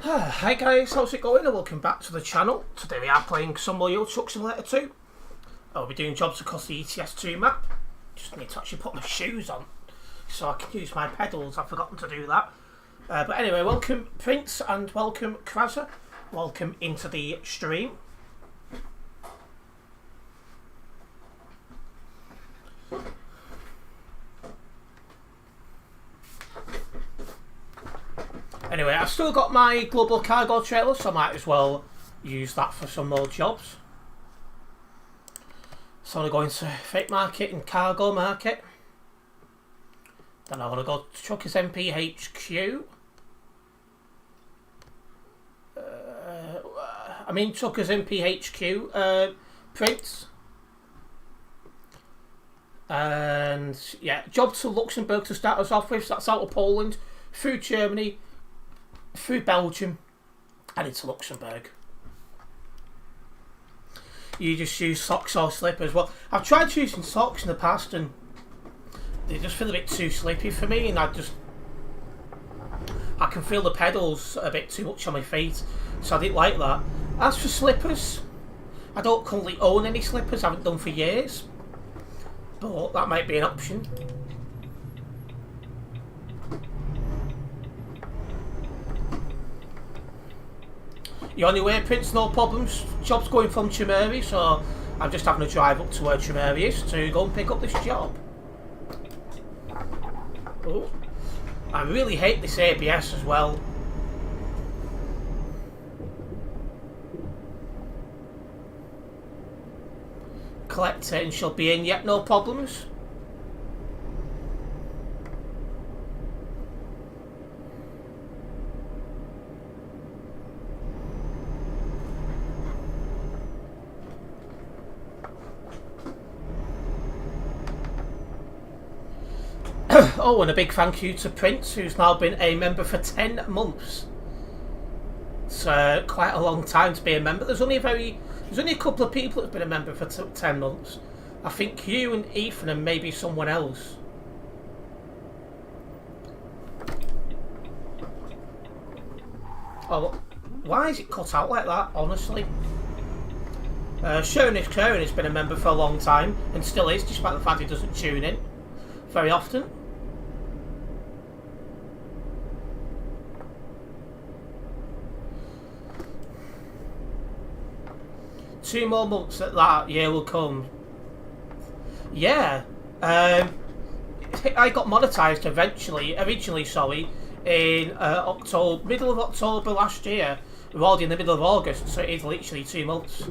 Hi guys, how's it going and welcome back to the channel. Today we are playing some more Euro Truck Simulator 2. I'll be doing jobs across the ETS2 map. Just need to actually put my shoes on so I can use my pedals. I've forgotten to do that. But anyway, welcome Prince and welcome Kraza. Welcome into the stream. Anyway, I've still got my global cargo trailer, so I might as well use that for some more jobs. So I'm going to go into freight market and cargo market. Then I want to go to Truckers MPHQ. I mean Truckers MPHQ Prince. And yeah, job to Luxembourg to start us off with. So that's out of Poland, through Germany, through Belgium, and into Luxembourg. You just use socks or slippers. Well, I've tried using socks in the past and they just feel a bit too slippy for me, and I can feel the pedals a bit too much on my feet, so I didn't like that. As for slippers, I don't currently own any slippers, I haven't done for years, but that might be an option. You're on your way, Prince, no problems. Job's going from Chimeri, so I'm just having to drive up to where Chimeri is to go and pick up this job. Oh, I really hate this ABS as well. Collect it and she'll be in, yet no problems. Oh, and a big thank you to Prince, who's now been a member for 10 months. It's quite a long time to be a member. There's only a couple of people that've been a member for 10 months. I think you and Ethan and maybe someone else. Oh, why is it cut out like that, honestly? Sharon has been a member for a long time and still is, despite the fact he doesn't tune in very often. Two more months that year will come. Yeah. I got monetized originally, in October, middle of October last year. We're already in the middle of August, so it is literally 2 months.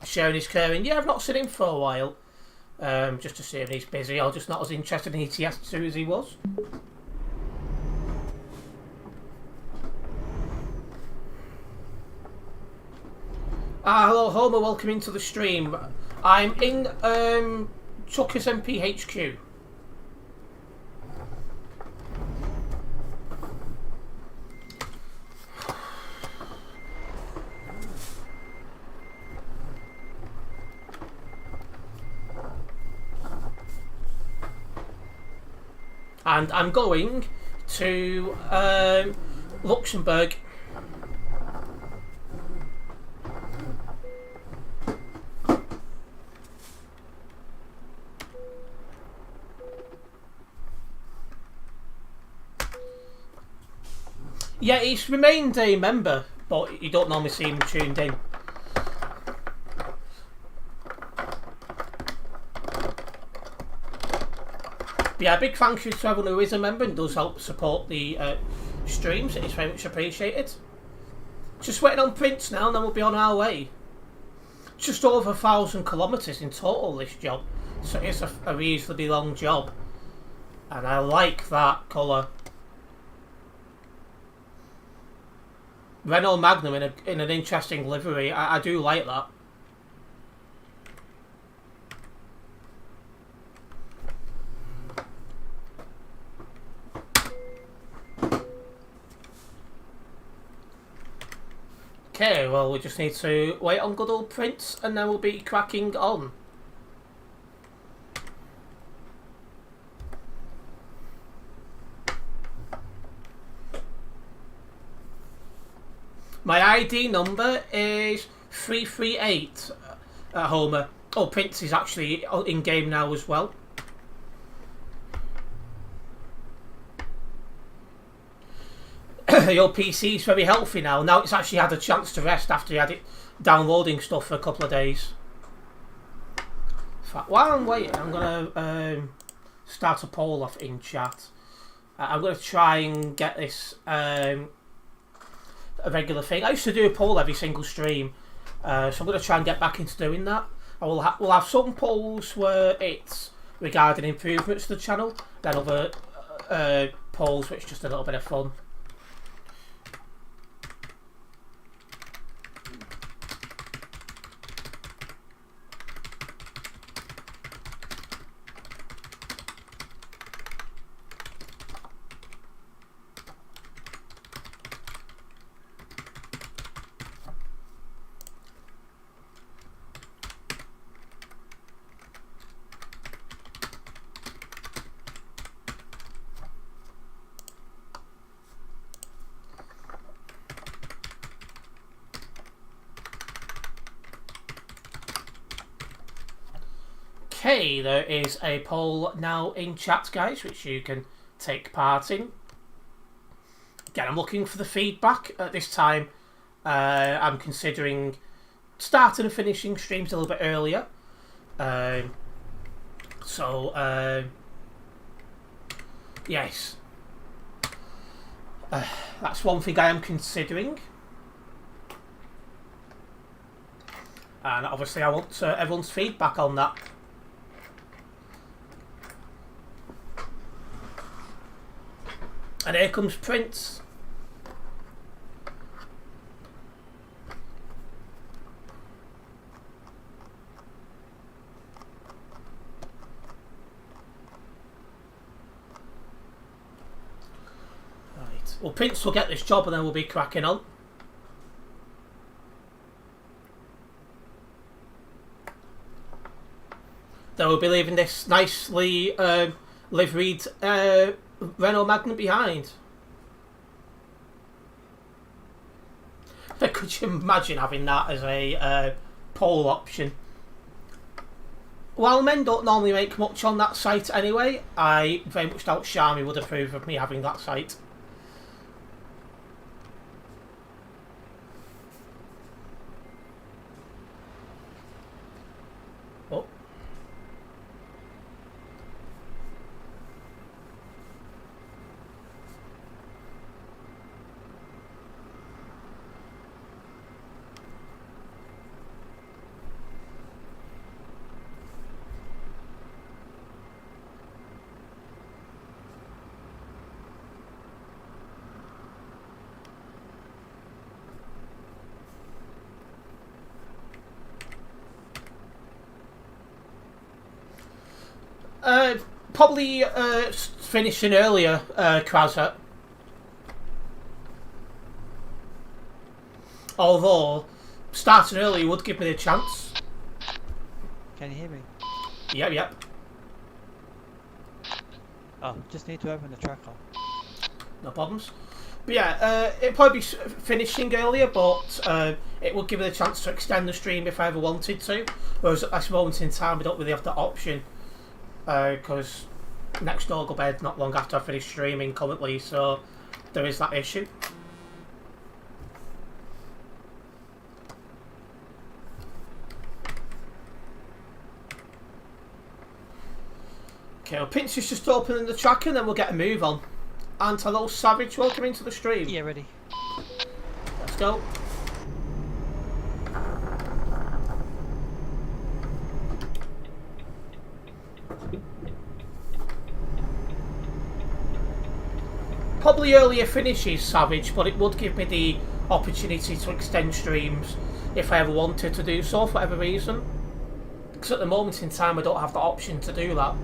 Sharing his caring. Yeah, I've not seen him for a while. Just to see if he's busy or just not as interested in ETS2 as he was. Hello Homer, welcome into the stream. I'm in Truckers MPHQ. And I'm going to Luxembourg. Yeah, he's remained a member, but you don't normally see him tuned in. But yeah, big thank you to everyone who is a member and does help support the streams. It is very much appreciated. Just waiting on Prince now and then we'll be on our way. Just over 1,000 kilometres in total, this job. So it's a reasonably long job. And I like that colour. Renault Magnum in an interesting livery. I do like that. Okay, well we just need to wait on good old Prince and then we'll be cracking on. My ID number is 338, Homer. Oh, Prince is actually in game now as well. Your PC is very healthy now. Now it's actually had a chance to rest after you had it downloading stuff for a couple of days. In fact, while I'm waiting, I'm going to start a poll off in chat. I'm going to try and get this a regular thing. I used to do a poll every single stream, so I'm going to try and get back into doing that. We'll have some polls where it's regarding improvements to the channel, then other polls which are just a little bit of fun. Okay, there is a poll now in chat, guys, which you can take part in. Again, I'm looking for the feedback. At this time, I'm considering starting and finishing streams a little bit earlier. Yes. That's one thing I am considering. And obviously I want everyone's feedback on that. And here comes Prince. Right. Well, Prince will get this job and then we'll be cracking on. Then we'll be leaving this nicely liveried Renault Magnum behind. Could you imagine having that as a poll option? While men don't normally make much on that site anyway, I very much doubt Shami would approve of me having that site. Oh. Probably finishing earlier, Krauser. Although, starting early would give me the chance. Can you hear me? Yep. Oh, just need to open the tracker. No problems. But yeah, it'd probably be finishing earlier, but it would give me the chance to extend the stream if I ever wanted to. Whereas at this moment in time, we don't really have that option. Because next door go bed not long after I finish streaming currently, so there is that issue. Okay, well, Pinch is just opening the tracker and then we'll get a move on. And hello Savage, welcome into the stream. Yeah, ready. Let's go. Probably earlier finishes, Savage, but it would give me the opportunity to extend streams if I ever wanted to do so for whatever reason. Because at the moment in time I don't have the option to do that.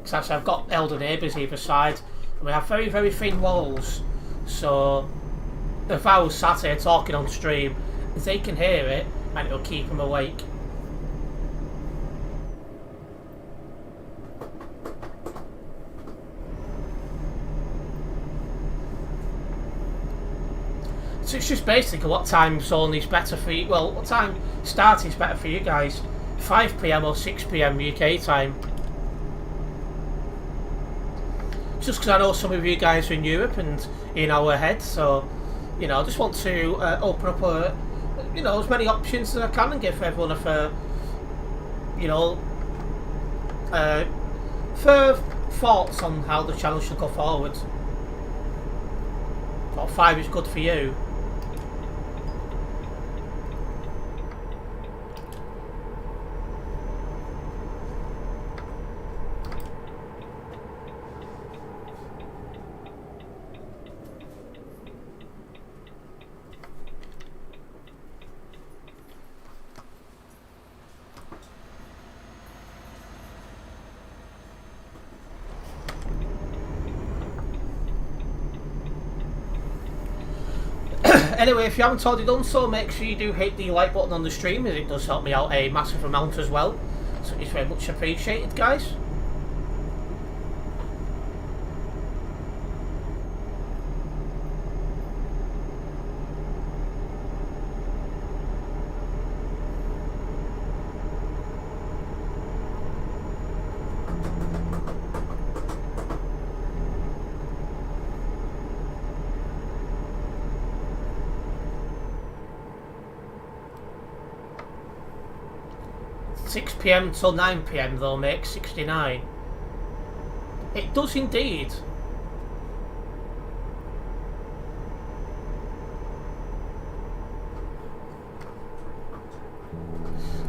Because I've got elder neighbours either side and we have very, very thin walls. So if I was sat here talking on stream, they can hear it and it'll keep them awake. So it's just basically what time zone is better for you. Well, what time start is better for you guys? 5 p.m. or 6 p.m. UK time. Just because I know some of you guys are in Europe and in our head, so I just want to open up as many options as I can and give everyone a fair, fair thoughts on how the channel should go forward. What 5 is good for you. 'Anyway, if you haven't already done so, make sure you do hit the like button on the stream, as it does help me out a massive amount as well. So it's very much appreciated, guys. PM till 9 PM though makes 69. It does indeed.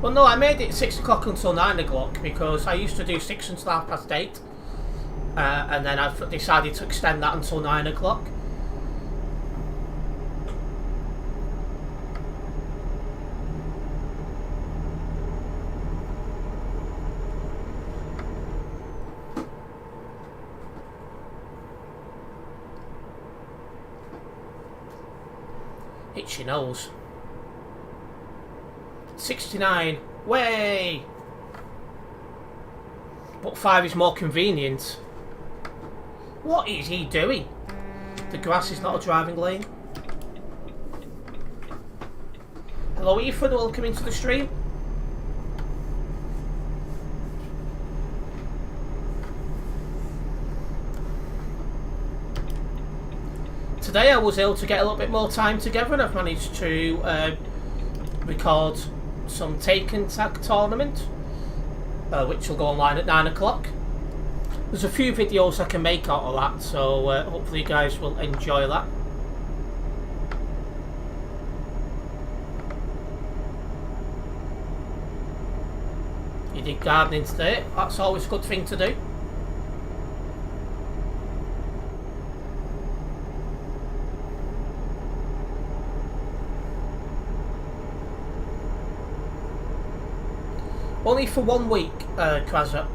Well, no, I made it 6 o'clock until 9 o'clock because I used to do 6 until 8:30, and then I've decided to extend that until 9 o'clock. Itchy nose. 69. Way! But 5 is more convenient. What is he doing? The grass is not a driving lane. Hello Ethan, welcome into the stream. Today I was able to get a little bit more time together and I've managed to record some Taken Tag tournament, which will go online at 9 o'clock. There's a few videos I can make out of that, so hopefully you guys will enjoy that. You did gardening today, that's always a good thing to do. Only for 1 week, Krasa.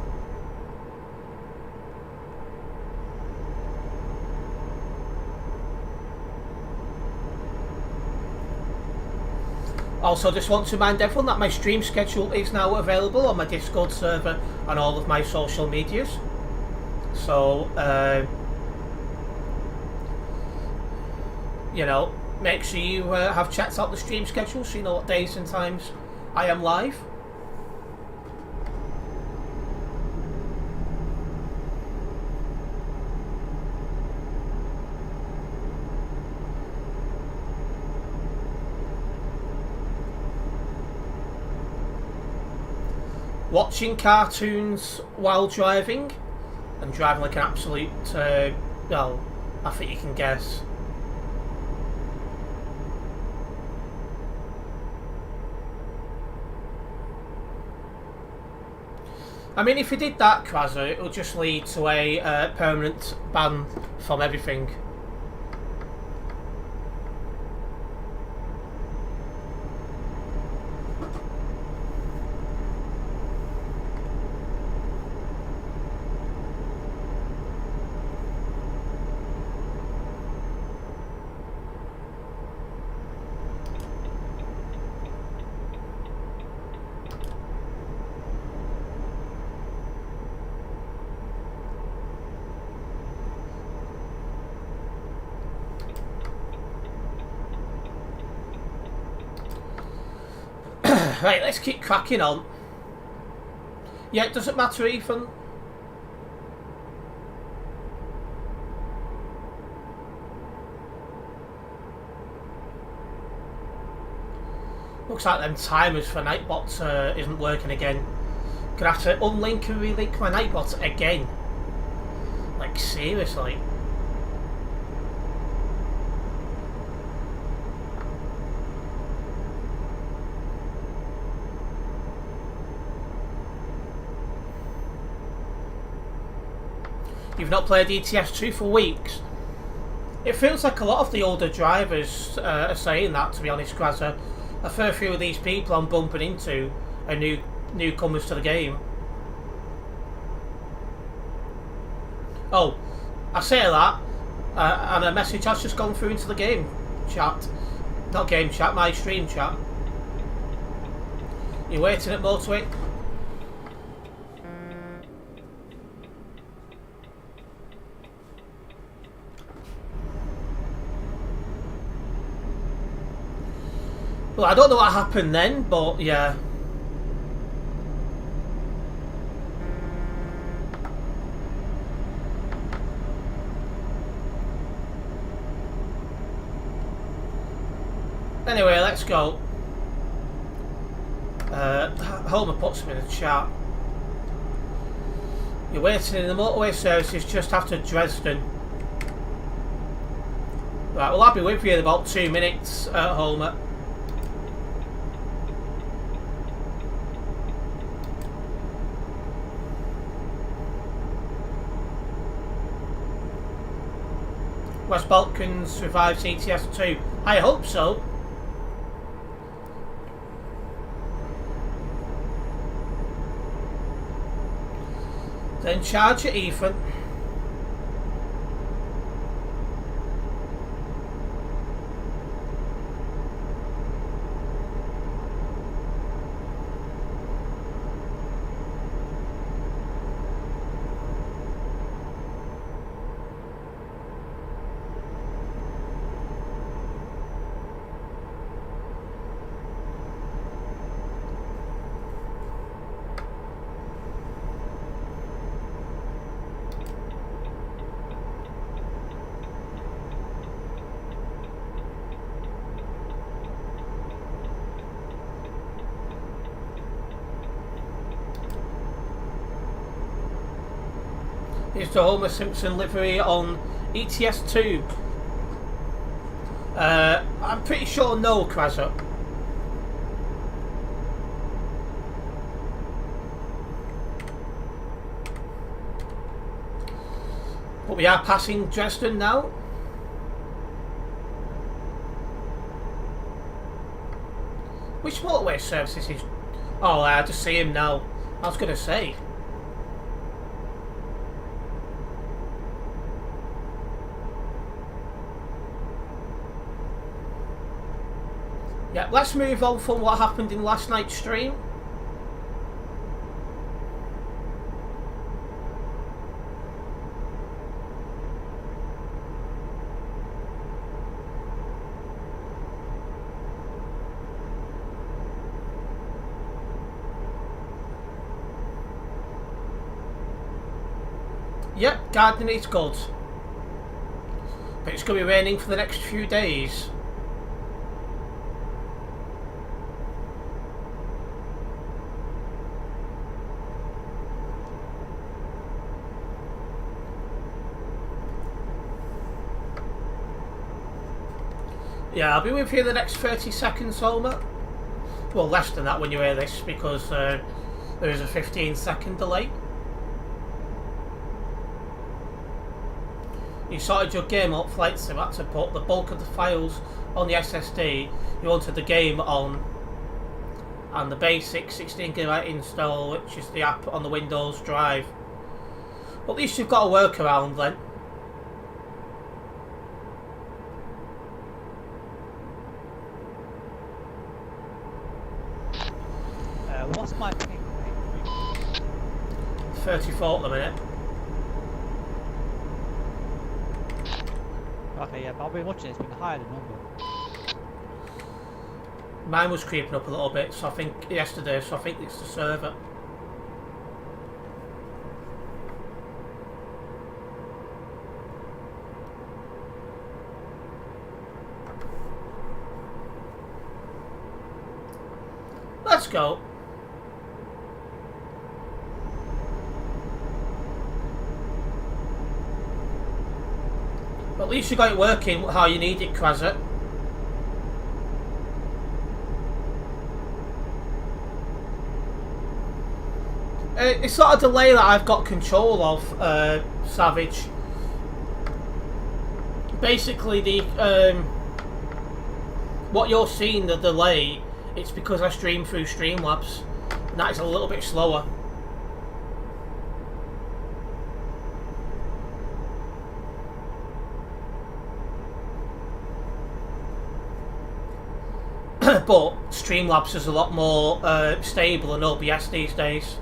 Also, just want to remind everyone that my stream schedule is now available on my Discord server and all of my social medias. So, make sure you have checked out the stream schedule so you know what days and times I am live. Watching cartoons while driving and driving like an absolute, well, I think you can guess. I mean, if you did that, Krasa, it will just lead to a permanent ban from everything. Right, let's keep cracking on. Yeah, it doesn't matter, Ethan. Looks like them timers for Nightbot isn't working again. Gonna have to unlink and relink my Nightbot again. Like, seriously. You've not played ETS2 for weeks. It feels like a lot of the older drivers are saying that, to be honest, because a fair few of these people I'm bumping into are newcomers to the game. Oh, I say that, and a message has just gone through into the game chat. Not game chat, my stream chat. You're waiting at motorway. Well, I don't know what happened then, but yeah. Anyway, let's go. Homer puts him in the chat. You're waiting in the motorway services just after Dresden. Right, well, I'll be with you in about 2 minutes, Homer. West Balkans revives ETS2. I hope so. Then charge it, Ethan. Here's the Homer Simpson livery on ETS2. I'm pretty sure no, Krasser. But we are passing Dresden now. Which motorway services is... Oh, I just see him now. I was going to say. Yeah, let's move on from what happened in last night's stream. Yep, gardening is good. But it's going to be raining for the next few days. Yeah, I'll be with you in the next 30 seconds, Homer. Well, less than that when you hear this, because there is a 15-second delay. You sorted your game up, Flight Sim, had to put the bulk of the files on the SSD you wanted the game on, and the basic 16GB install, which is the app on the Windows drive. At least you've got a workaround then. What's my ping rate? 34 at the minute. Okay, yeah, but I've been watching, it's been higher than normal. Mine was creeping up a little bit, so I think yesterday. So I think it's the server. Let's go. At least you got it working how you need it, Krasser. It's not a delay that I've got control of, Savage. Basically, the what you're seeing, the delay, it's because I stream through Streamlabs, and that is a little bit slower. But Streamlabs is a lot more stable than OBS these days.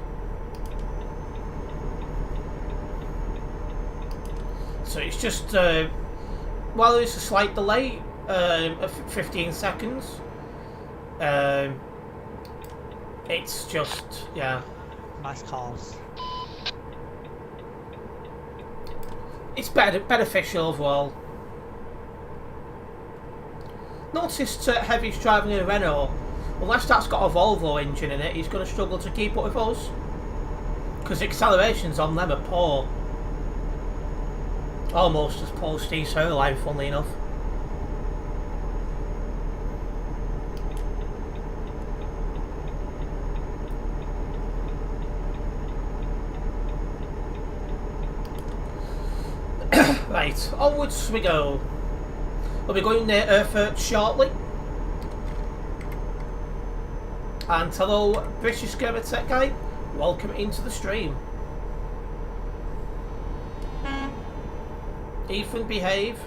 So it's just, while there's a slight delay of 15 seconds, it's just, yeah. Nice calls. It's beneficial overall. Noticed Heavy's driving a Renault. Unless that's got a Volvo engine in it, he's going to struggle to keep up with us. Because the accelerations on them are poor. Almost as poor as Steve's hairline, funnily enough. Right, onwards we go. We'll be going near Erfurt shortly. And hello, British Gamer Tech Guy. Welcome into the stream. Ethan, behave.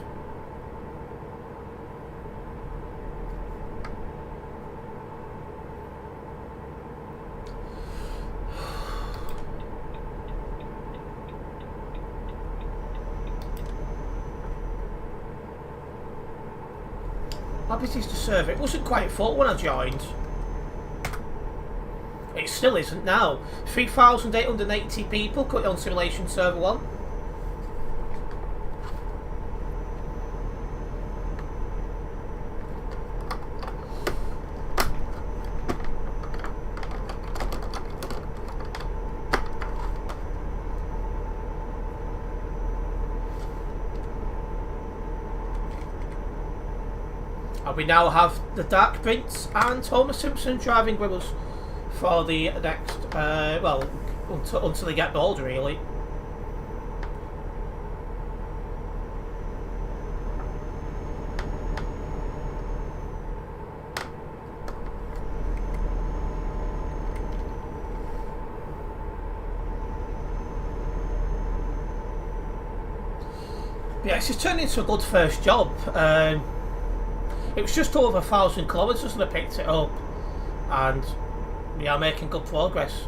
How busy is the server? It wasn't quite full when I joined. It still isn't now. 3,880 people currently on Simulation Server 1. And we now have the Dark Prince and Homer Simpson driving with us for the next, well, until they get bored, really. Yeah, it's just turned into a good first job. It was just over 1,000 kilometres when I picked it up, and we are making good progress.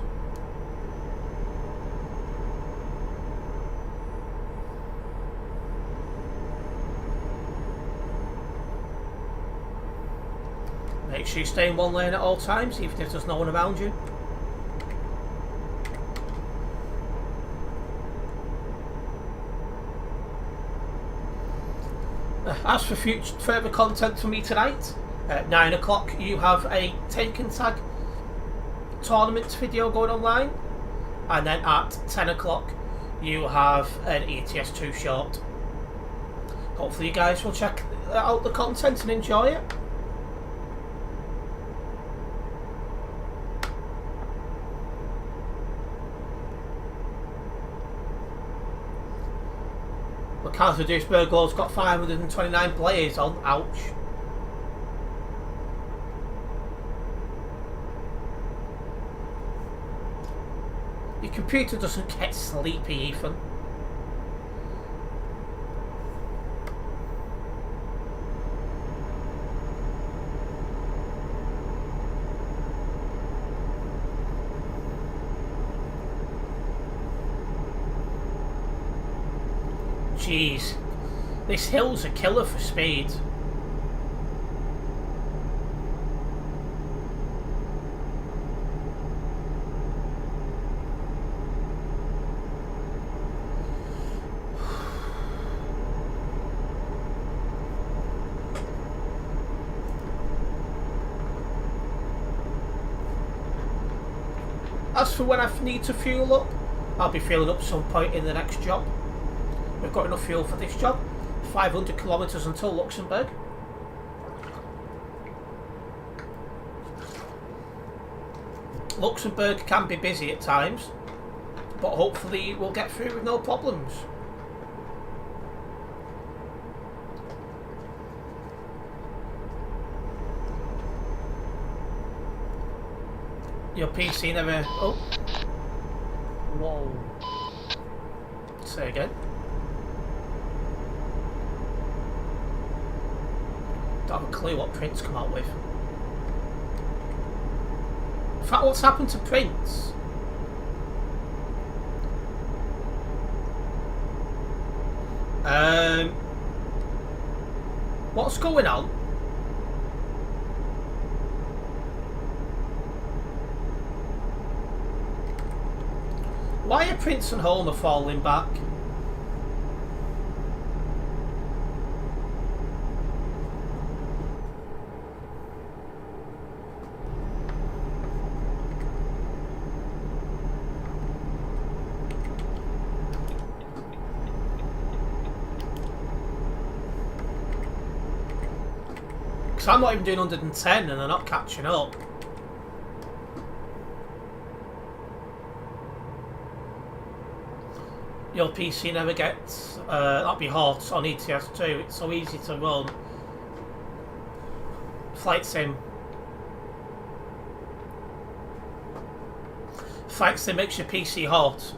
Make sure you stay in one lane at all times, even if there's no one around you. As for further content for me tonight, at 9 o'clock you have a Taken Tag tournament video going online, and then at 10 o'clock you have an ETS2 short. Hopefully you guys will check out the content and enjoy it. Because Duisburgo's got 529 players on, ouch. Your computer doesn't get sleepy, Ethan. Jeez, this hill's a killer for speed. As for when I need to fuel up, I'll be fueling up some point in the next job. We've got enough fuel for this job. 500 kilometres until Luxembourg. Luxembourg can be busy at times, but hopefully we'll get through with no problems. Your PC never... Oh. Whoa. Say again. Don't have a clue what Prince come out with. In fact, what's happened to Prince? What's going on? Why are Prince and Homer falling back? Because I'm not even doing 110 and they're not catching up. Your PC never gets that'd be hot on ETS2. It's so easy to run. Flight sim. Flight sim makes your PC hot.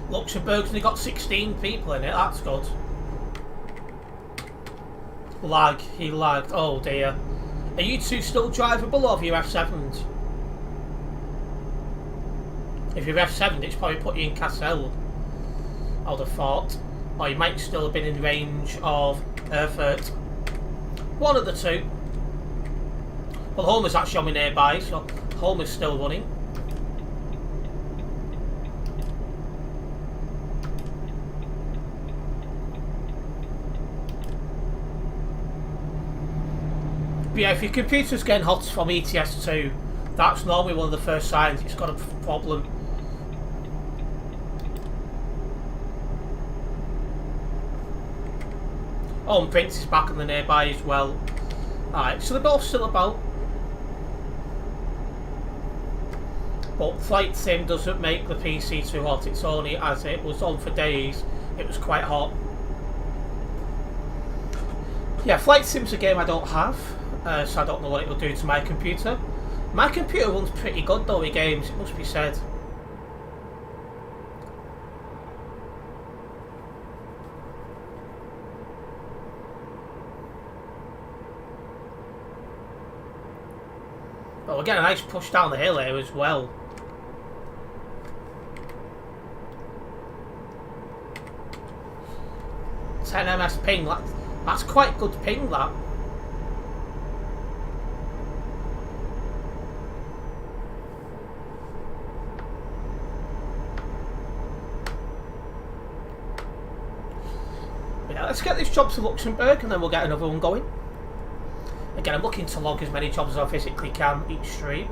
Luxembourg's only got 16 people in it, that's good. Lag, he lagged, oh dear. Are you two still drivable or have you F7'd? If you've F7'd, it's probably put you in Cassel, I would have thought. Or you might still have been in range of Erfurt. One of the two. Well, Homer's actually on me nearby, so Homer's still running. But yeah, if your computer's getting hot from ETS2, that's normally one of the first signs it's got a problem. Oh, and Prince is back on the nearby as well. Alright, so they're both still about. But Flight Sim doesn't make the PC too hot. It's only as it was on for days, it was quite hot. Yeah, Flight Sim's a game I don't have. So I don't know what it will do to my computer. My computer runs pretty good though with games, it must be said. But we're getting a nice push down the hill here as well. $10 ms ping, that's quite good ping that. Let's get this job to Luxembourg and then we'll get another one going. Again, I'm looking to log as many jobs as I physically can each stream.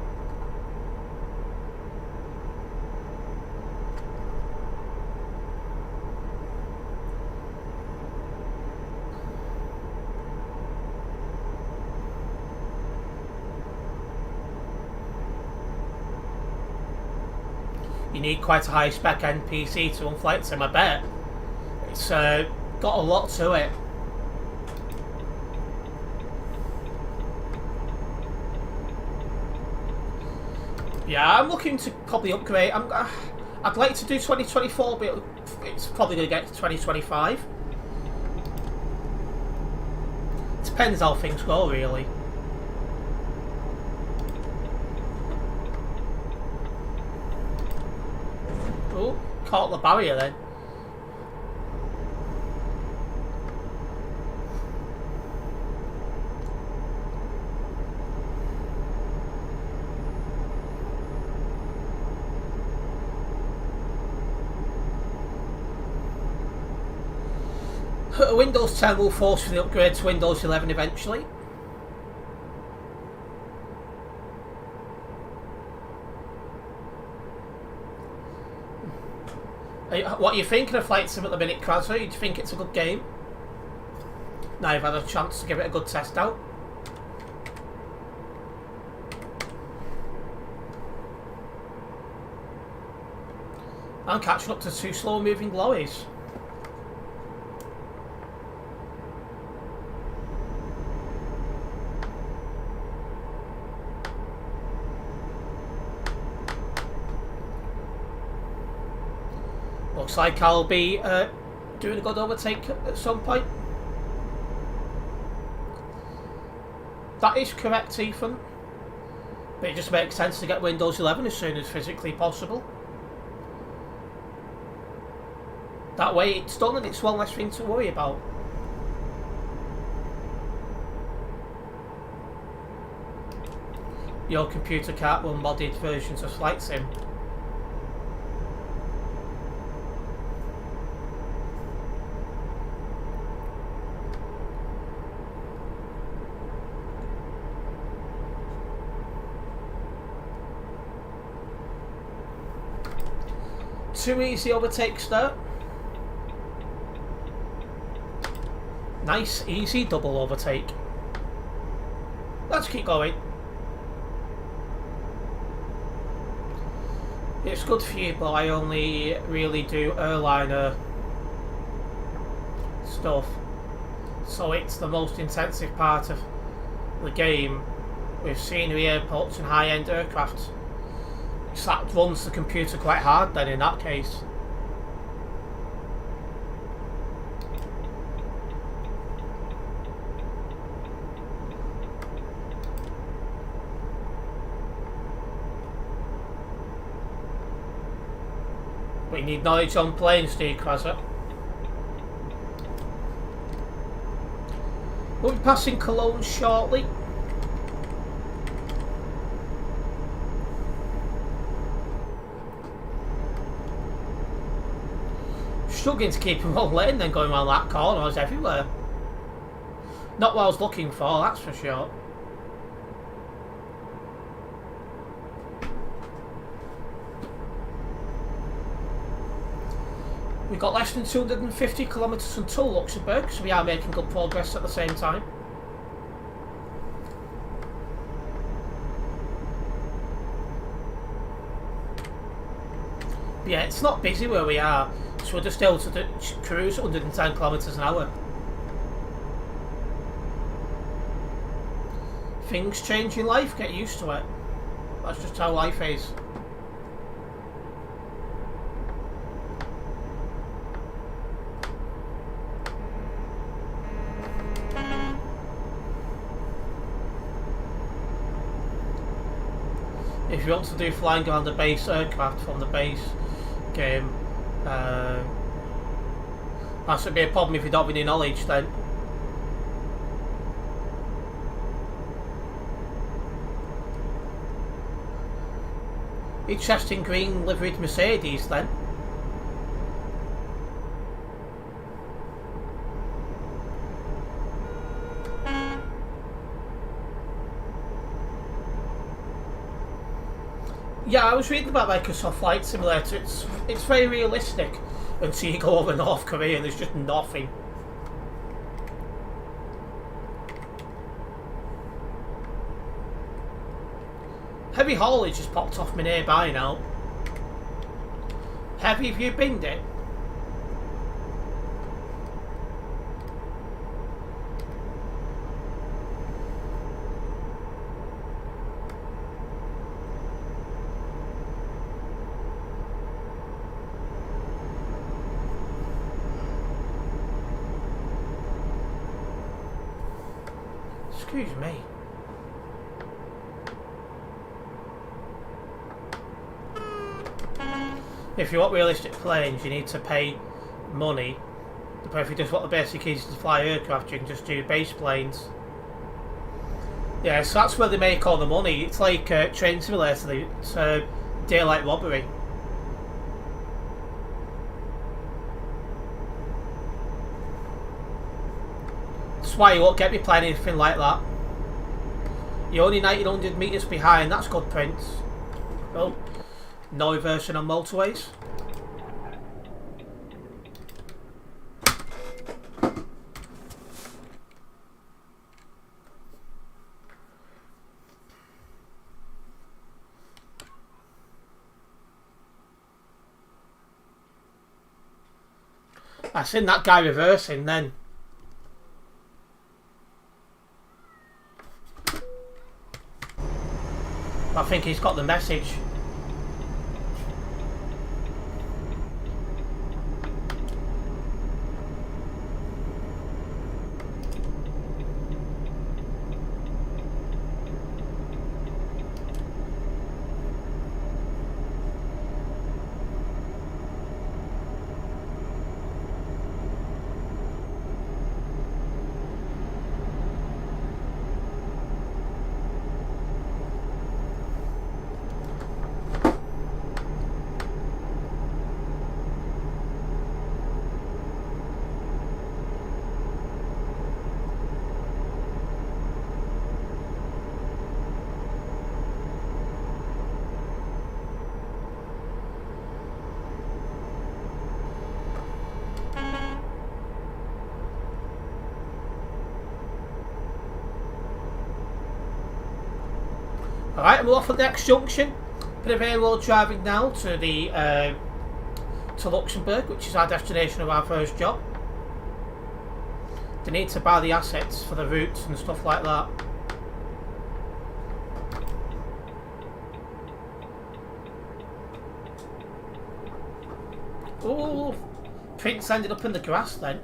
You need quite a high spec NPC to run Flight Sim, I bet. It's got a lot to it. Yeah, I'm looking to probably upgrade. I'd like to do 2024, but it's probably going to get to 2025. Depends how things go, really. Oh, caught the barrier then. Windows 10 will force the upgrade to Windows 11 eventually. What are you thinking of Flight Sim at the minute, Krasser? Do you think it's a good game? Now you've had a chance to give it a good test out. I'm catching up to 2 slow-moving lorries. Looks like I'll be doing a good overtake at some point. That is correct, Ethan. But it just makes sense to get Windows 11 as soon as physically possible. That way it's done and it's one less thing to worry about. Your computer can't run modded versions of Flight Sim. Too easy overtakes there. Nice, easy double overtake. Let's keep going. It's good for you, but I only really do airliner stuff. So it's the most intensive part of the game with scenery, airports and high-end aircraft. So that runs the computer quite hard then in that case. We need knowledge on planes, do you, Krasser? We'll be passing Cologne shortly. Struggling to keep in one lane, then going around that corner. I was everywhere. Not what I was looking for, that's for sure. We've got less than 250 kilometres until Luxembourg, so we are making good progress at the same time. But yeah, it's not busy where we are, so we're just able to cruise at 110 kilometres an hour. Things change in life, get used to it. That's just how life is. If you want to do flying around the base aircraft from the base game, that should be a problem if you don't have any knowledge then. Interesting green liveried Mercedes then. Yeah, I was reading about Microsoft Flight Simulator. It's very realistic until you go over North Korea and there's just nothing. Heavy haulage just popped off me nearby now. Heavy, have you binned it? Excuse me. If you want realistic planes, you need to pay money. But if you just want the basic easy to fly aircraft, you can just do base planes. Yeah, so that's where they make all the money. It's like Train Simulator, it's daylight robbery. That's why you won't get me playing anything like that. You're only 1900 metres behind. That's good, Prince. Oh, no reversing on motorways. I seen that guy reversing then. I think he's got the message. Alright, I'm off at the next junction. Prevail Road driving now to the to Luxembourg, which is our destination of our first job. They need to buy the assets for the routes and stuff like that. Oh, Prince ended up in the grass then.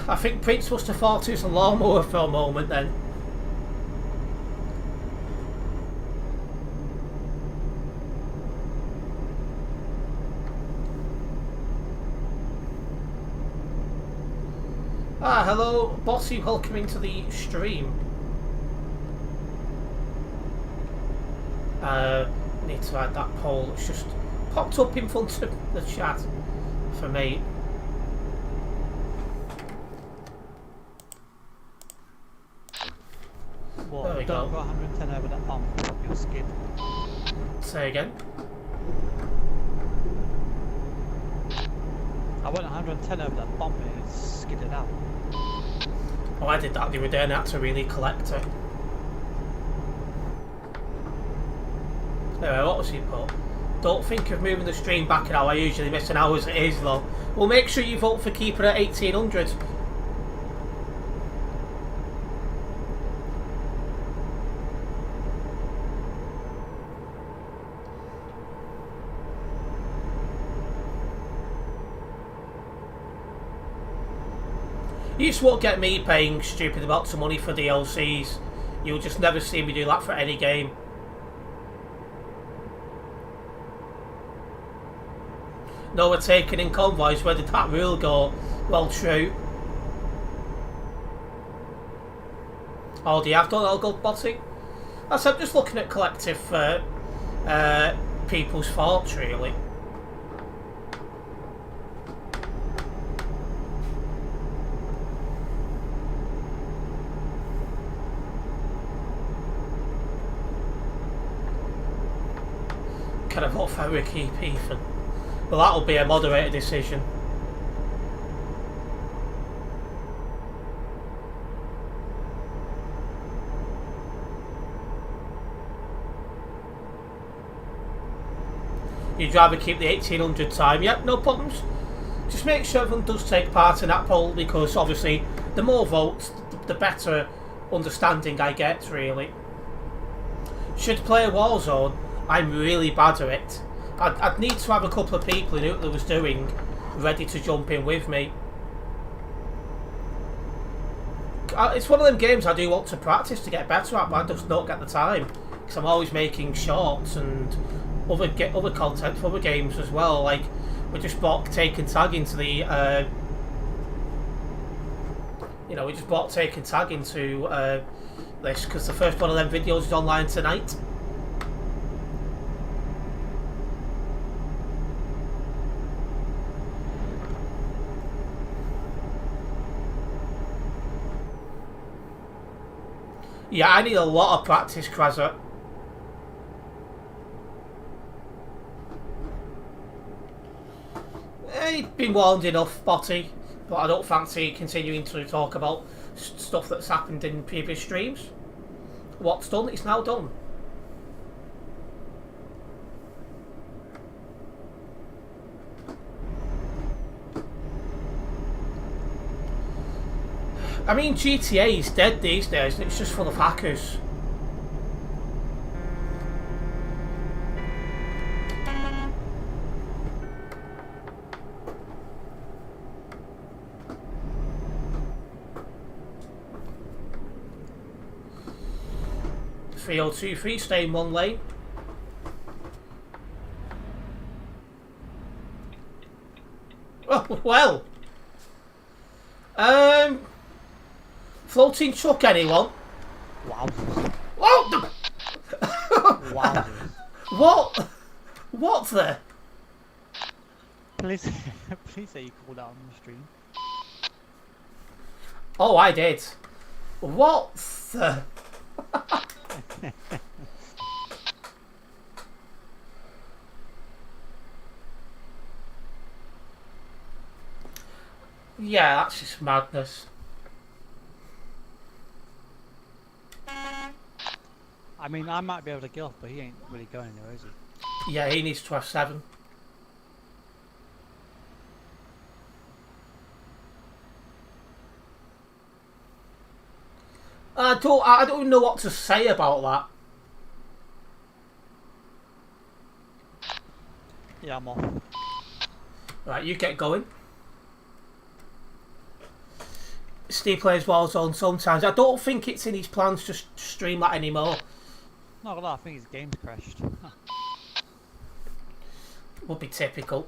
I think Prince must have thought it was a lawnmower for a moment then. Ah, hello, Bossy, welcome into the stream. Need to add that poll. It's just popped up in front of the chat for me. Well, there we don't go. 110 over that bump, you'll skid. Say again. I went 110 over that bump and it skidded out. Oh, I did that the other day and I had to really collect it. Anyway, what was he put? Don't think of moving the stream back now. I usually miss an hour as it is though. Well, make sure you vote for keeping it at 1800. You just won't get me paying stupid amounts of money for DLCs. You'll just never see me do that for any game. No, we're taking in convoys. Where did that rule go? Well, true. Oh, do you have done all good botting? I'm just looking at collective people's faults, really. Can I vote for Ricky Ethan? Well, that'll be a moderator decision. You'd rather keep the 1800 time? Yep, no problems. Just make sure everyone does take part in that poll, because obviously the more votes, the better understanding I get, really. Should play Warzone? I'm really bad at it. I'd need to have a couple of people who knew what they was doing ready to jump in with me. It's one of them games I do want to practice to get better at, but I just don't get the time. Because I'm always making shorts and other content for other games as well. Like, we just brought Take and Tag into the... we just brought Take and Tag into this, because the first one of them videos is online tonight. Yeah, I need a lot of practice, Krazza. He's been warned enough, Botty, but I don't fancy continuing to talk about stuff that's happened in previous streams. What's done, it's now done. I mean, GTA is dead these days, and it's just full of hackers. .302.3, stay in one lane. Oh, well. Floating truck, anyone? Wow. Whoa! Wow. What? What the? Please, please say you called out on the stream. Oh, I did. What the? Yeah, that's just madness. I mean, I might be able to get off, but he ain't really going anywhere, is he? Yeah, he needs to have 7. I don't even know what to say about that. Yeah, I'm off. Right, you get going. Steve plays Warzone sometimes. I don't think it's in his plans to stream that anymore. Not gonna lie, I think his game's crashed. Would be typical.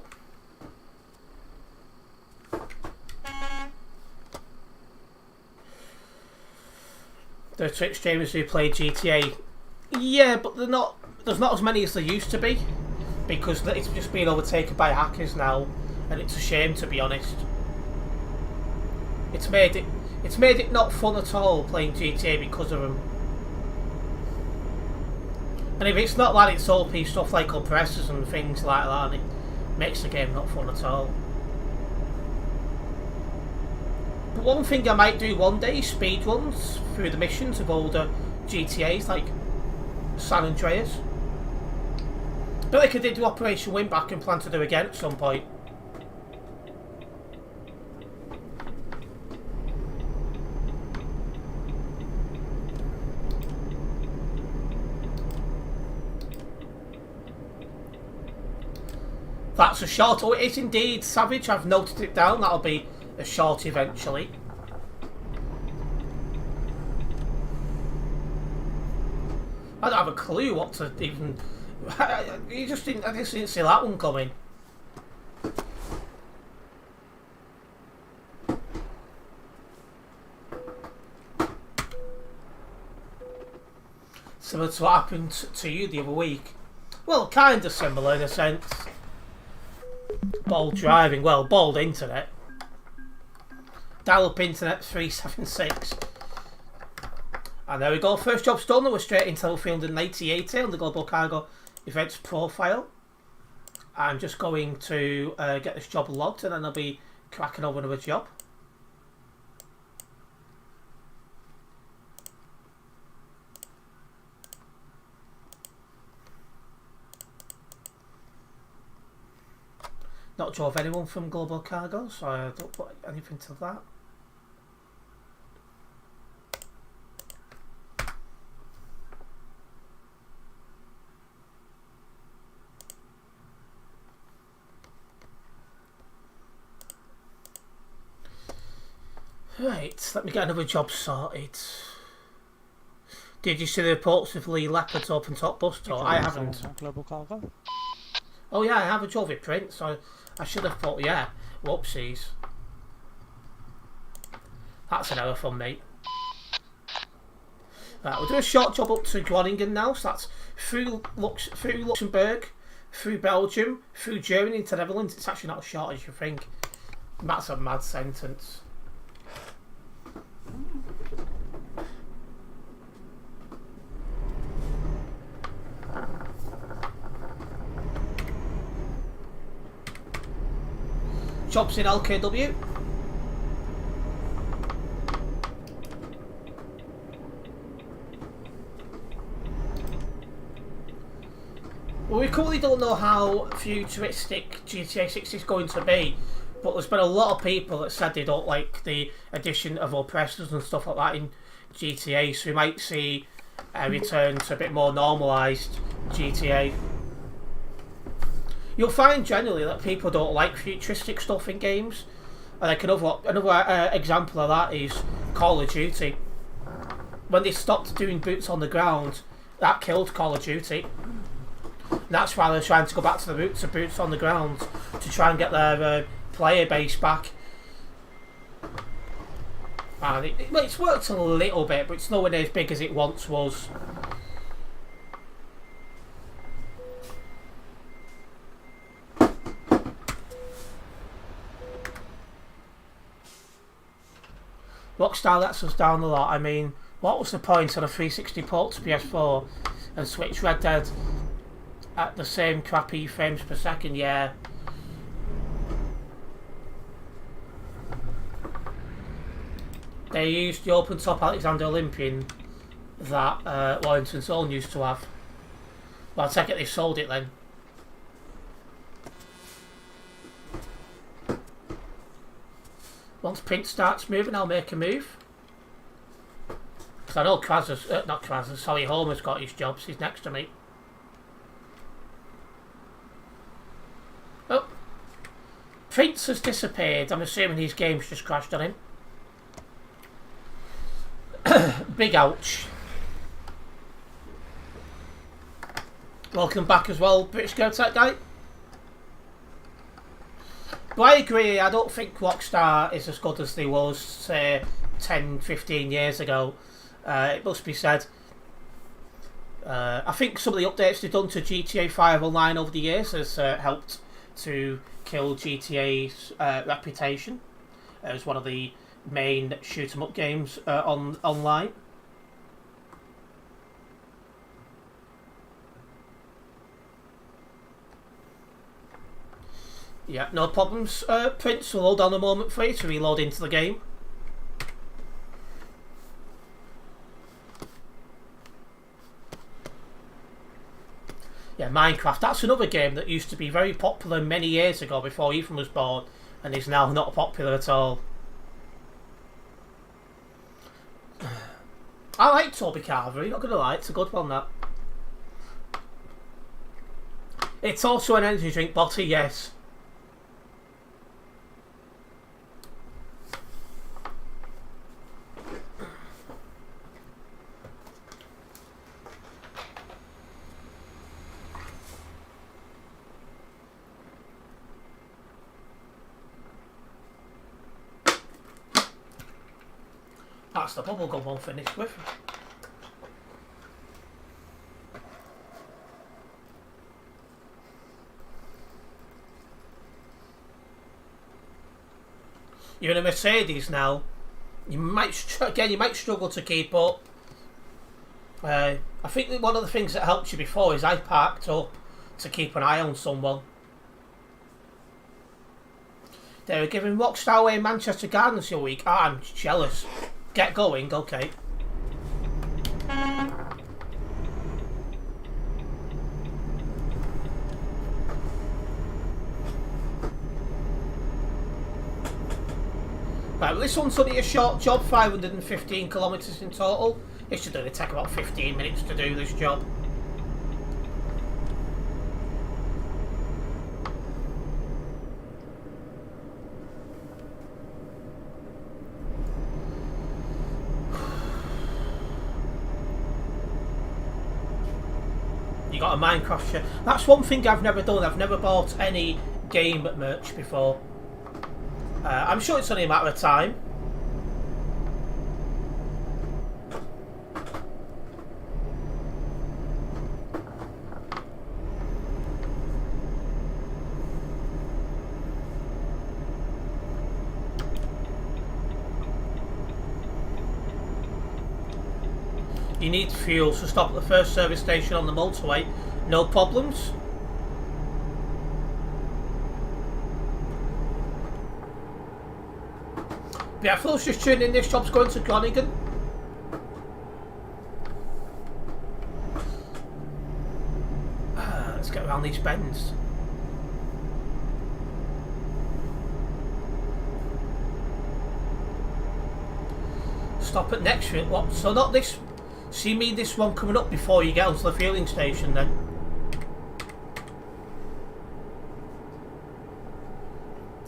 The Twitch streamers who play GTA, yeah, but they're not. There's not as many as there used to be, because it's just being overtaken by hackers now, and it's a shame, to be honest. It's made it not fun at all playing GTA because of them. And if it's not like it's OP stuff like compressors and things like that, it makes the game not fun at all. But one thing I might do one day is speedruns through the missions of older GTAs like San Andreas. But like I did do Operation Winback and plan to do again at some point. That's a short. Oh, it is indeed, Savage. I've noted it down. That'll be a short eventually. I don't have a clue what to even. I just didn't see that one coming. Similar to what happened to you the other week. Well, kind of similar in a sense. Bold driving, well, bold internet. Dial-up internet 376. And there we go, first job's done. We're straight into level 380 on the Global Cargo Events profile. I'm just going to get this job logged and then I'll be cracking over another job. Not drove anyone from Global Cargo, so I don't put anything to that. Right, let me get another job sorted. Did you see the reports of Lee Leopard's open top bus tour? I haven't. Global Cargo? Oh yeah, I have a job with Prince, so I should have thought, yeah. Whoopsies. That's an error from me. Right, we'll do a short job up to Groningen now, so that's through Luxembourg, through Belgium, through Germany into Netherlands. It's actually not as short as you think. That's a mad sentence. Jobs in LKW. Well, we currently don't know how futuristic GTA 6 is going to be, but there's been a lot of people that said they don't like the addition of oppressors and stuff like that in GTA, so we might see a return to a bit more normalised GTA. You'll find generally that people don't like futuristic stuff in games, and like another example of that is Call of Duty. When they stopped doing boots on the ground, that killed Call of Duty. And that's why they're trying to go back to the roots of boots on the ground to try and get their player base back. And it's worked a little bit, but it's nowhere near as big as it once was. Rockstar lets us down a lot. I mean, what was the point on a 360 port to PS4 and Switch Red Dead at the same crappy frames per second? Yeah. They used the open top Alexander Olympian that Warrington Zone used to have. Well, I take it they sold it then. Once Prince starts moving, I'll make a move. Because I know Homer's got his jobs. He's next to me. Oh. Prince has disappeared. I'm assuming his game's just crashed on him. Big ouch. Welcome back as well, British Go Tech Guy. But I agree, I don't think Rockstar is as good as they was, say, 10, 15 years ago. It must be said. I think some of the updates they've done to GTA 5 Online over the years has helped to kill GTA's reputation as one of the main shoot-'em-up games online. Yeah, no problems. Prince will hold on a moment for you to reload into the game. Yeah, Minecraft. That's another game that used to be very popular many years ago before Ethan was born, and is now not popular at all. I like Toby Carver, you're not going to lie, it's a good one, that. It's also an energy drink, Botty, yes. That's the bubblegum one finished with. You're in a Mercedes now. You might struggle to keep up. I think that one of the things that helped you before is I parked up to keep an eye on someone. They were giving Rockstar away Manchester Gardens the other week. I'm jealous. Get going, okay. Right, well, this one's only a short job, 515 kilometres in total. It should only take about 15 minutes to do this job. You got a Minecraft shirt. That's one thing I've never done. I've never bought any game merch before. I'm sure it's only a matter of time. You need fuel, so stop at the first service station on the motorway. No problems. Yeah, for those just tuning in, this job's going to Groningen. Let's get around these bends. Stop at next field. What? So not this. See me this one coming up before you get onto the fueling station then.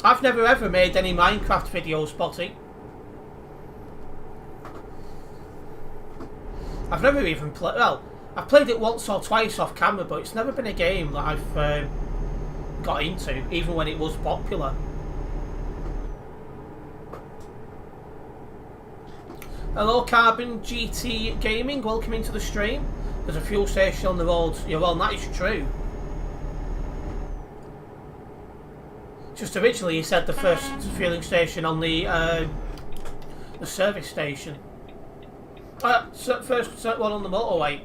I've never ever made any Minecraft videos, Spotty. I've never even played. Well, I've played it once or twice off camera, but it's never been a game that I've got into, even when it was popular. Hello, Carbon GT Gaming. Welcome into the stream. There's a fuel station on the road. Yeah, well, that is true. Just originally, he said the first fueling station on the service station. First one on the motorway.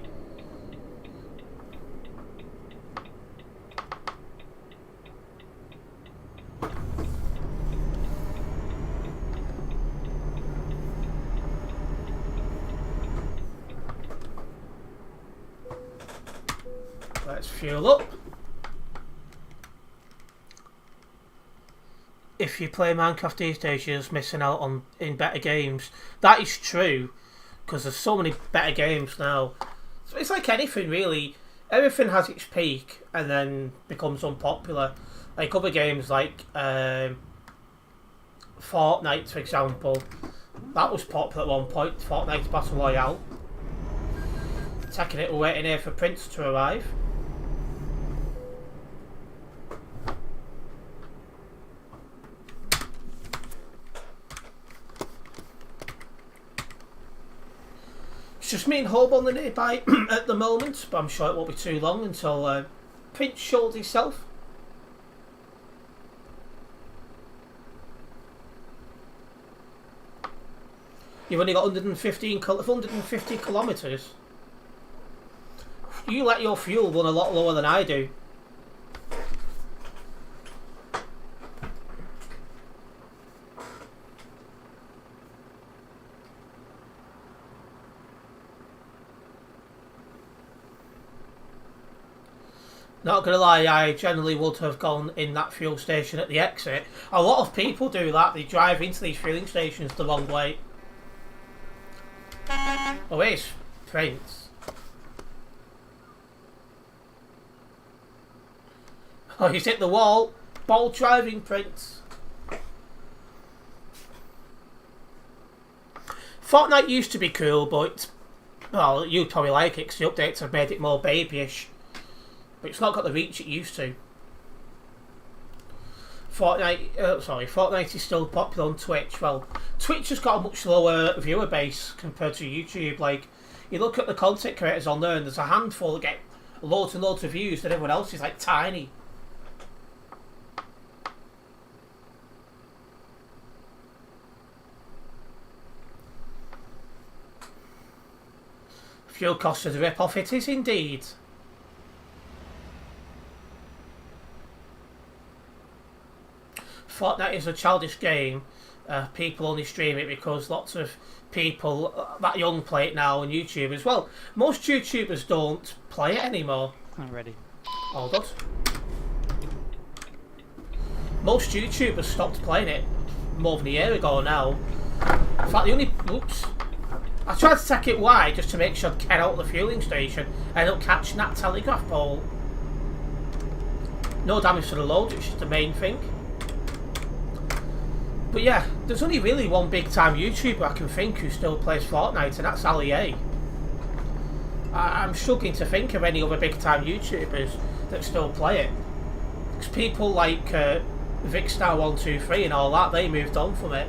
Let's fuel up. If you play Minecraft these days, you're just missing out on in better games. That is true, because there's so many better games now. So it's like anything really. Everything has its peak and then becomes unpopular. Like other games like Fortnite, for example. That was popular at one point, Fortnite Battle Royale. Taking it, we're waiting here for Prince to arrive. It's just me and Hope on the nearby at the moment, but I'm sure it won't be too long until Prince shows himself. You've only got 150 kilometres. You let your fuel run a lot lower than I do. Not gonna lie, I generally would have gone in that fuel station at the exit. A lot of people do that, they drive into these fueling stations the wrong way. Oh, here's Prince. Oh, he's hit the wall. Bold driving, Prince. Fortnite used to be cool, but well, you'd probably like it because the updates have made it more babyish. But it's not got the reach it used to. Fortnite is still popular on Twitch. Well, Twitch has got a much lower viewer base compared to YouTube. Like, you look at the content creators on there and there's a handful that get loads and loads of views and everyone else is like tiny. Fuel cost of the rip-off, it is indeed. Fortnite is a childish game. People only stream it because lots of people that young play it now on YouTube as well. Most YouTubers don't play it anymore. I'm ready. Hold on. Most YouTubers stopped playing it more than a year ago now. In fact, the only... Oops. I tried to take it wide just to make sure I'd get out of the fueling station. I ended up catching that telegraph pole. No damage to the load, which is the main thing. But yeah, there's only really one big time YouTuber I can think who still plays Fortnite, and that's Ali A. I'm struggling to think of any other big time YouTubers that still play it. Because people like Vicstar123 and all that, they moved on from it.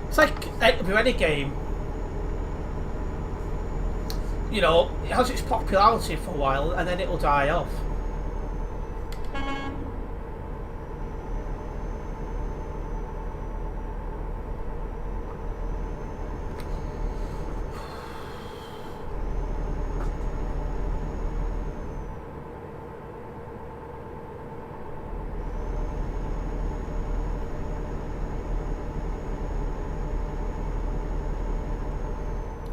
It's like with any game, you know, it has its popularity for a while and then it'll die off.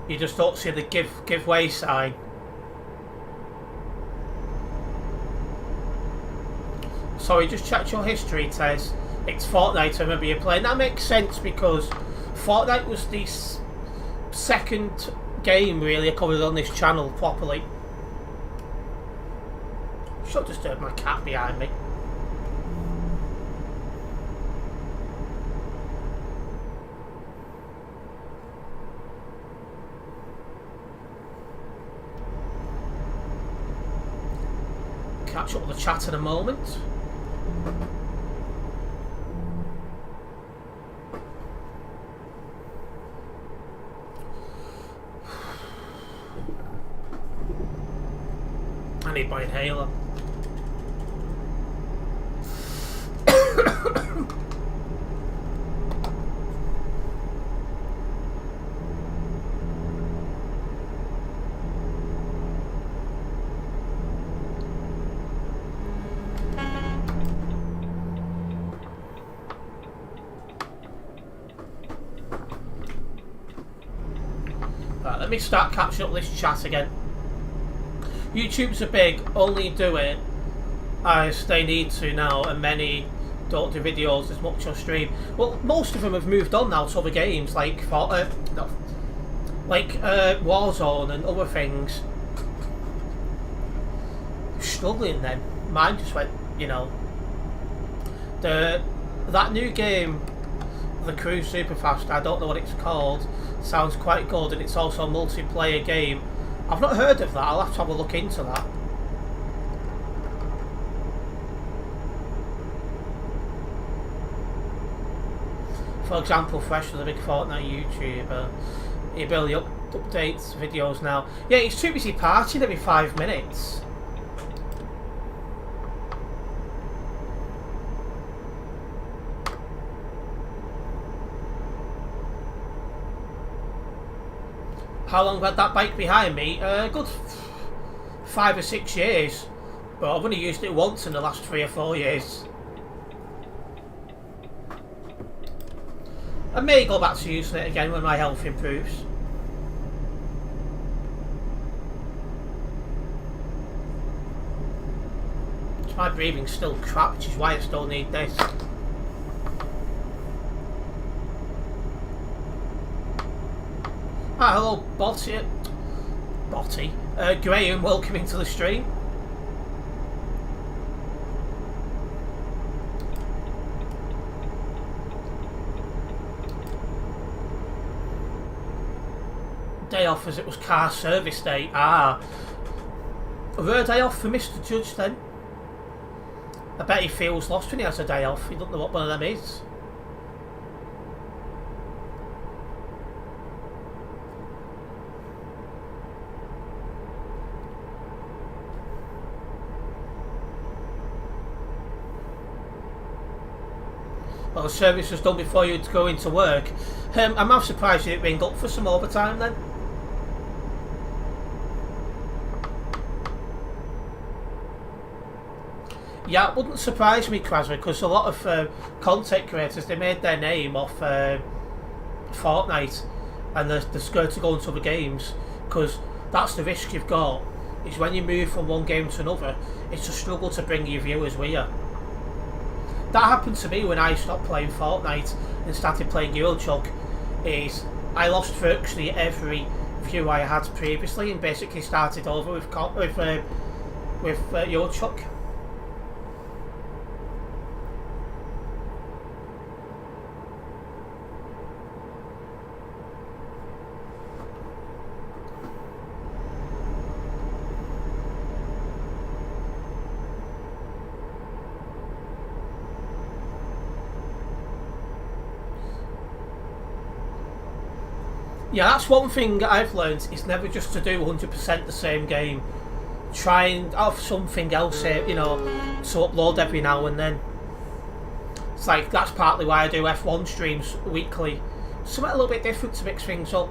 You just don't see the give way sign. Sorry, just checked your history, Tez. It's Fortnite I remember you playing. That makes sense because Fortnite was the second game really I covered on this channel properly. Should have disturbed my cat behind me. Catch up with the chat in a moment. I need my inhaler. Right, let me start catching up this chat again. YouTubers are big, only do it as they need to now, and many don't do videos as much on stream. Well, most of them have moved on now to other games like Warzone and other things. Struggling then. Mine just went, you know. That new game, The Crew Superfast, I don't know what it's called, sounds quite good, and it's also a multiplayer game. I've not heard of that, I'll have to have a look into that. For example, Fresh was a big Fortnite YouTuber. He barely updates videos now. Yeah, he's too busy partying every 5 minutes. How long have I had that bike behind me? A good 5 or 6 years. But I've only used it once in the last 3 or 4 years. I may go back to using it again when my health improves. My breathing's still crap, which is why I still need this. Ah, hello, Botty. Graham, welcome into the stream. Day off as it was car service day. Ah. A rare day off for Mr. Judge then. I bet he feels lost when he has a day off. He doesn't know what one of them is. Well, the service was done before you go into work. I'm not surprised you didn't ring up for some overtime then. Yeah, it wouldn't surprise me, Krasmer, because a lot of content creators, they made their name off Fortnite, and they're scared to go into other games, because that's the risk you've got, is when you move from one game to another, it's a struggle to bring your viewers with you. That happened to me when I stopped playing Fortnite and started playing Eurochuck, is I lost virtually every view I had previously and basically started over with Eurochuck. Yeah, that's one thing I've learned, is never just to do 100% the same game. Try and have something else, you know, to upload every now and then. It's like, that's partly why I do F1 streams weekly. Something a little bit different to mix things up.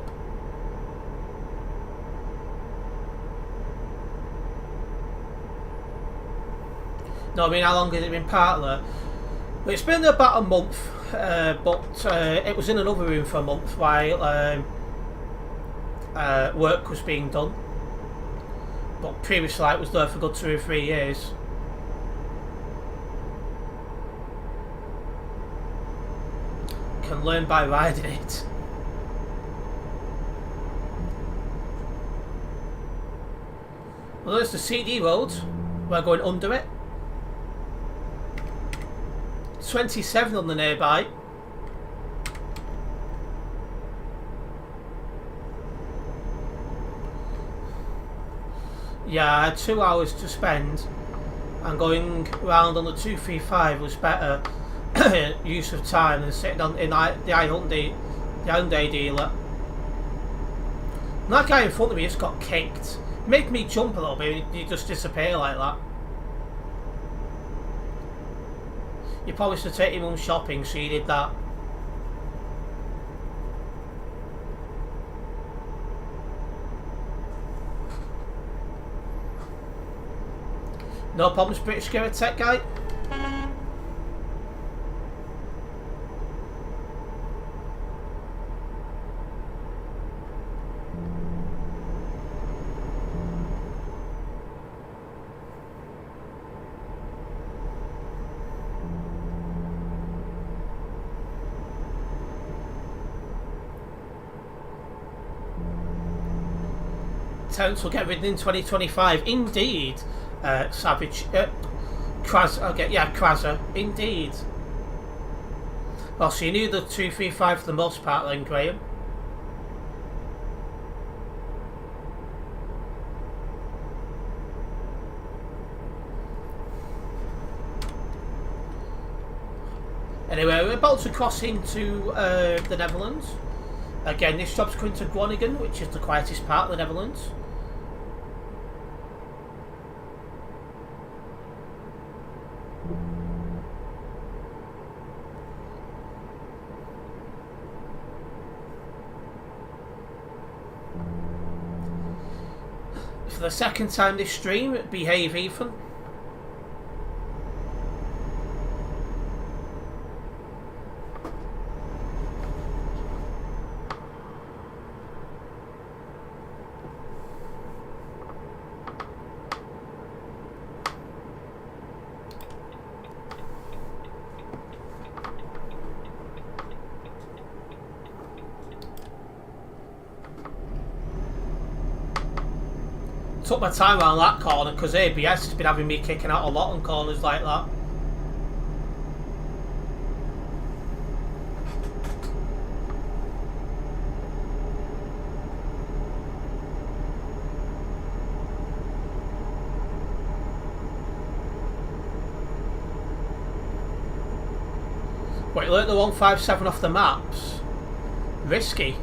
No, I mean, how long has it been partner? Well, it's been about a month, but it was in another room for a month while work was being done. But previously it was there for a good 2 or 3 years. Can learn by riding it. Well, there's the CD road. We're going under it. 27 on the nearby. Yeah, I had 2 hours to spend, and going round on the 235 was better use of time than sitting on in the Hyundai dealer. And that guy in front of me just got kicked. Made me jump a little bit, and you just disappear like that. You probably should take your mum shopping, so you did that. No problems, British Spirit Tech guy. Terence will get ridden in 2025. Indeed, Savage. Kraser. Indeed. Well, so you knew the 235 for the most part then, Graham. Anyway, we're about to cross into the Netherlands. Again, this job's coming to Groningen, which is the quietest part of the Netherlands. For the second time this stream, behave Ethan. Took my time around that corner because ABS has been having me kicking out a lot on corners like that. But you learnt the 157 off the maps. Risky.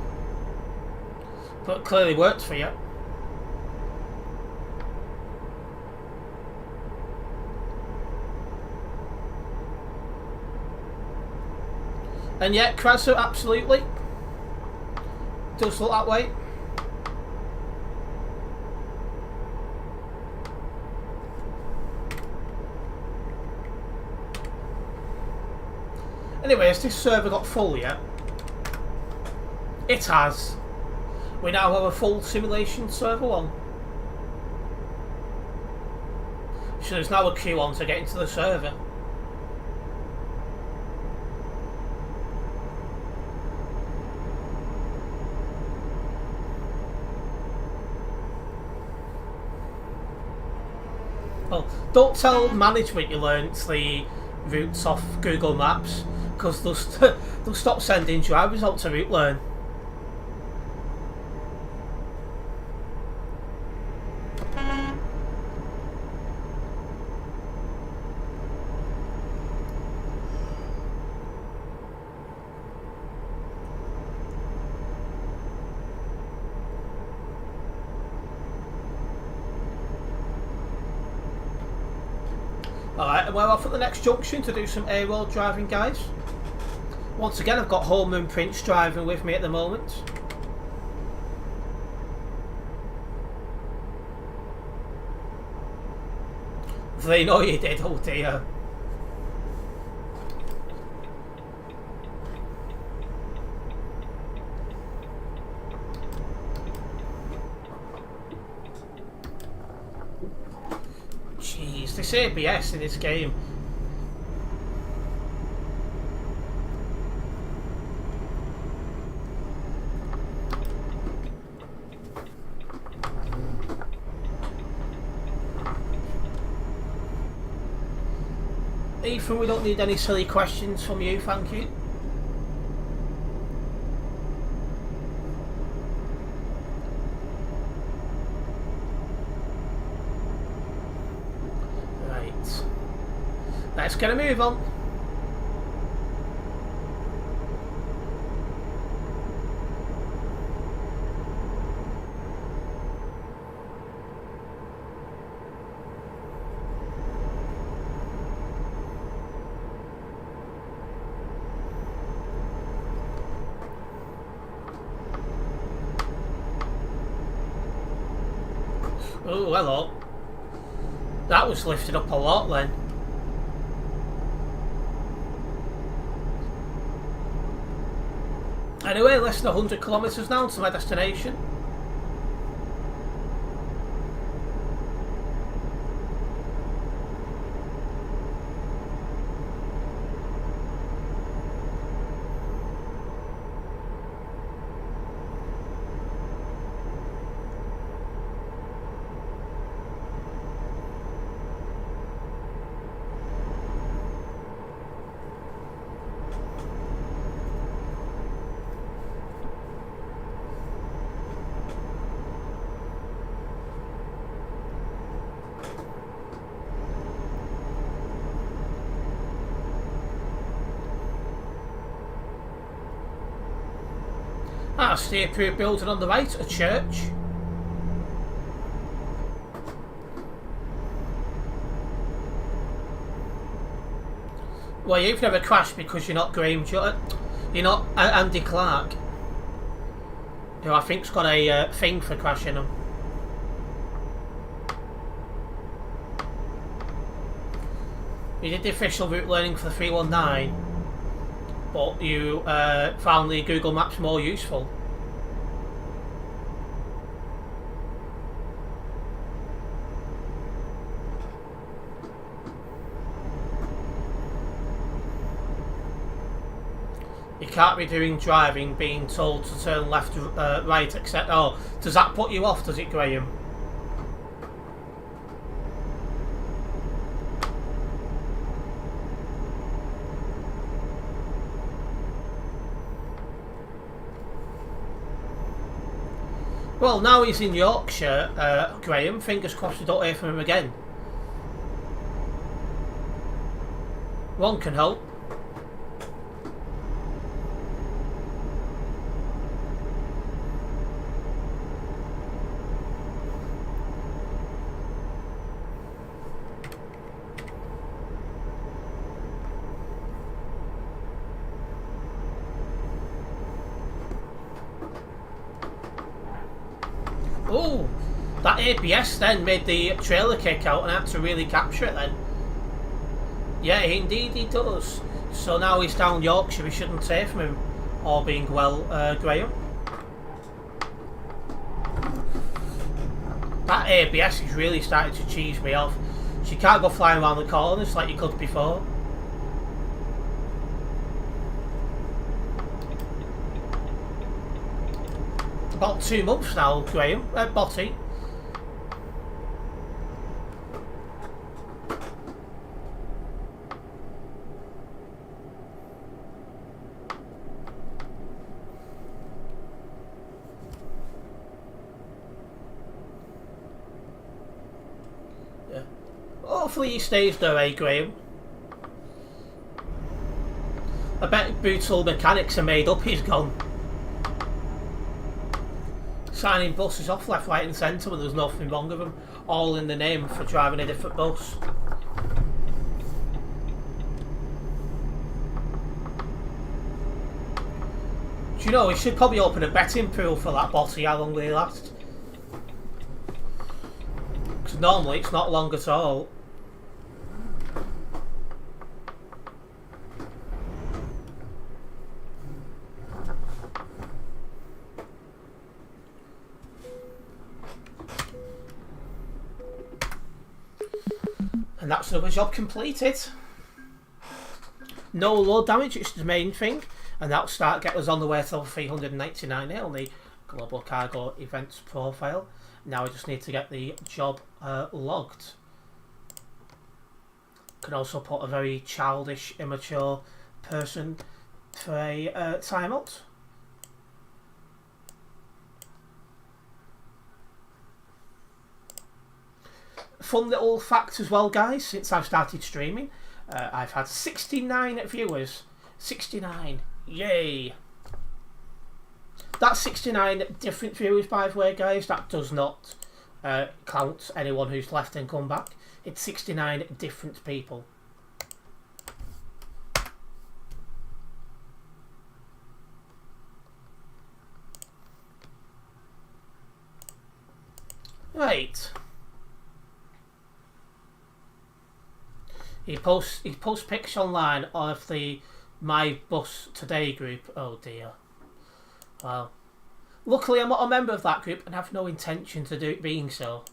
But clearly worked for you. And yet, Kraser absolutely does look that way. Anyway, has this server got full yet? It has. We now have a full simulation server on. So there's now a queue on to get into the server. Well, don't tell management you learnt the routes off Google Maps, because they'll stop sending drivers out to route learn. Alright, we're off at the next junction to do some A-road driving, guys. Once again, I've got Holman and Prince driving with me at the moment. They know you did, oh dear. Jeez, this ABS in this game. Ethan, we don't need any silly questions from you, thank you. Right. Let's get a move on. Oh, hello. That was lifted up a lot then. Anyway, less than 100 kilometres now to my destination. A stay-approved building on the right, a church. Well, you've never crashed because you're not Graham Judd. You're not Andy Clark, who I think's got a thing for crashing them. You did the official route learning for the 319, but you found the Google Maps more useful. You can't be doing driving being told to turn left, right, except... Oh, does that put you off, does it, Graham? Well, now he's in Yorkshire, Graham. Fingers crossed we don't hear from him again. One can hope. Oh, that ABS then made the trailer kick out and had to really capture it then. Yeah, indeed he does. So now he's down Yorkshire, we shouldn't hear from him, all being well, Graham. That ABS is really starting to cheese me off. She can't go flying around the corners like you could before. About 2 months now, Graham. Botty. Yeah. Hopefully he stays there, eh, Graham? I bet brutal mechanics are made up he's gone. Signing buses off left, right and centre when there's nothing wrong with them, all in the name for driving a different bus. Do you know, we should probably open a betting pool for that bossy, how long they last. Because normally it's not long at all. And that's another job completed. No load damage, it's the main thing. And that'll start getting us on the way to level 399 on the Global Cargo Events profile. Now I just need to get the job logged. Can also put a very childish, immature person for a timeout. Fun little fact as well, guys, since I've started streaming, I've had 69 viewers. 69. Yay! That's 69 different viewers, by the way, guys. That does not count anyone who's left and come back. It's 69 different people. Right. He posts pics online of the My Bus Today group. Oh dear. Well, luckily I'm not a member of that group and have no intention to being so.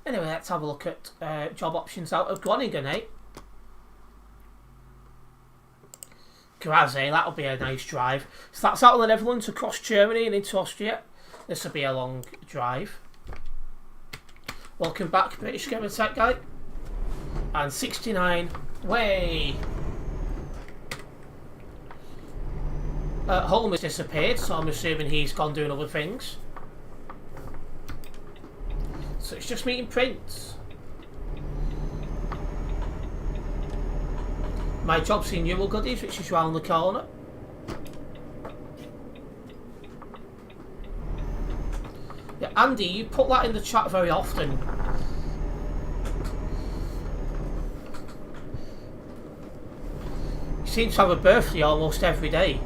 Anyway, let's have a look at job options out of Groningen, eh? Graz, eh? That'll be a nice drive. So that's out of the Netherlands across Germany and into Austria. This will be a long drive. Welcome back, British Gamer Tech Guy. And 69 way. Holm has disappeared, so I'm assuming he's gone doing other things. So it's just meeting Prince. My job's in Newell Goodies, which is round the corner. Yeah, Andy, you put that in the chat very often. You seem to have a birthday almost every day.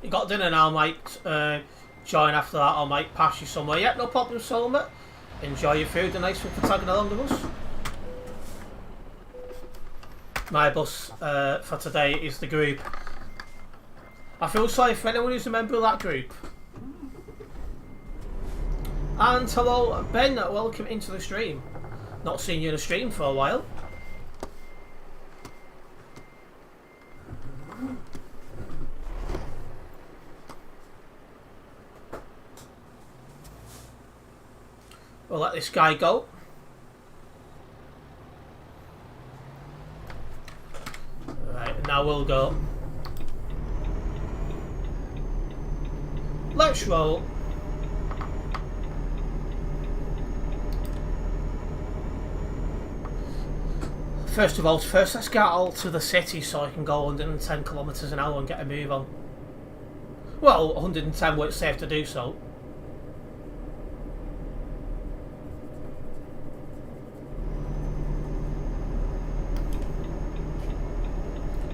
You got dinner now, I might join after that, I might pass you somewhere. Yeah, no problem, Solomon. Enjoy your food and thanks for tagging along with us. My bus for today is the group. I feel sorry for anyone who's a member of that group. And hello, Ben, welcome into the stream. Not seen you in a stream for a while. We'll let this guy go. Right, now we'll go. Let's roll. First of all, let's get out to the city so I can go 110 kilometers an hour and get a move on. Well, 110 where it's safe to do so.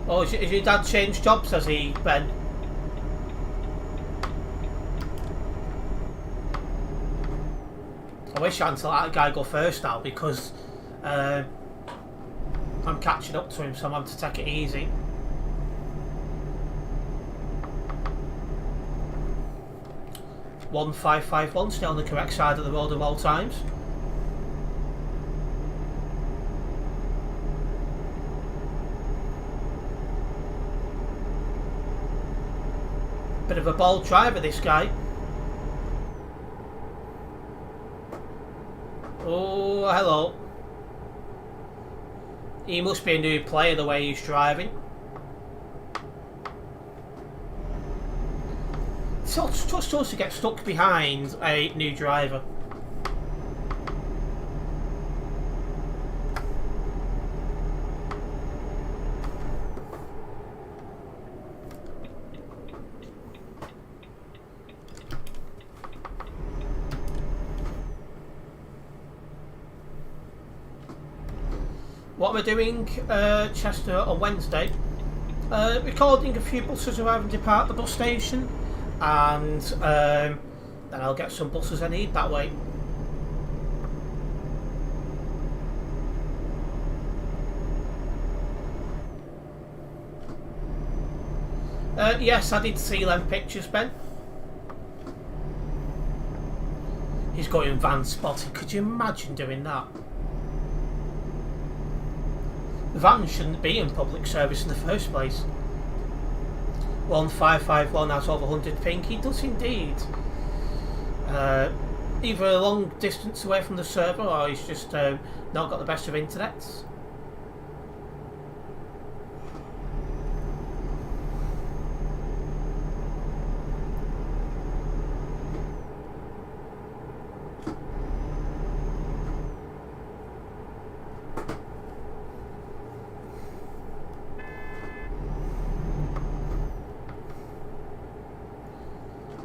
Oh, is your dad changed jobs, has he, Ben? I wish I hadn't let that guy go first now because I'm catching up to him, so I'm having to take it easy. (1551) stay on the correct side of the road at all times. Bit of a bold driver, this guy. Oh, hello. He must be a new player the way he's driving. It's just us to get stuck behind a new driver. What am I doing, Chester, on Wednesday? Recording a few buses arrive and depart the bus station, and then I'll get some buses I need that way. Yes, I did see them pictures, Ben. He's going van spotting. Could you imagine doing that? The van shouldn't be in public service in the first place. 1551 has over 100 ping. He does indeed. Either a long distance away from the server, or he's just not got the best of internets.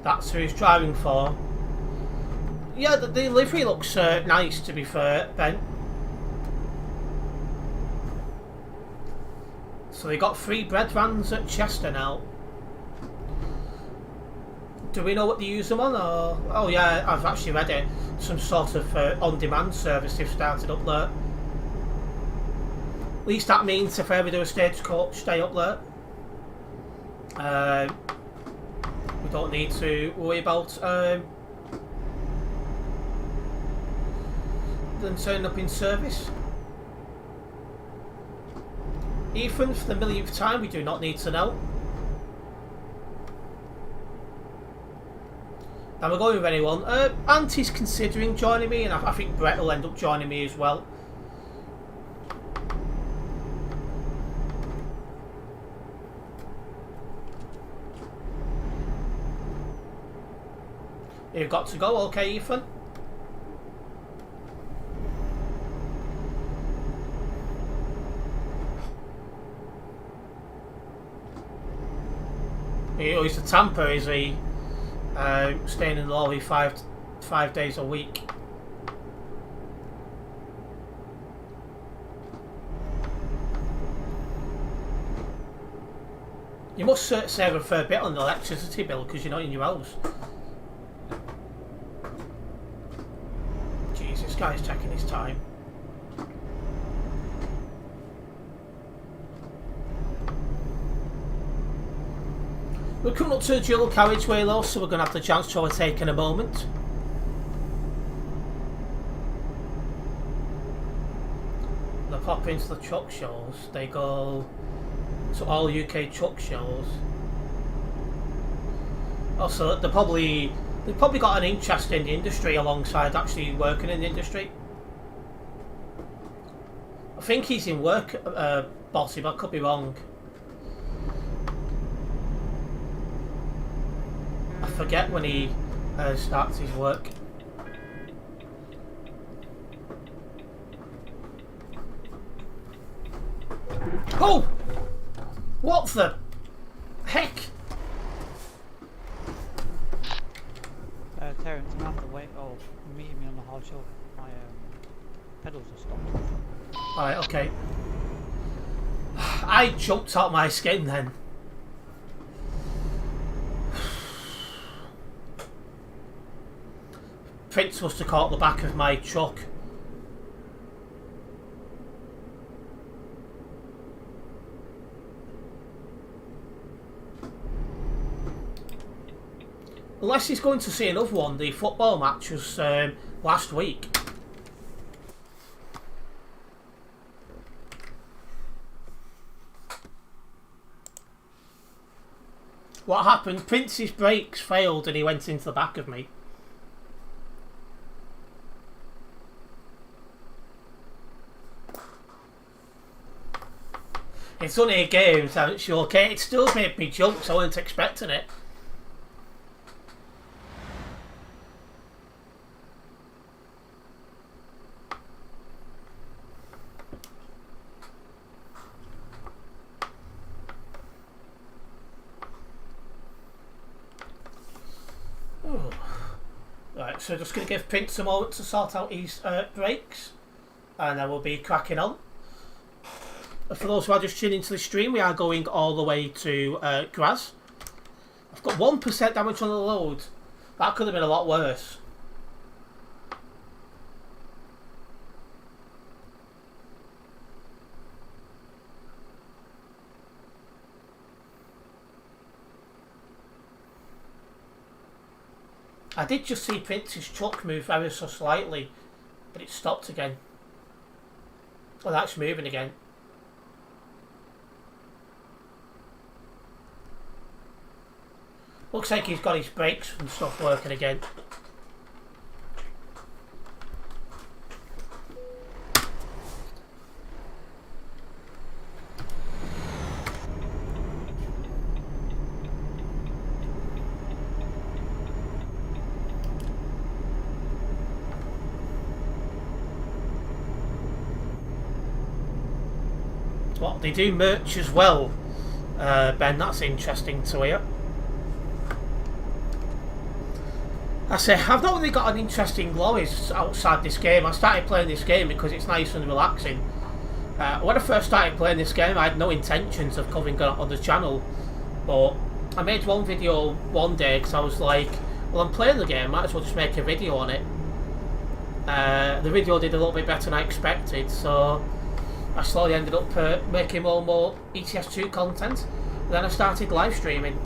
That's who he's driving for. Yeah, the delivery looks nice, to be fair, Ben. So they got 3 bread vans at Chester now. Do we know what they use them on? Or oh yeah, I've actually read it. Some sort of on-demand service they've started up there. At least that means if I ever do a stagecoach stay up there, we don't need to worry about them turning up in service. Ethan, for the millionth time, we do not need to know. And we're going with anyone. Auntie's considering joining me, and I think Brett will end up joining me as well. You've got to go, okay, Ethan? He's a Tampa, is he? Staying in the lorry five days a week. You must save a fair bit on the electricity bill because you're not in your house. Jeez, this guy's taking his time. We're coming up to the dual carriageway though, so we're going to have the chance to overtake in a moment. They pop into the truck shows. They go to all UK truck shows. Also, they've probably got an interest in the industry alongside actually working in the industry. I think he's in work, Bossy, but I could be wrong. I forget when he starts his work. Oh! What the heck? Terence, I'm gonna have to wait. Oh, meeting me on the hard shoulder. My pedals are stopped. Alright, okay. I jumped out my skin then. Prince must have caught the back of my truck. Unless he's going to see another one. The football match was last week. What happened? Prince's brakes failed and he went into the back of me. It's only a game, Terence, you okay? It still made me jump, so I wasn't expecting it. Oh. Right, so just going to give Prince a moment to sort out his brakes, and then we'll be cracking on. For those who are just tuning into the stream, we are going all the way to Graz. I've got 1% damage on the load. That could have been a lot worse. I did just see Prince's truck move ever so slightly, but it stopped again. Oh, that's moving again. Looks like he's got his brakes and stuff working again. What, they do merch as well, Ben? That's interesting to hear. I say, I've not really got an interesting lorries outside this game. I started playing this game because it's nice and relaxing. When I first started playing this game, I had no intentions of covering it on the channel. But I made one video one day because I was like, well, I'm playing the game, might as well just make a video on it. The video did a little bit better than I expected, so I slowly ended up making more and more ETS2 content. And then I started live streaming.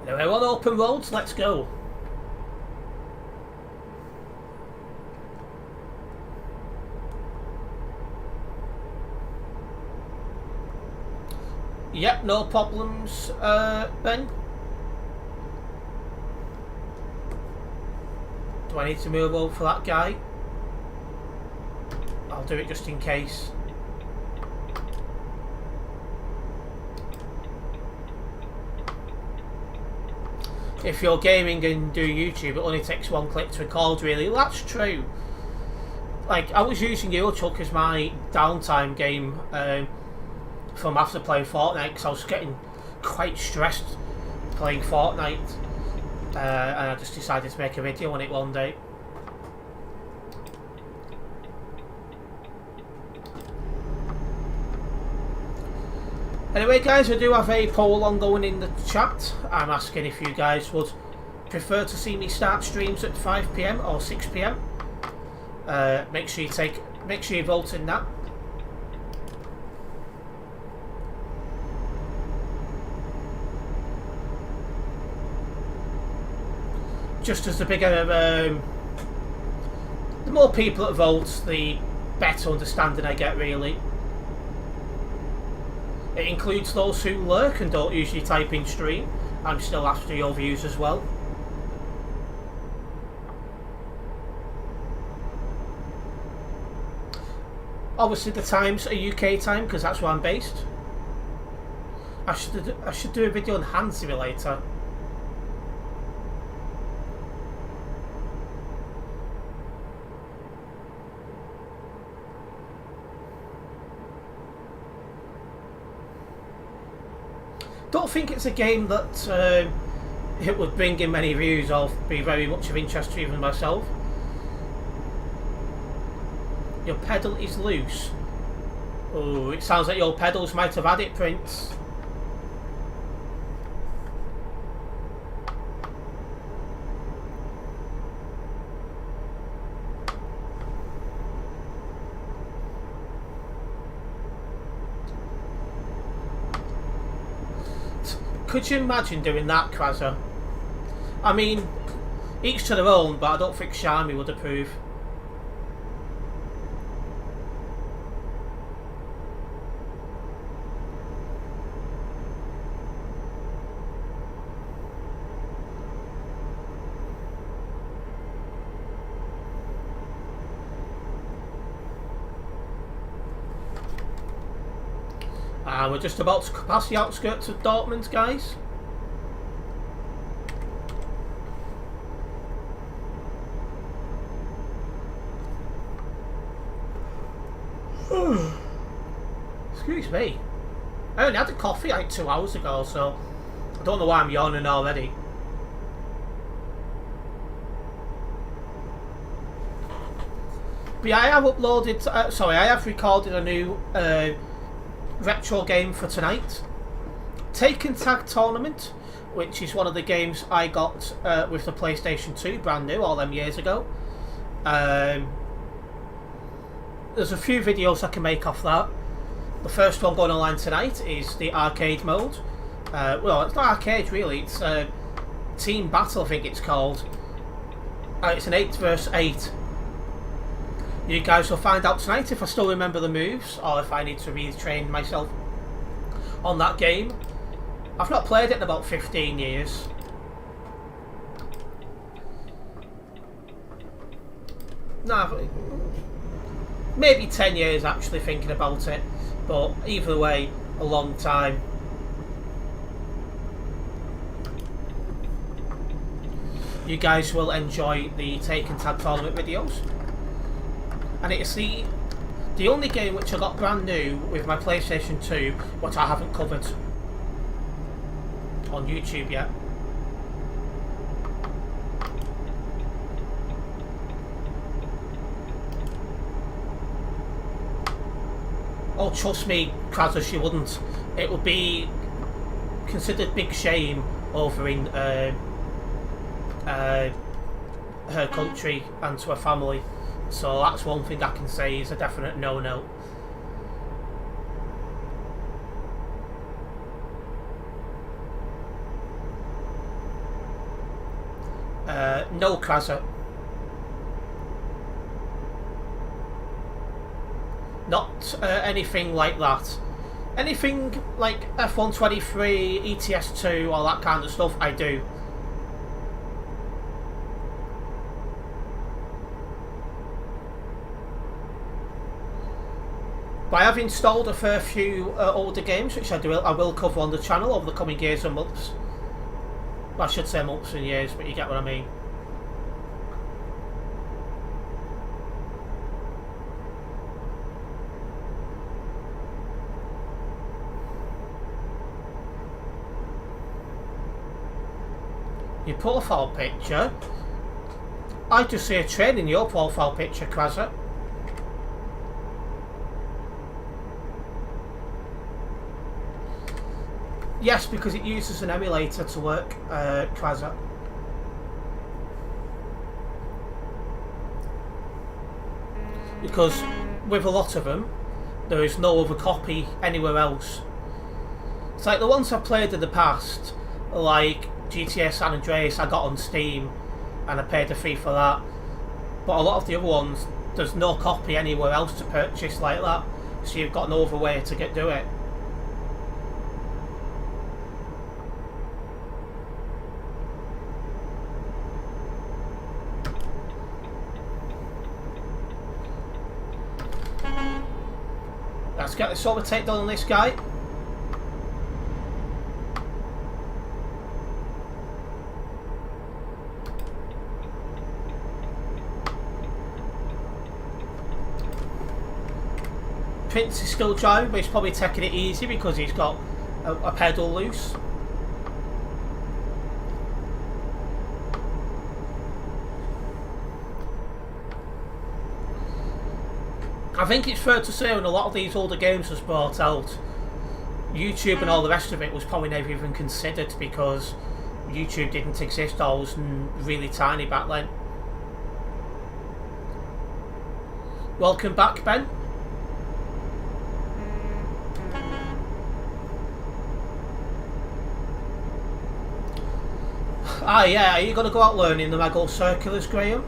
Anyway, we're on open roads, let's go. Yep, no problems, Ben. Do I need to move over for that guy? I'll do it just in case. If you're gaming and do YouTube, it only takes one click to record, really. That's true. Like, I was using Eurochuck as my downtime game from after playing Fortnite, because I was getting quite stressed playing Fortnite. And I just decided to make a video on it one day. Anyway guys, I do have a poll ongoing in the chat. I'm asking if you guys would prefer to see me start streams at 5 PM or 6 PM. Make sure you vote in that. Just as the more people that vote, the better understanding I get, really. It includes those who lurk and don't usually type in stream. I'm still after your views as well. Obviously the times are UK time because that's where I'm based. I should do a video on Hand Simulator. Don't think it's a game that it would bring in many views or be very much of interest to even myself. Your pedal is loose. Oh, it sounds like your pedals might have had it, Prince. Could you imagine doing that, Krazza? I mean, each to their own, but I don't think Shami would approve. And we're just about to pass the outskirts of Dortmund, guys. Excuse me. I only had a coffee like 2 hours ago, so I don't know why I'm yawning already. But yeah, I have uploaded, I have recorded a new retro game for tonight. Taken Tag Tournament, which is one of the games I got with the PlayStation 2, brand new, all them years ago. There's a few videos I can make off that. The first one going online tonight is the arcade mode. Well, it's not arcade really, it's Team Battle, I think it's called. It's an 8 vs 8. You guys will find out tonight if I still remember the moves or if I need to retrain myself on that game. I've not played it in about 15 years. No, maybe 10 years actually thinking about it, but either way, a long time. You guys will enjoy the Taken Tag Tournament videos. And it's the only game which I got brand new with my PlayStation 2, which I haven't covered on YouTube yet. Oh, trust me, Kratos, you wouldn't. It would be considered big shame over in her country and to her family. So that's one thing I can say is a definite no-no. No, Krasa. Not anything like that. Anything like F123, ETS2, all that kind of stuff, I do. But I have installed a fair few older games, which I will cover on the channel over the coming years and months. Well, I should say months and years, but you get what I mean. Your profile picture? I just see a train in your profile picture, Krasa. Yes, because it uses an emulator to work, Krasa. Because with a lot of them, there is no other copy anywhere else. It's like the ones I've played in the past, like GTA San Andreas, I got on Steam and I paid a fee for that. But a lot of the other ones, there's no copy anywhere else to purchase like that, so you've got no other way to do it. Let's get this overtake done on this guy. Prince is still driving, but he's probably taking it easy because he's got a pedal loose. I think it's fair to say when a lot of these older games was brought out, YouTube and all the rest of it was probably never even considered because YouTube didn't exist or was really tiny back then. Welcome back, Ben. Ah yeah, are you going to go out learning the Meggle Circulars, Graham?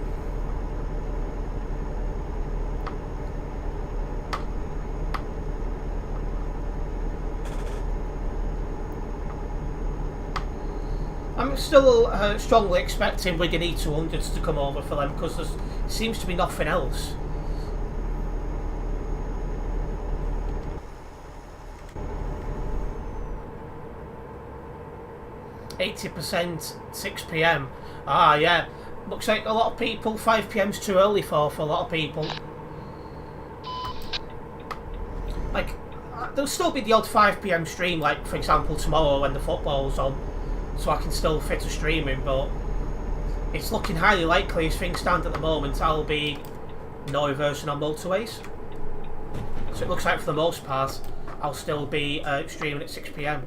I'm still strongly expecting Wigan E200s to come over for them because there seems to be nothing else. %, 6 PM. Ah, yeah. Looks like a lot of people, 5 PM's too early for a lot of people. Like, there'll still be the odd 5 PM stream, like for example tomorrow when the football's on, so I can still fit a stream in, but it's looking highly likely as things stand at the moment I'll be no reversing on motorways. So it looks like for the most part I'll still be streaming at 6 PM.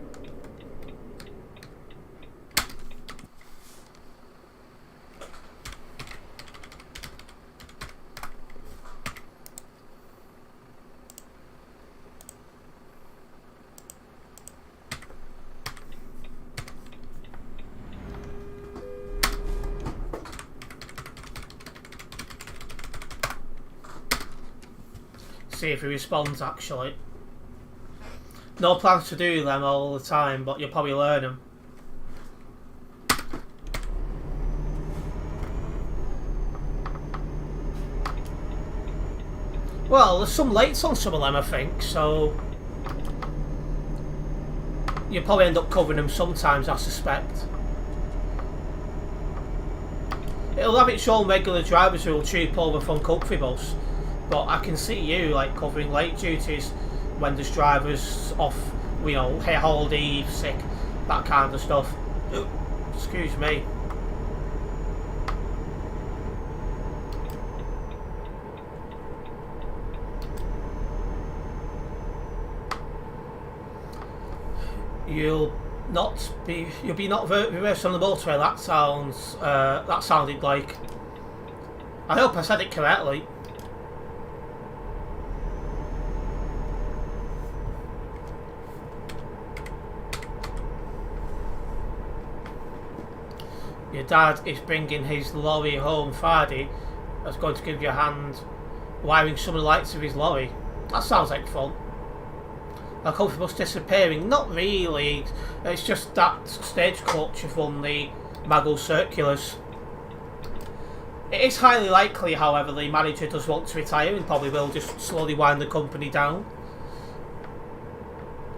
See if he responds actually. No plans to do them all the time, but you'll probably learn them. Well, there's some lates on some of them I think, so you'll probably end up covering them sometimes I suspect. It'll have its own regular drivers who will troop over from Country Bus. But I can see you like covering late duties when there's drivers off, you know, holiday, sick, that kind of stuff. Excuse me. You'll be not reversing on the motorway. That sounds that sounded like. I hope I said it correctly. Your dad is bringing his lorry home Friday. That's going to give you a hand wiring some of the lights of his lorry. That sounds like fun. A Country Bus disappearing? Not really. It's just that Stagecoach have run the Maggle Circulars. It is highly likely, however, the manager does want to retire and probably will just slowly wind the company down.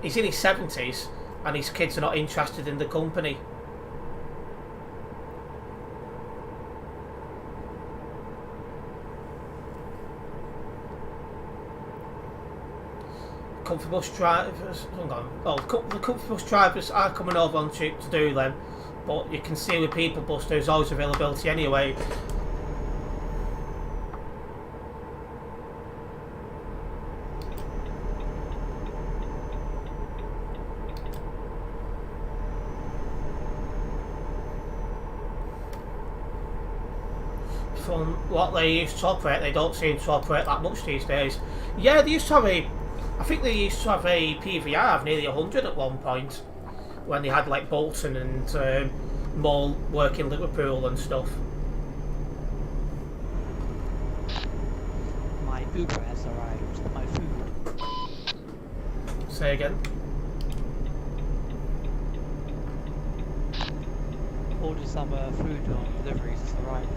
He's in his 70s and his kids are not interested in the company. Country Bus drivers, hang on. Oh, the Country Bus drivers are coming over on to do them, but you can see with People Bus there's always availability anyway. From what they used to operate, they don't seem to operate that much these days. Yeah, they used to have I think they used to have a PVR of nearly 100 at one point, when they had like Bolton and Mole work in Liverpool and stuff. My Uber has arrived. My food. Say again. Ordered some food on deliveries. It's arrived.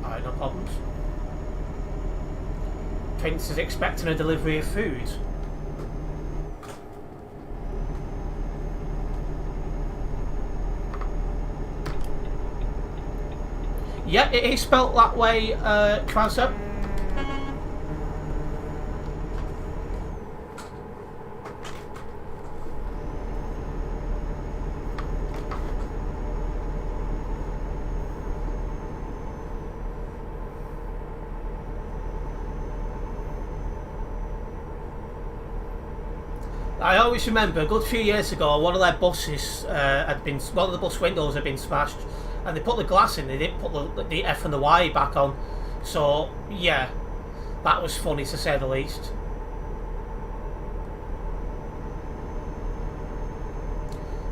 Alright, no problems. Prince is expecting a delivery of food. Yeah, it is spelt that way, Krauser. I always remember a good few years ago, one of their buses one of the bus windows had been smashed, and they put the glass in. They didn't put the F and the Y back on. So yeah, that was funny to say the least.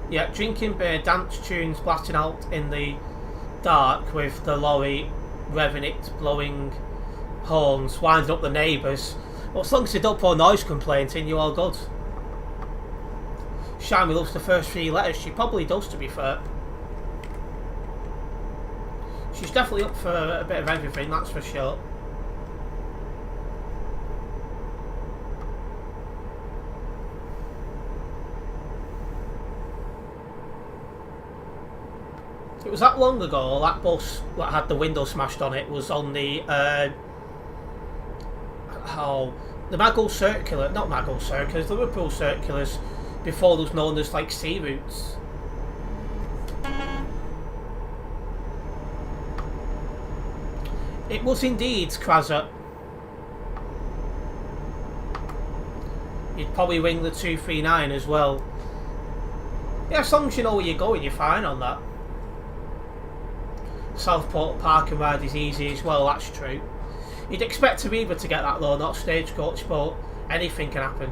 Yeah, drinking beer, dance tunes blasting out in the dark with the lorry revving it, blowing horns, winding up the neighbours. Well, as long as they don't put a noise complaint in, you're all good. Shami loves the first 3 letters. She probably does, to be fair. She's definitely up for a bit of everything, that's for sure. It was that long ago, that bus that had the window smashed on it was on the the Maghull Circular, not Maghull Circulars, the Liverpool Circulars, before those known as like sea routes. It was indeed, Krasser. You'd probably ring the 239 as well. Yeah, as long as you know where you're going, you're fine on that. Southport Park and Ride is easy as well, that's true. You'd expect a Aviva to get that though, not Stagecoach, but anything can happen.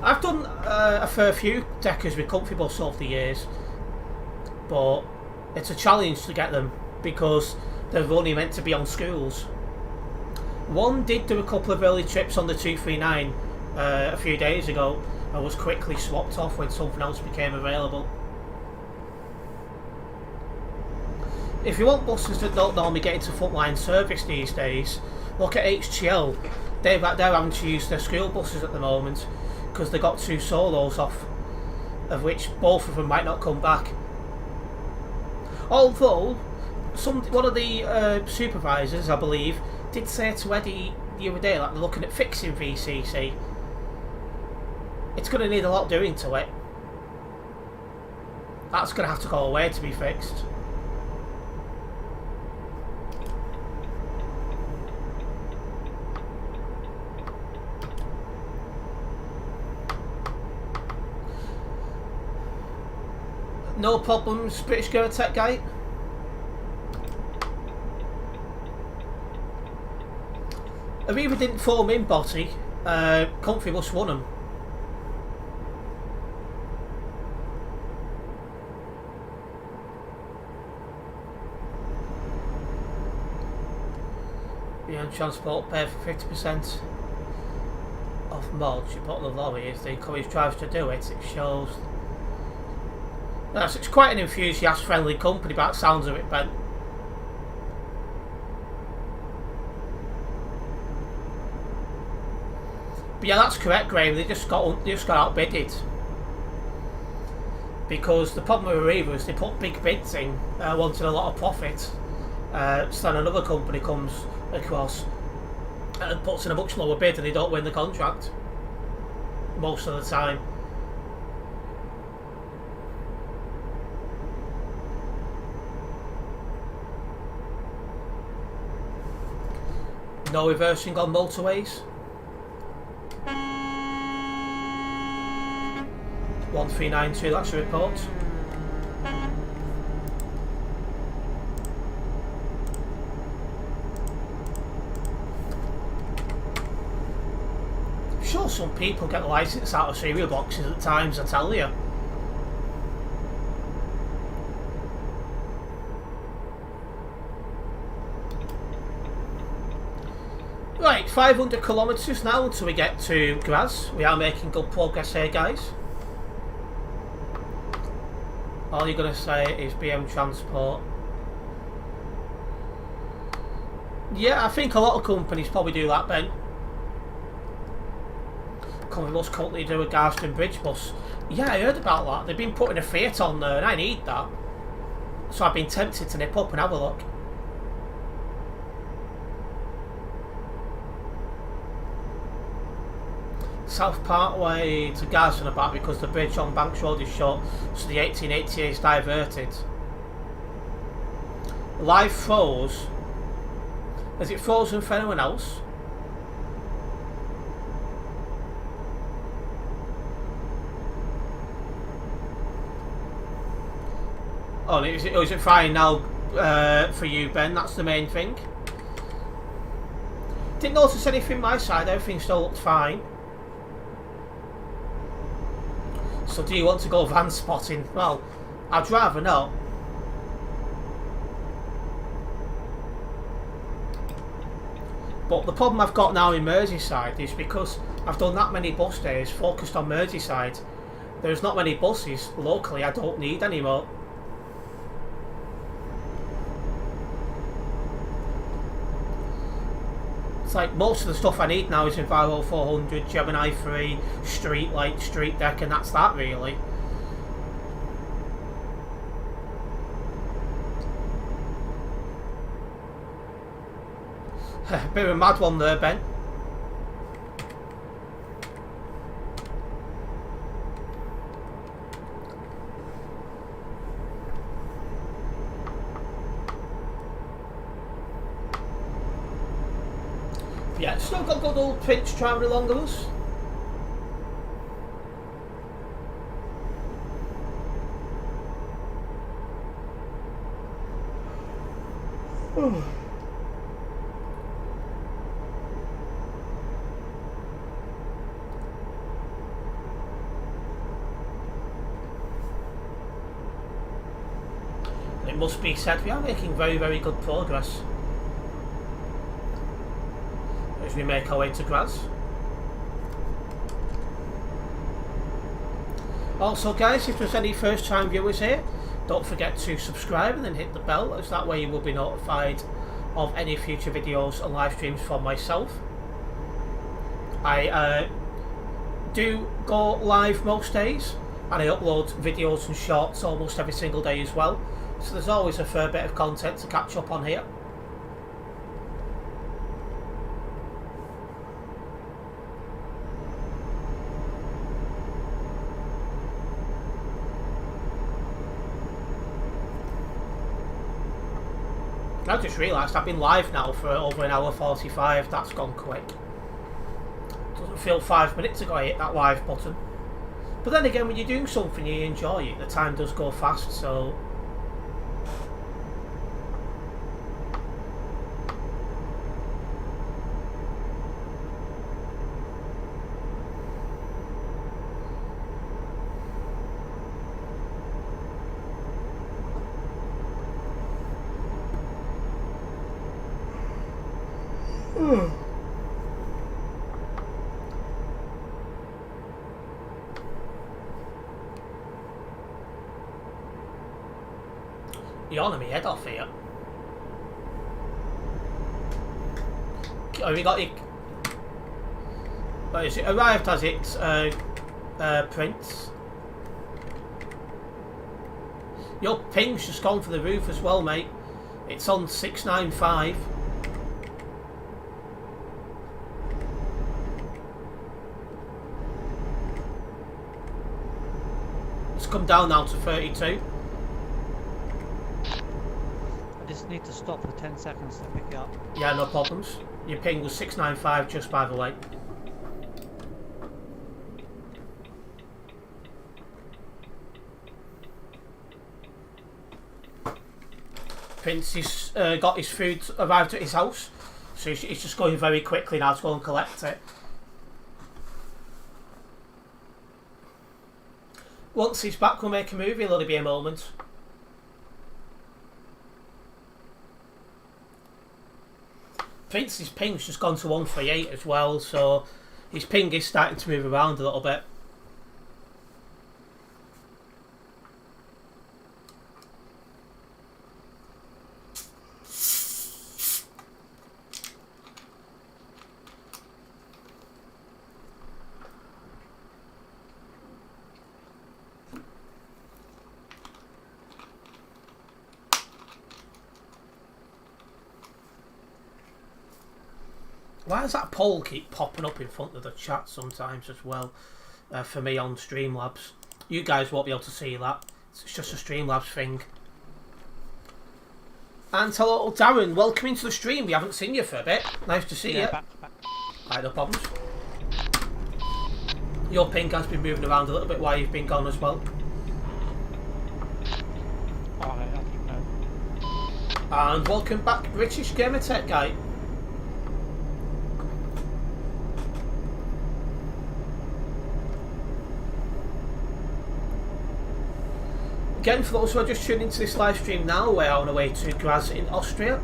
I've done a fair few deckers with Comfy Bus over the years, but it's a challenge to get them because they're only meant to be on schools. One did do a couple of early trips on the 239 a few days ago and was quickly swapped off when something else became available. If you want buses that don't normally get into frontline service these days, look at HTL. They're having to use their school buses at the moment because they got 2 solos off, of which both of them might not come back. Although, one of the supervisors, I believe, did say to Eddie the other day, like they're looking at fixing VCC. It's going to need a lot doing to it. That's going to have to go away to be fixed. No problems, British Girl Tech Guy. Aviva didn't form in Botty. Comfy Bus won them. Beyond Transport pay for 50% off mods you put on the lorry. If they encourage drivers to do it, it shows. It's quite an enthusiast friendly company by the sounds of it, Ben. But yeah, that's correct, Graham. They just got outbidded. Because the problem with Aviva is they put big bids in, wanting a lot of profit. So then another company comes across and puts in a much lower bid and they don't win the contract. Most of the time. No reversing on motorways. 1392, that's a report. I'm sure some people get the licence out of cereal boxes at times, I tell you. Right, 500 kilometres now until we get to Graz. We are making good progress here, guys. All you're going to say is BM Transport. Yeah, I think a lot of companies probably do that, Ben. Comfy Bus currently do a Garston Bridge bus. Yeah, I heard about that. They've been putting a Fiat on there and I need that. So I've been tempted to nip up and have a look. South Parkway to Garston and back because the bridge on Banks Road is short, so the 1888 is diverted. Live froze. Has it frozen for anyone else? Oh, is it fine now for you, Ben? That's the main thing. Didn't notice anything my side, everything still looked fine. So do you want to go van spotting? Well, I'd rather not. But the problem I've got now in Merseyside is because I've done that many bus days focused on Merseyside, there's not many buses locally I don't need anymore. It's like most of the stuff I need now is in Enviro 400, Gemini 3, Street Light, Street Deck, and that's that really. Bit of a mad one there, Ben. Yeah, still got good old Prince travelling along with us. It must be said we are making very, very good progress as we make our way to Graz. Also guys, if there's any first time viewers here, don't forget to subscribe and then hit the bell, as that way you will be notified of any future videos and live streams from myself. I do go live most days, and I upload videos and shorts almost every single day as well, so there's always a fair bit of content to catch up on here. I just realised I've been live now for over an hour 45, that's gone quick. Doesn't feel 5 minutes ago I hit that live button. But then again, when you're doing something you enjoy it, the time does go fast, so... You're on me head off here. Have you got your... Is it arrived as it's Prince? Your ping's just gone for the roof as well, mate. It's on 695. It's come down now to 32. I just need to stop for 10 seconds to pick it up. Yeah, no problems. Your ping was 695 just by the way. Prince has got his food arrived at his house, so he's just going very quickly now to go and collect it. Once he's back, we'll make a movie. It'll only be a moment. Prince's ping's just gone to 138 as well, so his ping is starting to move around a little bit. Why does that poll keep popping up in front of the chat sometimes as well, for me on Streamlabs? You guys won't be able to see that. It's just a Streamlabs thing. And hello Darren, welcome into the stream. We haven't seen you for a bit. Nice to see you. Back. Right, no problems. Your ping has been moving around a little bit while you've been gone as well. Alright, I think no. And welcome back, British Gamer Tech guy. Again, for those who are just tuning into this live stream now, we're on our way to Graz in Austria.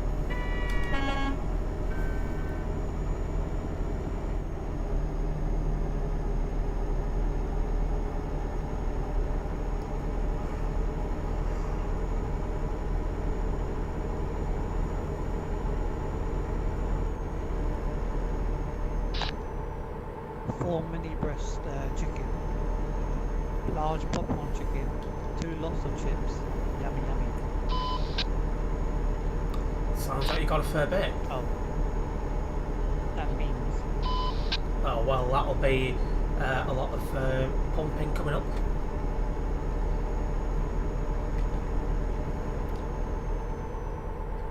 Four mini breast chicken, large popcorn chicken, 2 lots of chips. Yummy, yummy. Sounds like you got a fair bit. Oh, Oh well, that'll be a lot of pumping coming up.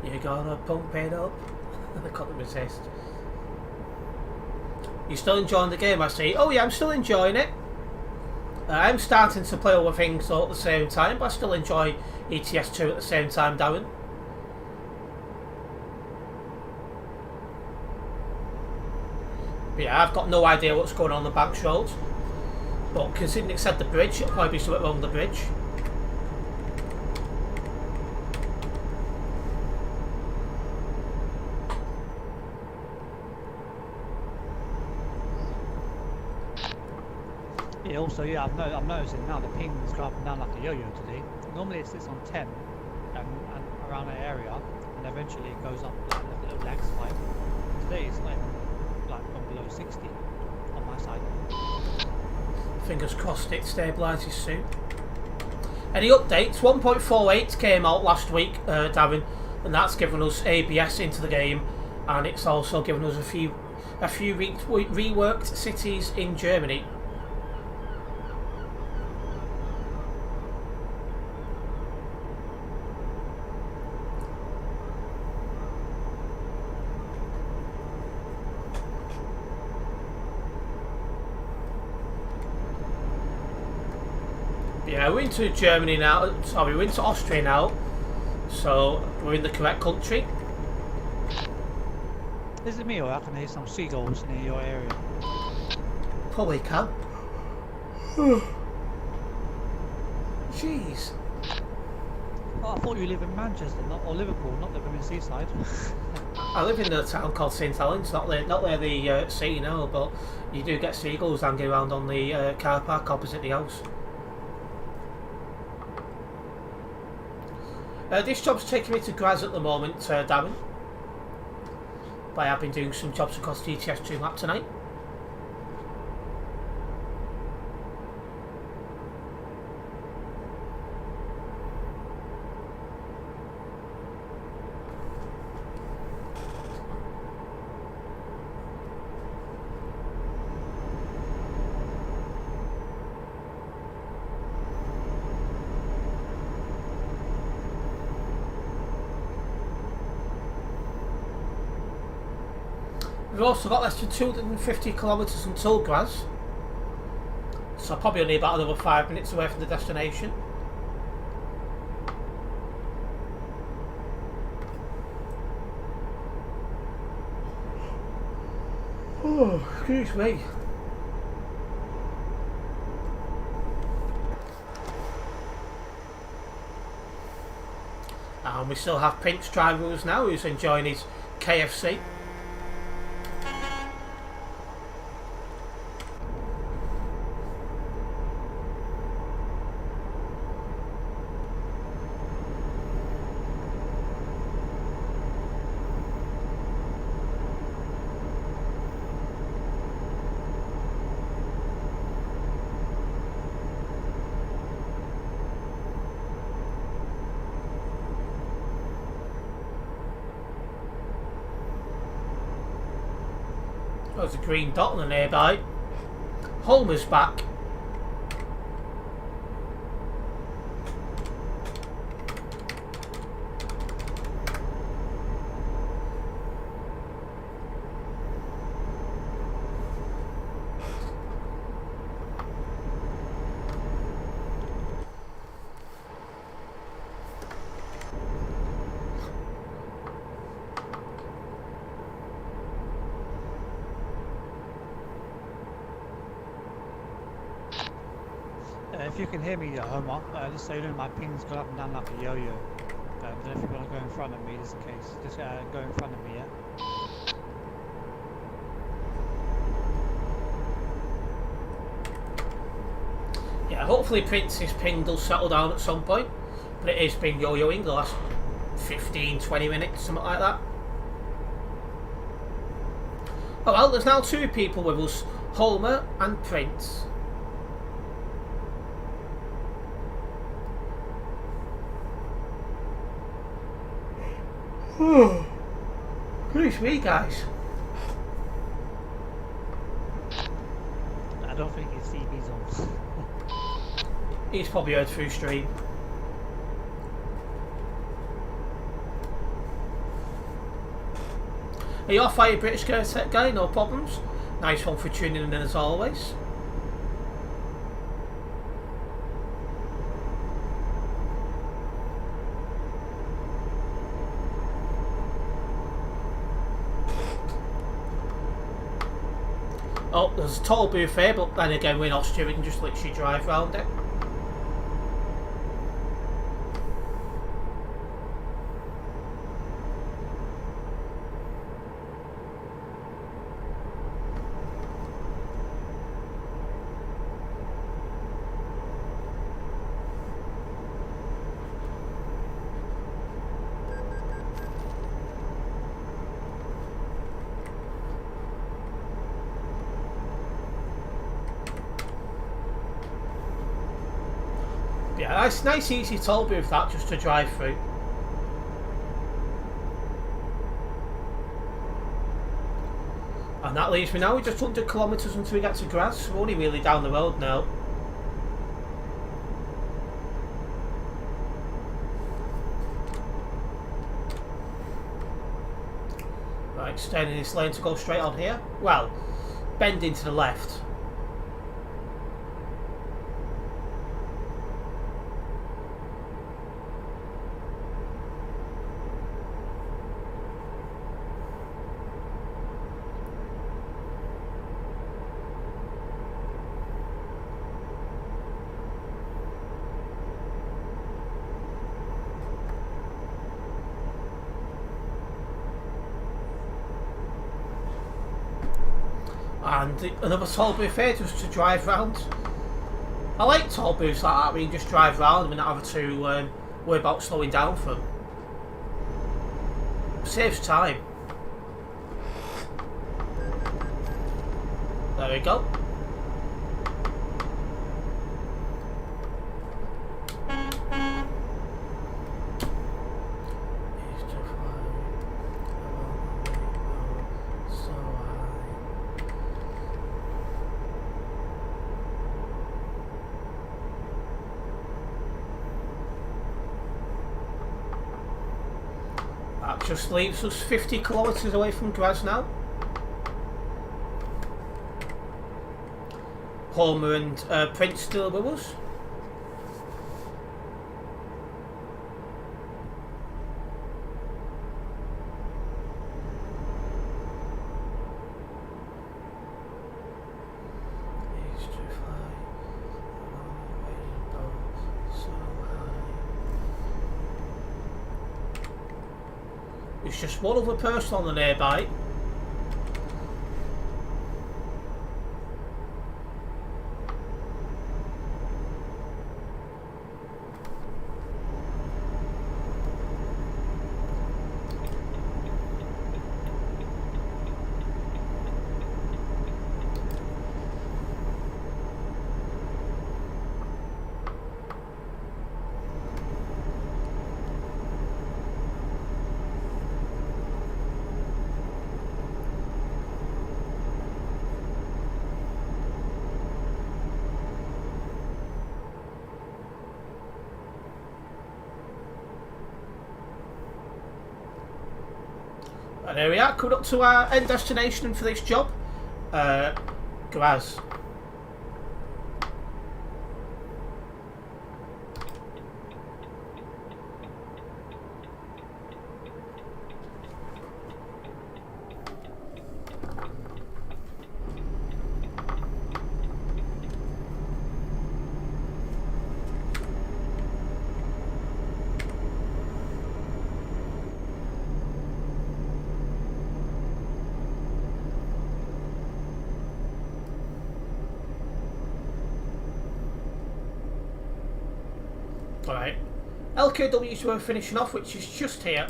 You're gonna pump it up. I couldn't resist. You still enjoying the game, I see? Oh yeah, I'm still enjoying it. I'm starting to play other things all at the same time, but I still enjoy ETS2 at the same time, Darren. But yeah, I've got no idea what's going on the Banks Road. But considering it said the bridge, it'll probably be something wrong with the bridge. Yeah, also, yeah, I'm noticing now the ping's going up and down like a yo-yo today. Normally it sits on 10 and around that area, and eventually it goes up like a lag spike. Today it's like gone below 60 on my side. Fingers crossed it stabilises soon. Any updates? 1.48 came out last week, Darren, and that's given us ABS into the game, and it's also given us a few reworked cities in Germany. Yeah, we're into Germany now. Sorry, we're into Austria now. So we're in the correct country. Is it me, or I can hear some seagulls near your area? Probably can. Jeez. Oh, I thought you live in Manchester, or Liverpool, not live in Seaside. I live in a town called St Helens, not near the sea, no, but you do get seagulls hanging around on the car park opposite the house. This job's taking me to Graz at the moment, Darren. But I have been doing some jobs across the ETS2 map tonight. We've also got less than 250 kilometres until Graz, so probably only about another 5 minutes away from the destination. Oh, excuse me. And we still have Prince driving us now, who's enjoying his KFC. There's a green dot on the nearby. Holmer's back. If you can hear me, Homer, just so you know, my ping's gone up and down like a yo-yo. Then if you want to go in front of me, just in case, just go in front of me, yeah? Yeah, hopefully Prince's ping will settle down at some point, but it has been yo-yoing the last 15-20 minutes, something like that. Oh well, there's now two people with us, Homer and Prince. Goodness me, guys. I don't think his CV's on. He's probably heard through stream. Are you off fire, British guy? No problems. Nice one for tuning in as always. Oh, there's a toll booth here, but then again we're not stupid, we can just literally drive round it. Yeah, nice easy toll booth that just to drive through. And that leaves me now with just 100 kilometres until we get to Graz. We're only really down the road now. Right, staying in this lane to go straight on here. Well, bending to the left. And another toll booth here just to drive round. I like toll booths like that where you can just drive round and not have to worry about slowing down for them. Saves time. There we go. That just leaves us 50 kilometres away from Graz now. Homer and Prince still with us. There's just one other person on the nearby. And there we are, coming up to our end destination for this job, Graz. Alright, LKWs we're finishing off, which is just here.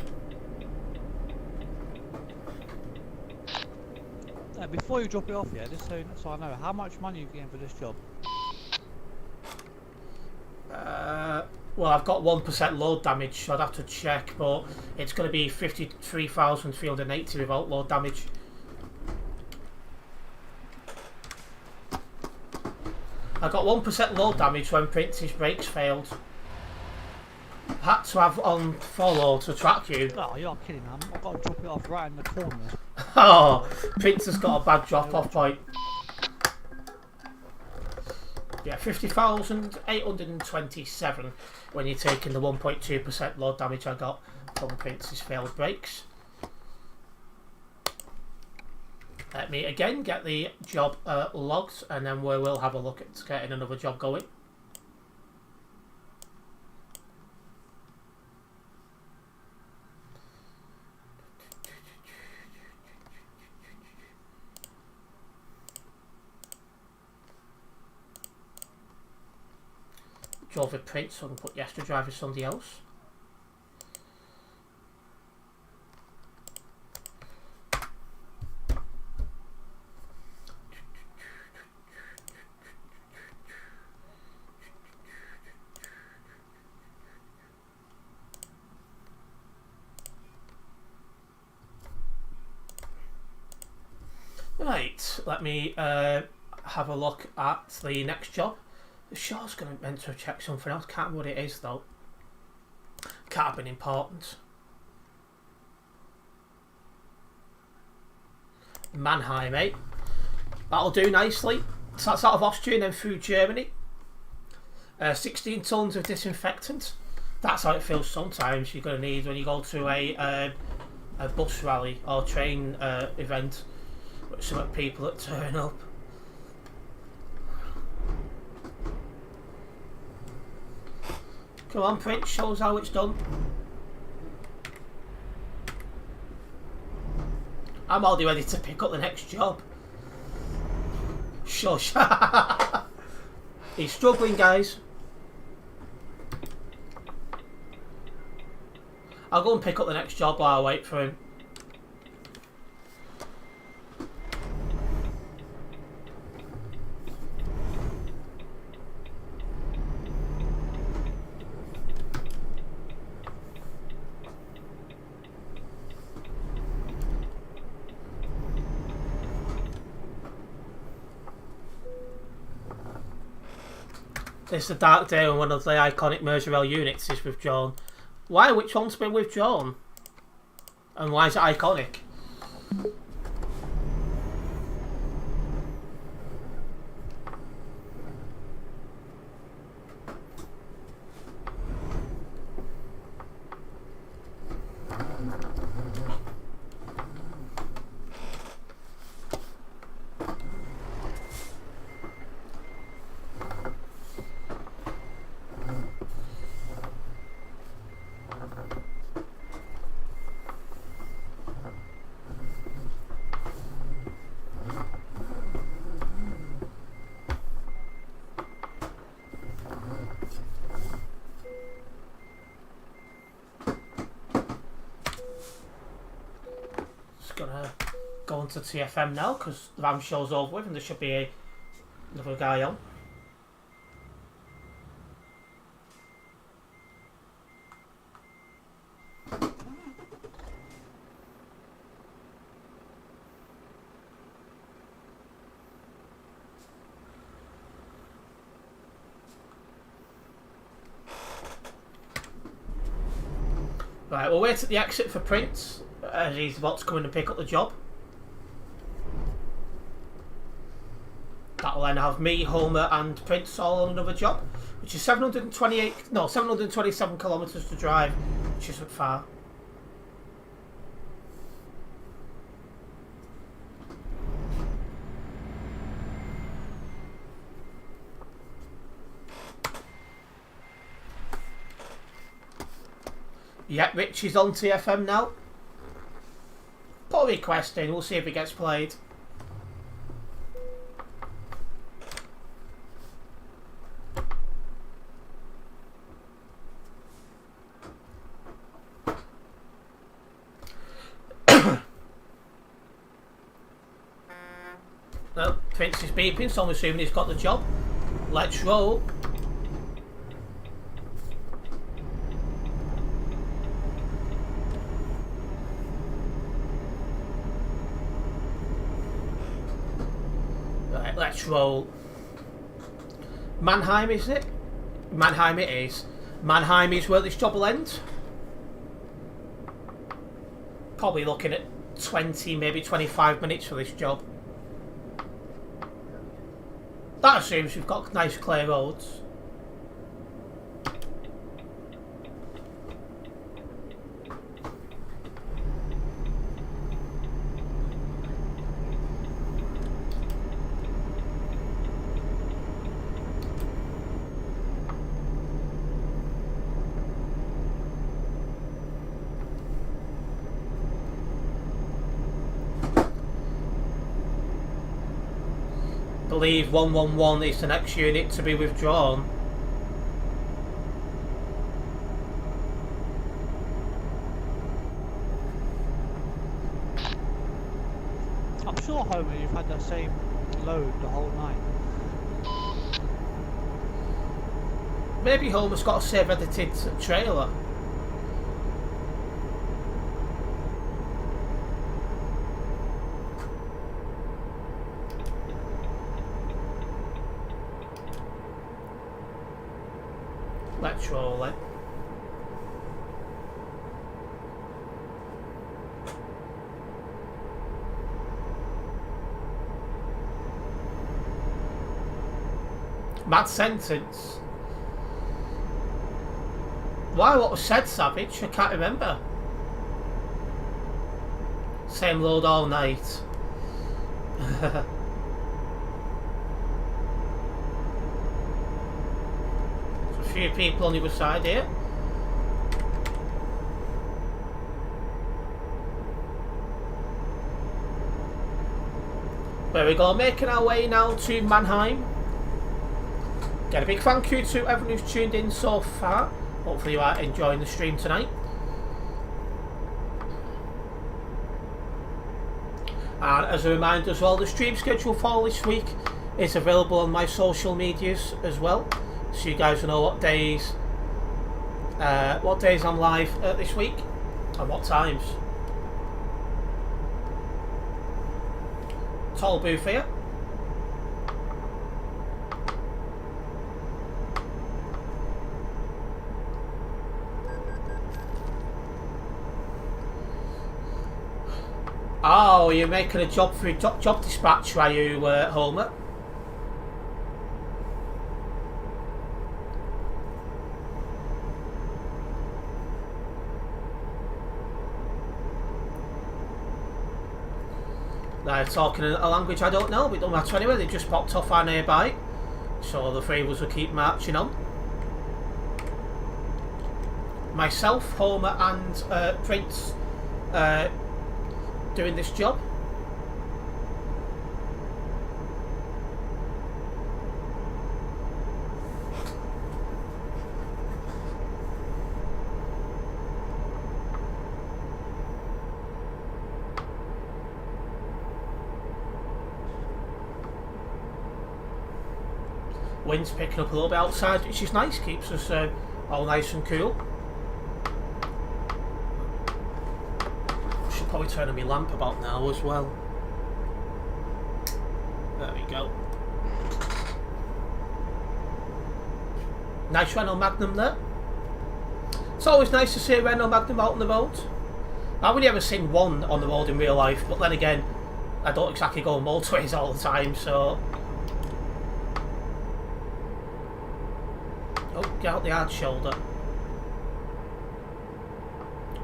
Before you drop it off here, just so I know, how much money are you getting for this job? Well, I've got 1% load damage, so I'd have to check, but it's going to be 53,380 without load damage. I got 1% load damage when Prince's brakes failed. Had to have on follow to track you. Oh, you're kidding, man. I've got to drop it off right in the corner. Oh, Prince has got a bad drop-off point. Yeah, 50,827 when you're taking the 1.2% load damage I got from Prince's failed brakes. Let me again get the job logged, and then we will have a look at getting another job going. Drove with Prince, so I can put yes to drive with somebody else. Right, let me have a look at the next job. The show's going to meant to check something else. Can't remember what it is though. Can't have been important. Mannheim, eh? That'll do nicely. So that's out of Austria and then through Germany. 16 tons of disinfectant. That's how it feels sometimes. You're going to need when you go to a bus rally or train event with some people that turn up. Come on, Prince, show us how it's done. I'm already ready to pick up the next job. Shush. He's struggling, guys. I'll go and pick up the next job while I wait for him. It's a dark day when one of the iconic Merseyrail units is withdrawn. Why? Which one's been withdrawn? And why is it iconic? Gonna go on to TFM now because the RAM show's over with and there should be another guy on. Right, we'll wait at the exit for Prince as he's about to come in and pick up the job. That'll then have me, Homer and Prince all on another job, which is 727 kilometres to drive, which isn't far. Yep, Rich is on TFM now. Put a request in, we'll see if it gets played. No, Prince is beeping, so I'm assuming he's got the job. Let's roll. Right, let's roll. Mannheim, isn't it? Mannheim it is. Mannheim is where this job will end. Probably looking at 20, maybe 25 minutes for this job. That assumes we've got nice clear roads. I believe 111 is the next unit to be withdrawn. I'm sure, Homer, you've had that same load the whole night. Maybe Homer's got a save edited trailer. Let's roll it. Mad sentence. Why? What was said, Savage? I can't remember. Same load all night. A few people on the other side here. There we go, making our way now to Mannheim. Again, a big thank you to everyone who's tuned in so far. Hopefully you are enjoying the stream tonight. And as a reminder as well, the stream schedule for this week is available on my social medias as well, so you guys will know what days I'm live this week and what times. Toll booth here. Oh, you're making a job for job dispatch, are you, Homer? They're talking a language I don't know, but it don't matter anyway, they just popped off our nearby. So the three of us will keep marching on. Myself, Homer and Prince doing this job. Wind's picking up a little bit outside, which is nice, keeps us all nice and cool. Should probably turn on my lamp about now as well. There we go. Nice Renault Magnum there. It's always nice to see a Renault Magnum out on the road. I've only ever seen one on the road in real life, but then again, I don't exactly go on motorways all the time, so... Oh, get out the hard shoulder.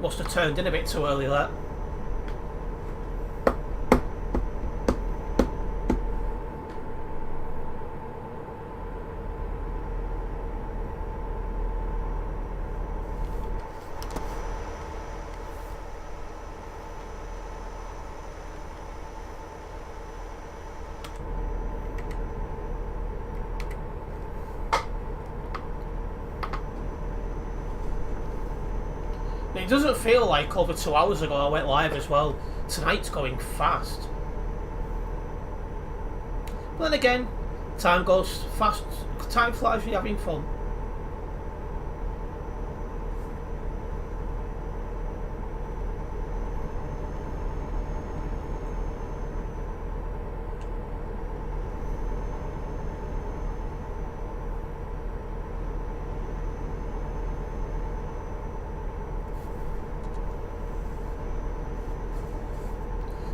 Must have turned in a bit too early there. It doesn't feel like over 2 hours ago I went live as well. Tonight's going fast. But then again, time goes fast. Time flies when you're having fun.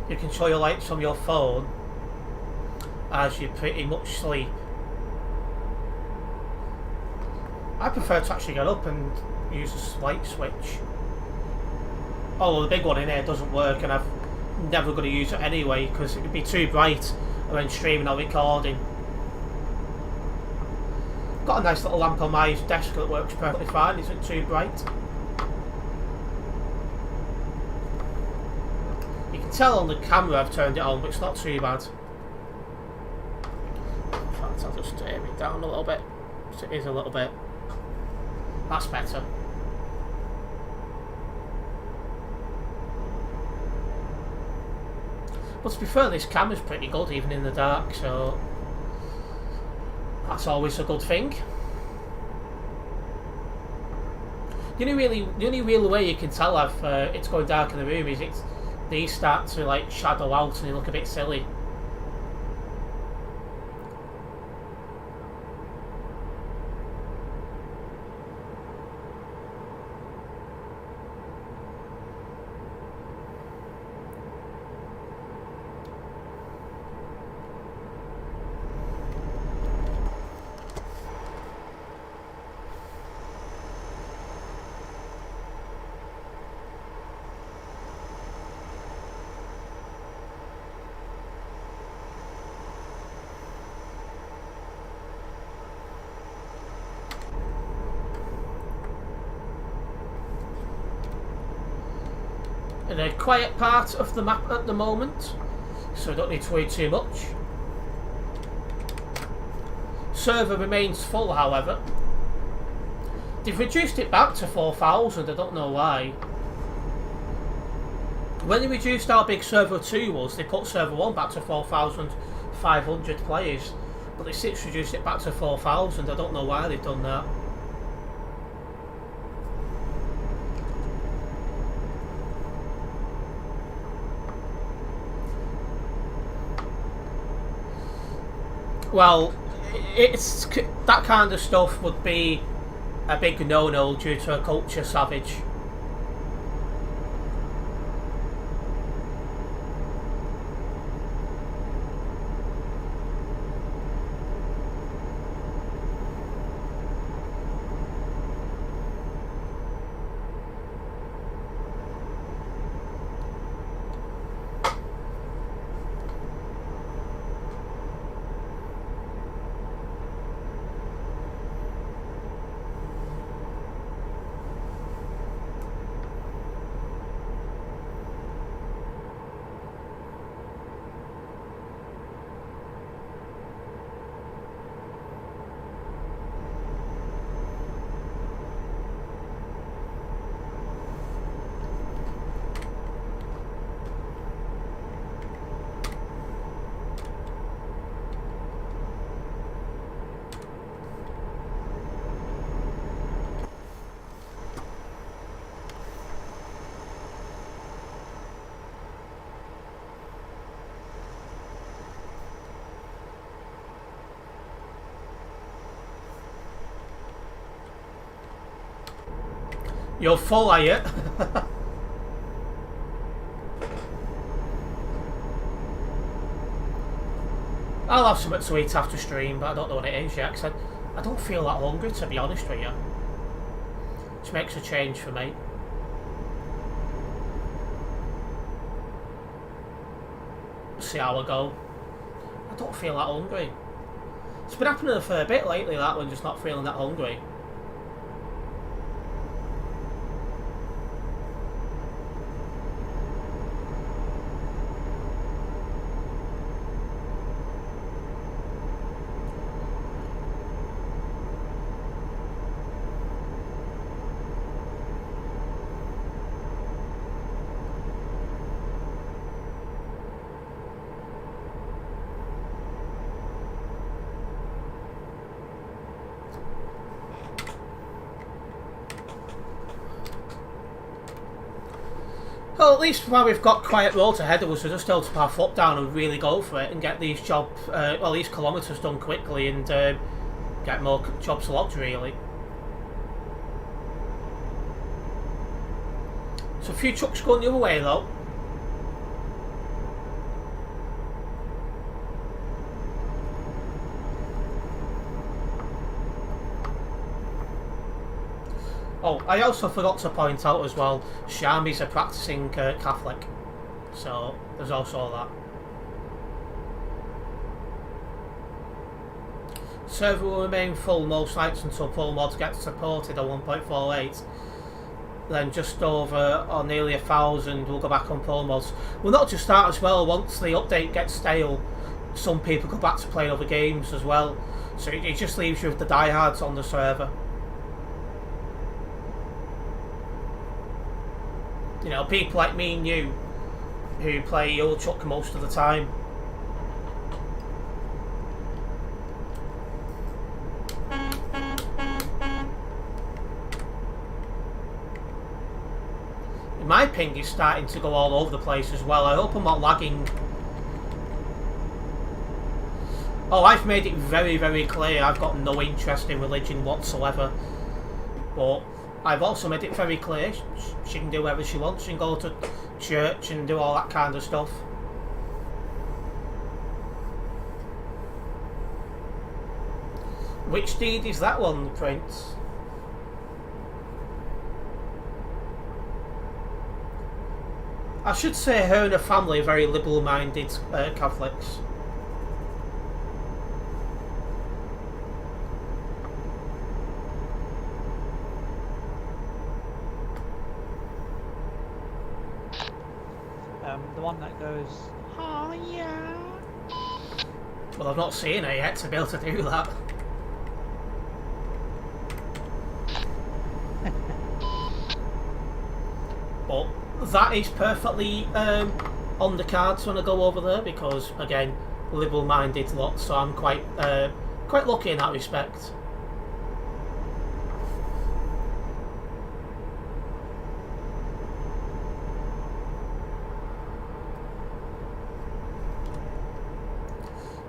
You control your lights from your phone as you pretty much sleep. I prefer to actually get up and use a light switch. Oh, well, the big one in here doesn't work, and I'm never going to use it anyway because it would be too bright when streaming or recording. Got a nice little lamp on my desk that works perfectly fine, isn't too bright. You can tell on the camera I've turned it on, but it's not too bad. In fact, I'll just turn it down a little bit. So it is a little bit. That's better. But to be fair, this camera's pretty good even in the dark, so that's always a good thing. The only real way you can tell if it's going dark in the room is these start to like shadow out and they look a bit silly. In a quiet part of the map at the moment, so I don't need to worry too much. Server remains full, however. They've reduced it back to 4,000, I don't know why. When they reduced our big server 2 was, they put server 1 back to 4,500 players, but they since reduced it back to 4,000, I don't know why they've done that. Well, it's that kind of stuff would be a big no-no due to a culture savage. You're full, are you? I'll have something to eat after stream, but I don't know what it is yet, because I don't feel that hungry, to be honest with you. Which makes a change for me. See how I go. I don't feel that hungry. It's been happening a fair bit lately, that one, just not feeling that hungry. Well, at least while we've got quiet roads ahead of us, we're just able to put our foot down and really go for it and get these these kilometres done quickly and get more jobs logged, really. So a few trucks going the other way, though. Oh, I also forgot to point out as well, Shami's a practicing Catholic. So, there's also that. Server will remain full most nights until pull mods get supported at 1.48. Then just over or nearly 1,000 will go back on pull mods. Well, not just that as well, once the update gets stale, some people go back to playing other games as well. So it just leaves you with the diehards on the server. You know, people like me and you who play Euro Truck most of the time. My ping is starting to go all over the place as well. I hope I'm not lagging. Oh, I've made it very, very clear I've got no interest in religion whatsoever. But I've also made it very clear she can do whatever she wants. She can go to church and do all that kind of stuff. Which deed is that one, Prince? I should say her and her family are very liberal-minded Catholics. The one that goes, oh yeah. Well, I've not seen her yet to be able to do that. But that is perfectly on the cards when I go over there because, again, liberal-minded lot, so I'm quite lucky in that respect.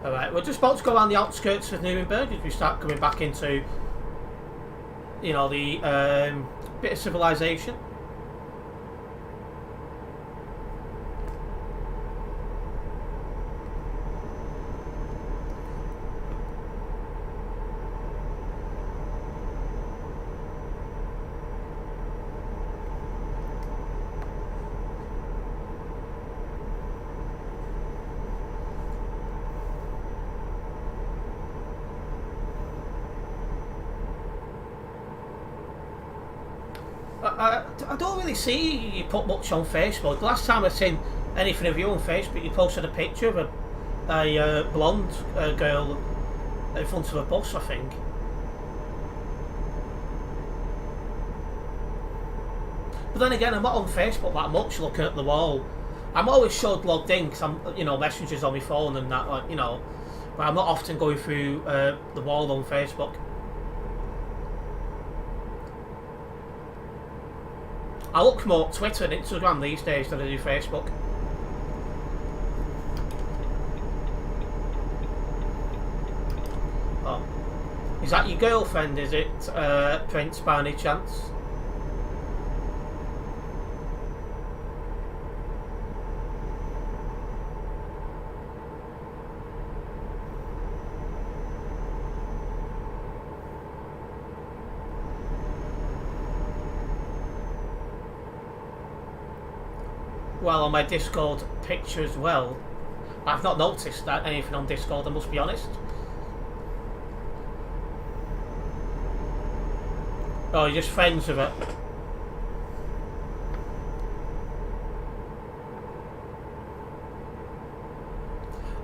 Alright, we're just about to go around the outskirts of Nuremberg as we start coming back into, you know, the bit of civilization. I don't really see you put much on Facebook. The last time I seen anything of you on Facebook, you posted a picture of a blonde girl in front of a bus, I think. But then again, I'm not on Facebook that much looking at the wall. I'm always showed logged in because I'm, you know, messages on my phone and that, like, you know. But I'm not often going through the wall on Facebook. I look more at Twitter and Instagram these days than I do Facebook. Oh. Is that your girlfriend, is it, Prince, by any chance? Well, on my Discord picture as well. I've not noticed that anything on Discord, I must be honest. Oh, you're just friends with it.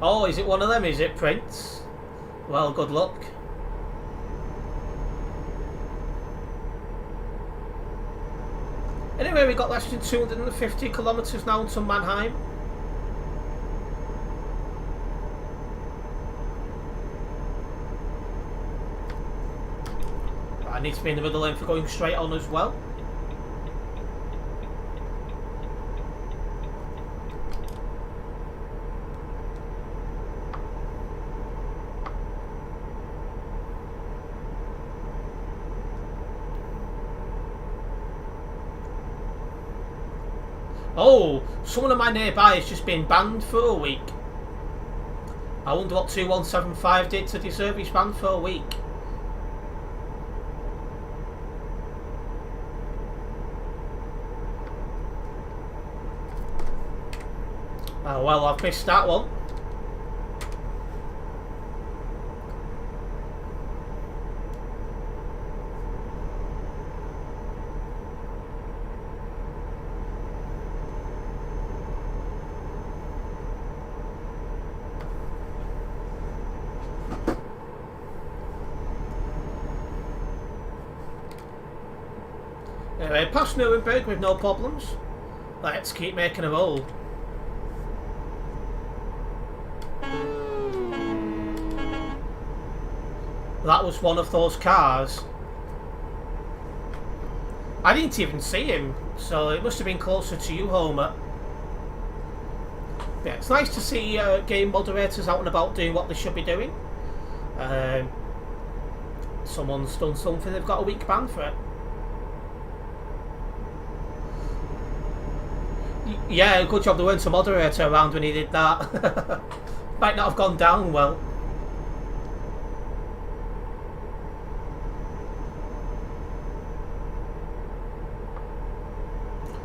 Oh, is it one of them, is it, Prince? Well, good luck. Anyway, we got less than 250 kilometres now to Mannheim. I need to be in the middle lane for going straight on as well. Oh, someone of my nearby has just been banned for a week. I wonder what 2175 did to deserve his ban for a week. Oh well, I've missed that one. Anyway, past Nuremberg with no problems. Let's keep making a roll. That was one of those cars. I didn't even see him, so it must have been closer to you, Homer. Yeah, it's nice to see game moderators out and about doing what they should be doing. Someone's done something, they've got a week ban for it. Yeah, good job there weren't a moderator around when he did that. Might not have gone down well.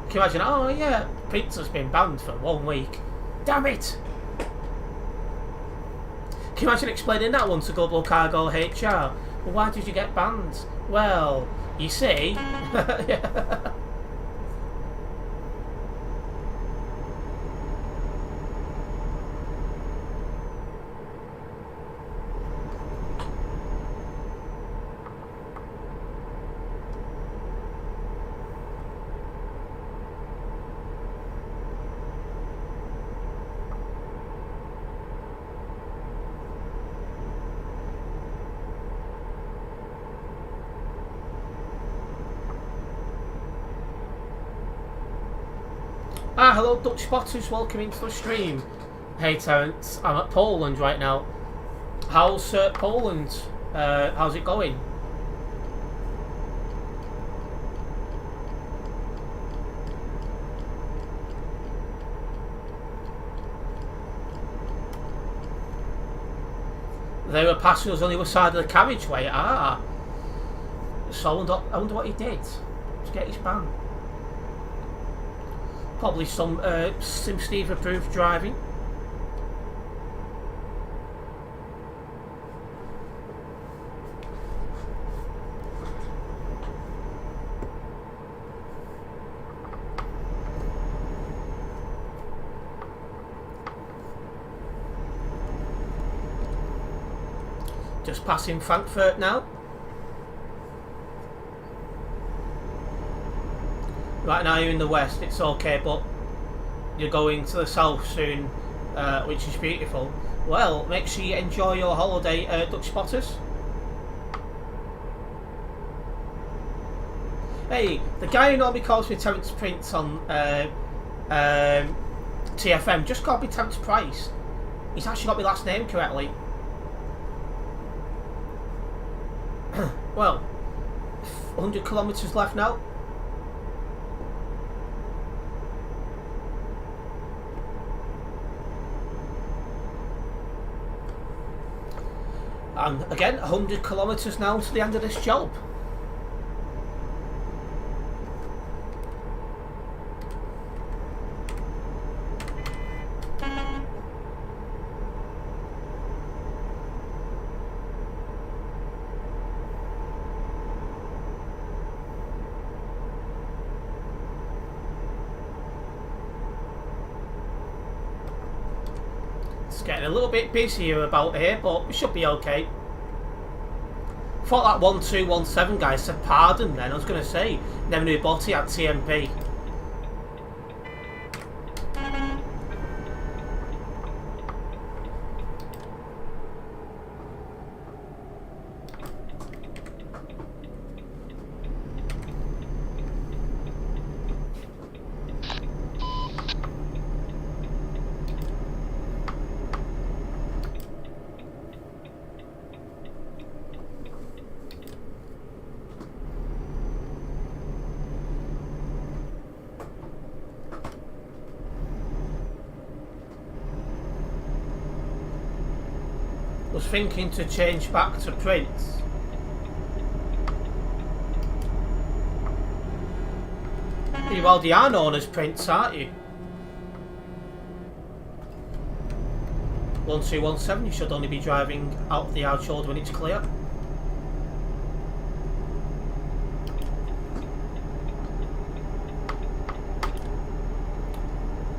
Can you imagine? Oh yeah, pizza's been banned for 1 week. Damn it! Can you imagine explaining that one to Global Cargo HR? Well, why did you get banned? Well, you see... yeah. Ah, hello Dutch spotters, welcome into the stream. Hey Terence, I'm at Poland right now. How's Poland? How's it going? They were passing us on the other side of the carriageway. Ah, so I wonder what he did to get his ban. Probably some SimSteve approved driving. Just passing Frankfurt now. Right now you're in the west, it's okay, but you're going to the south soon, which is beautiful. Well, make sure you enjoy your holiday, Dutch spotters. Hey, the guy who normally calls me Terence Prince on TFM just called me Terence Price. He's actually got my last name correctly. Well, 100 kilometres left now. And again, 100 kilometres now to the end of this job. It's getting a little bit busier about here, but we should be okay. Thought that 1217 guy said pardon then. I was going to say, never knew Botti had TMP. Was thinking to change back to Prince. You already are known as Prince, aren't you? 1217, you should only be driving out of the yard shoulder when it's clear.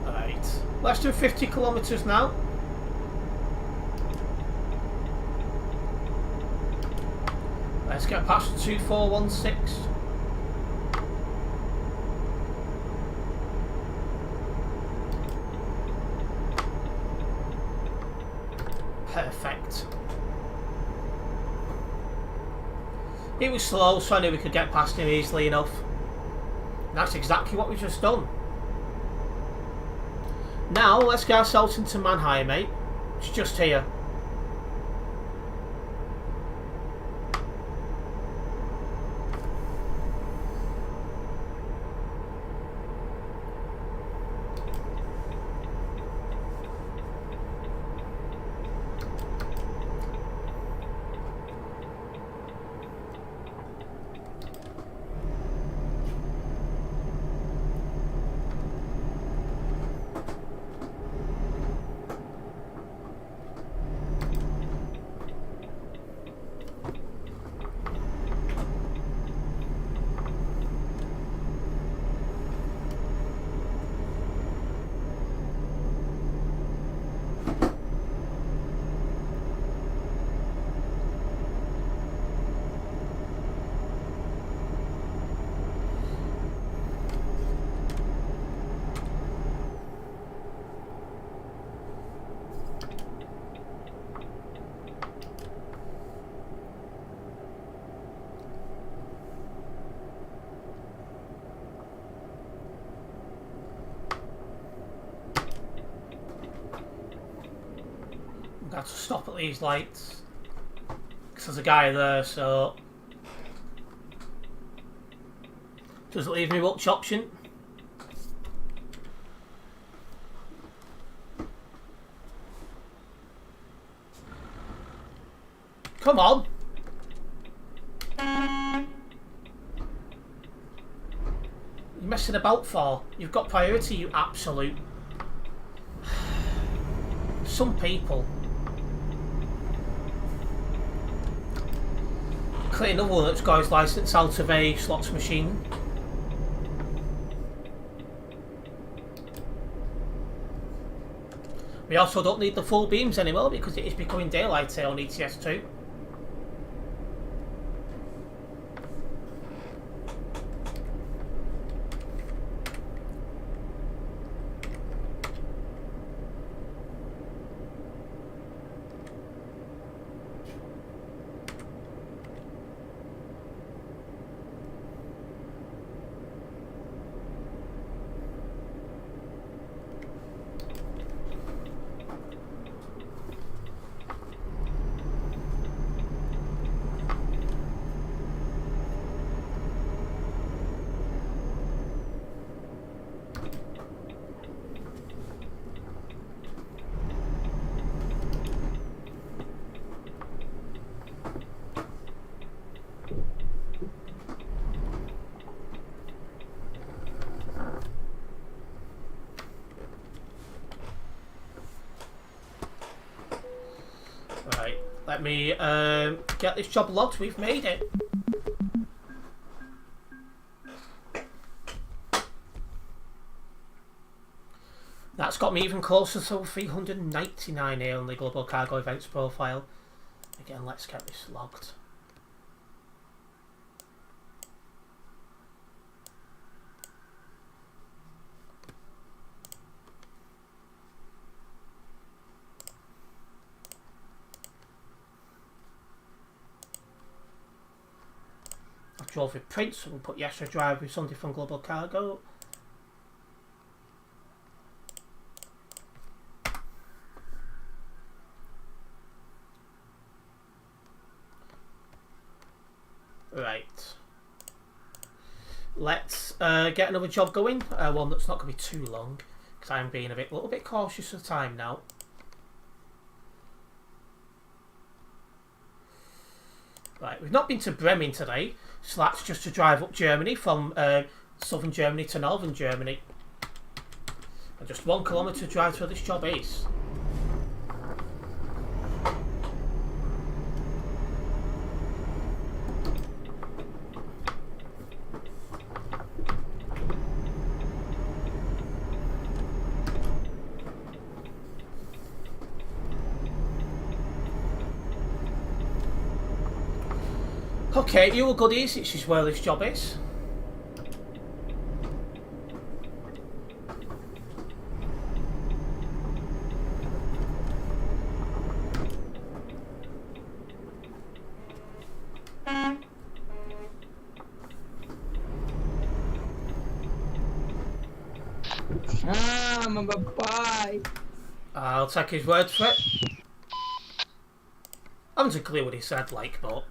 Alright, let's do 50 kilometres now. Let's get past 2416. Perfect. It was slow, so I knew we could get past him easily enough. And that's exactly what we've just done. Now, let's get ourselves into Manheim, mate. It's just here. Got to stop at these lights because there's a guy there, so doesn't leave me much option. Come on. You're messing about for? You've got priority, you absolute. Some people. Create another one that's got his licence out of a slots machine. We also don't need the full beams anymore because it is becoming daylight here on ETS2. Right, let me get this job logged. We've made it. That's got me even closer to 399 here on the Global Cargo Events profile. Again, let's get this logged. I drove with Prince, so we'll put yes, I drive with somebody from Global Cargo. Right. Let's get another job going. One that's not going to be too long, because I'm being a little bit cautious of time now. Right, we've not been to Bremen today, so that's just to drive up Germany from southern Germany to northern Germany. And just 1 kilometre drive to where this job is. Okay, you were goodies. This is where this job is. My bye. I'll take his word for it. I haven't a clue what he said, like, but...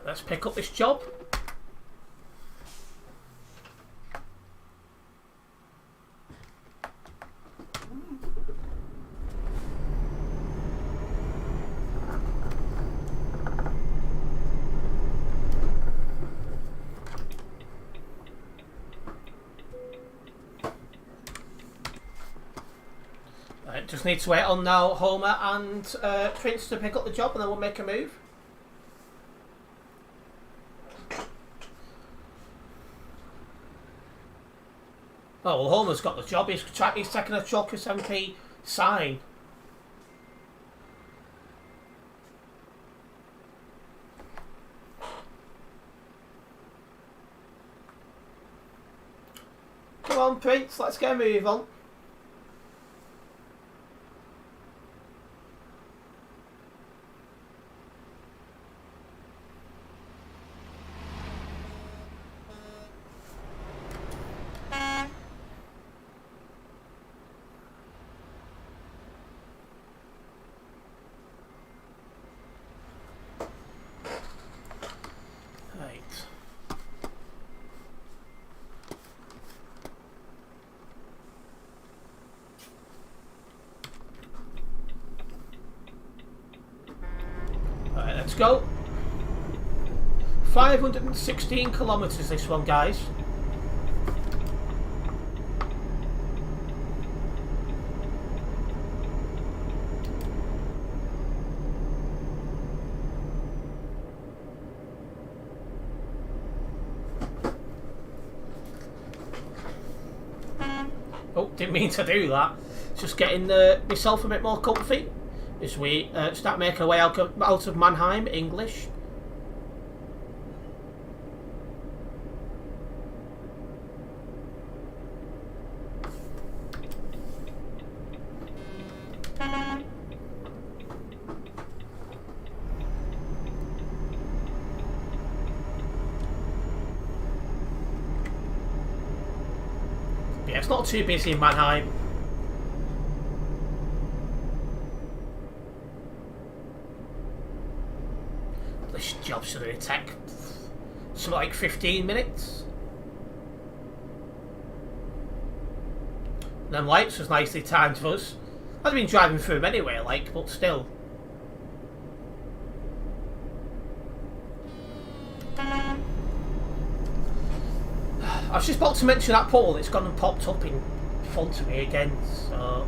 Let's pick up this job. Just need to wait on now Homer and Prince to pick up the job, and then we'll make a move. Oh, well, Homer's got the job. He's taking a Chalkers MP sign. Come on, Prince, let's get a move on. Let's go. 516 kilometres this one, guys. Oh, didn't mean to do that. Just getting myself a bit more comfy as we start making our way out of Mannheim, English. Yeah, it's not too busy in Mannheim. This job should only take something like 15 minutes. Them lights was nicely timed for us. I'd been driving through them anyway, like, but still. I was just about to mention that portal. It's gone and popped up in front of me again, so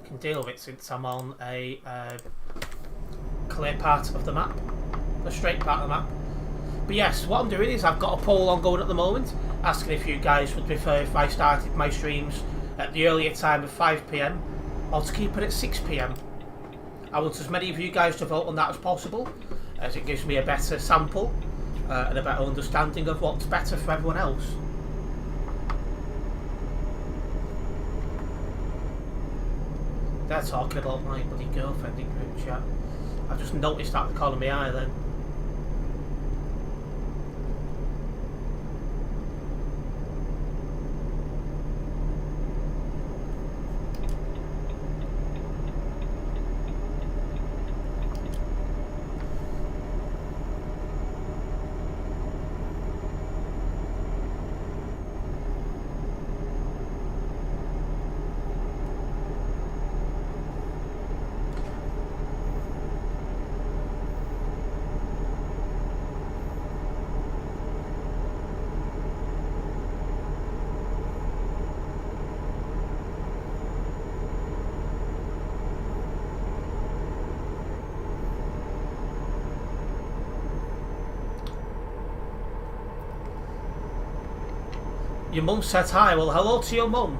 I can deal with it since I'm on a clear part of the map, a straight part of the map. But yes, what I'm doing is I've got a poll ongoing at the moment, asking if you guys would prefer if I started my streams at the earlier time of 5 PM or to keep it at 6 PM. I want as many of you guys to vote on that as possible, as it gives me a better sample and a better understanding of what's better for everyone else. They're talking about my bloody girlfriend in group chat. I just noticed that the corner of my eye then. Your mum said hi. Well, hello to your mum.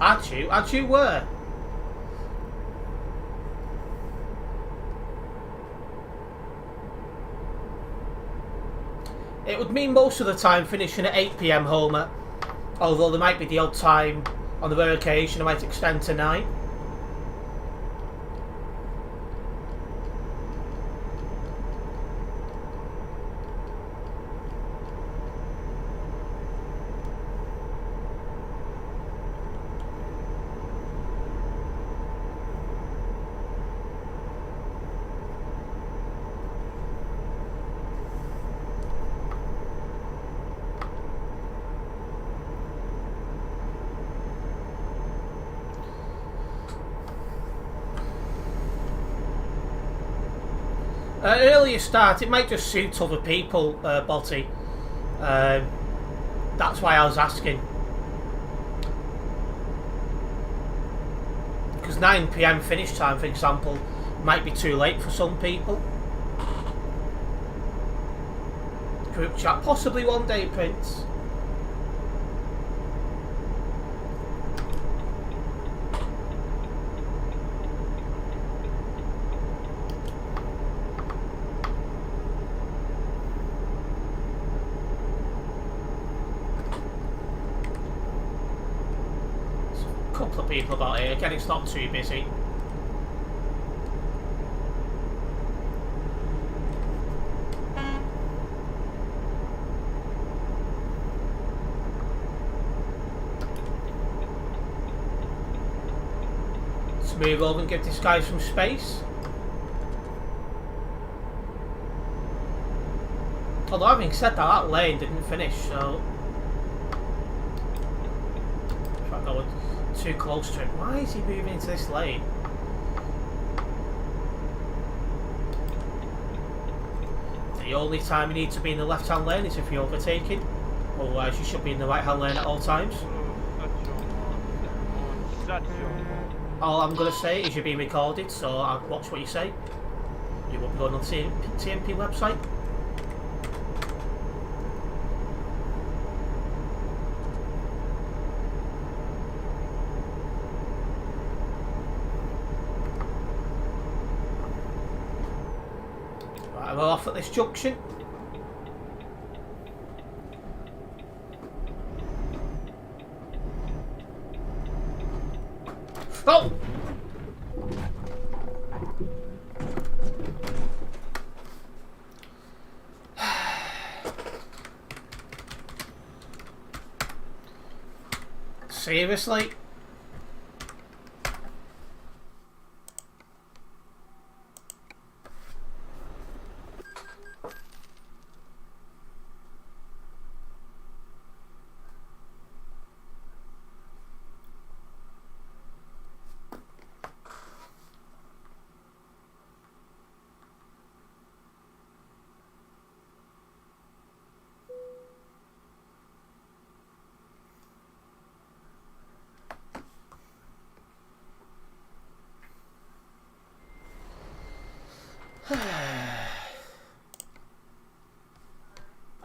Had you? Had you where? It would mean most of the time finishing at 8 PM, Homer. Although there might be the odd time on the rare occasion it might extend to 9. Earlier start, it might just suit other people, Botty. That's why I was asking. Because 9 PM finish time, for example, might be too late for some people. Group chat, possibly one day, Prince. Couple of people about here. Again, it's not too busy. Let's move over and give this guy some space. Although having said that, that lane didn't finish, so if I go too close to him. Why is he moving into this lane? The only time you need to be in the left hand lane is if you're overtaking. Otherwise you should be in the right hand lane at all times. All I'm going to say is you're being recorded, so I'll watch what you say. You won't be going on the TMP website. We're off at this junction. Oh! Seriously?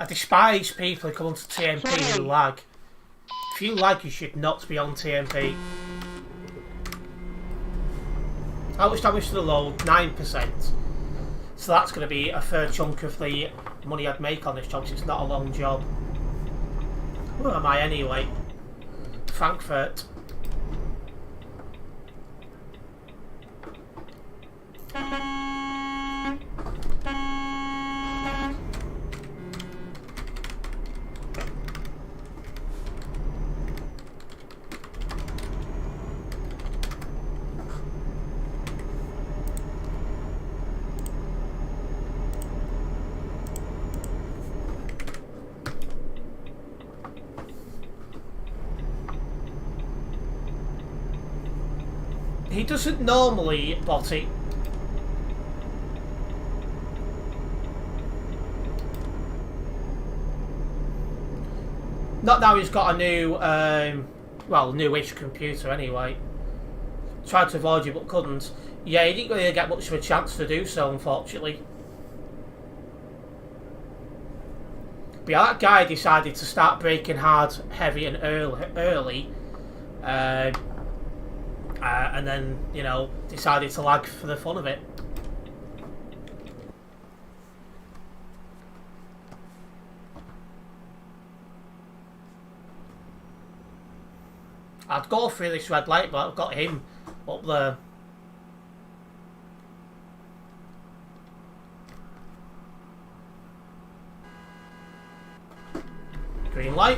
I despise people who come onto TMP who lag. If you lag, you should not be on TMP. How much damage to the load? 9%. So that's going to be a fair chunk of the money I'd make on this job, because it's not a long job. Where am I anyway? Frankfurt. He doesn't normally bot it. Not now he's got a new, well, newish computer anyway. Tried to avoid you but couldn't. Yeah, he didn't really get much of a chance to do so, unfortunately. But yeah, that guy decided to start braking hard, heavy, and early. And then, you know, decided to lag for the fun of it. I'd go through this red light, but I've got him up there. Green light.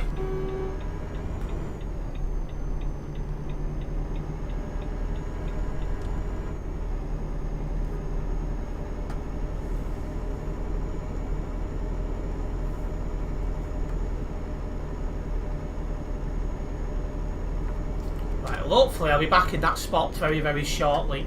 Right, well, hopefully I'll be back in that spot very, very shortly.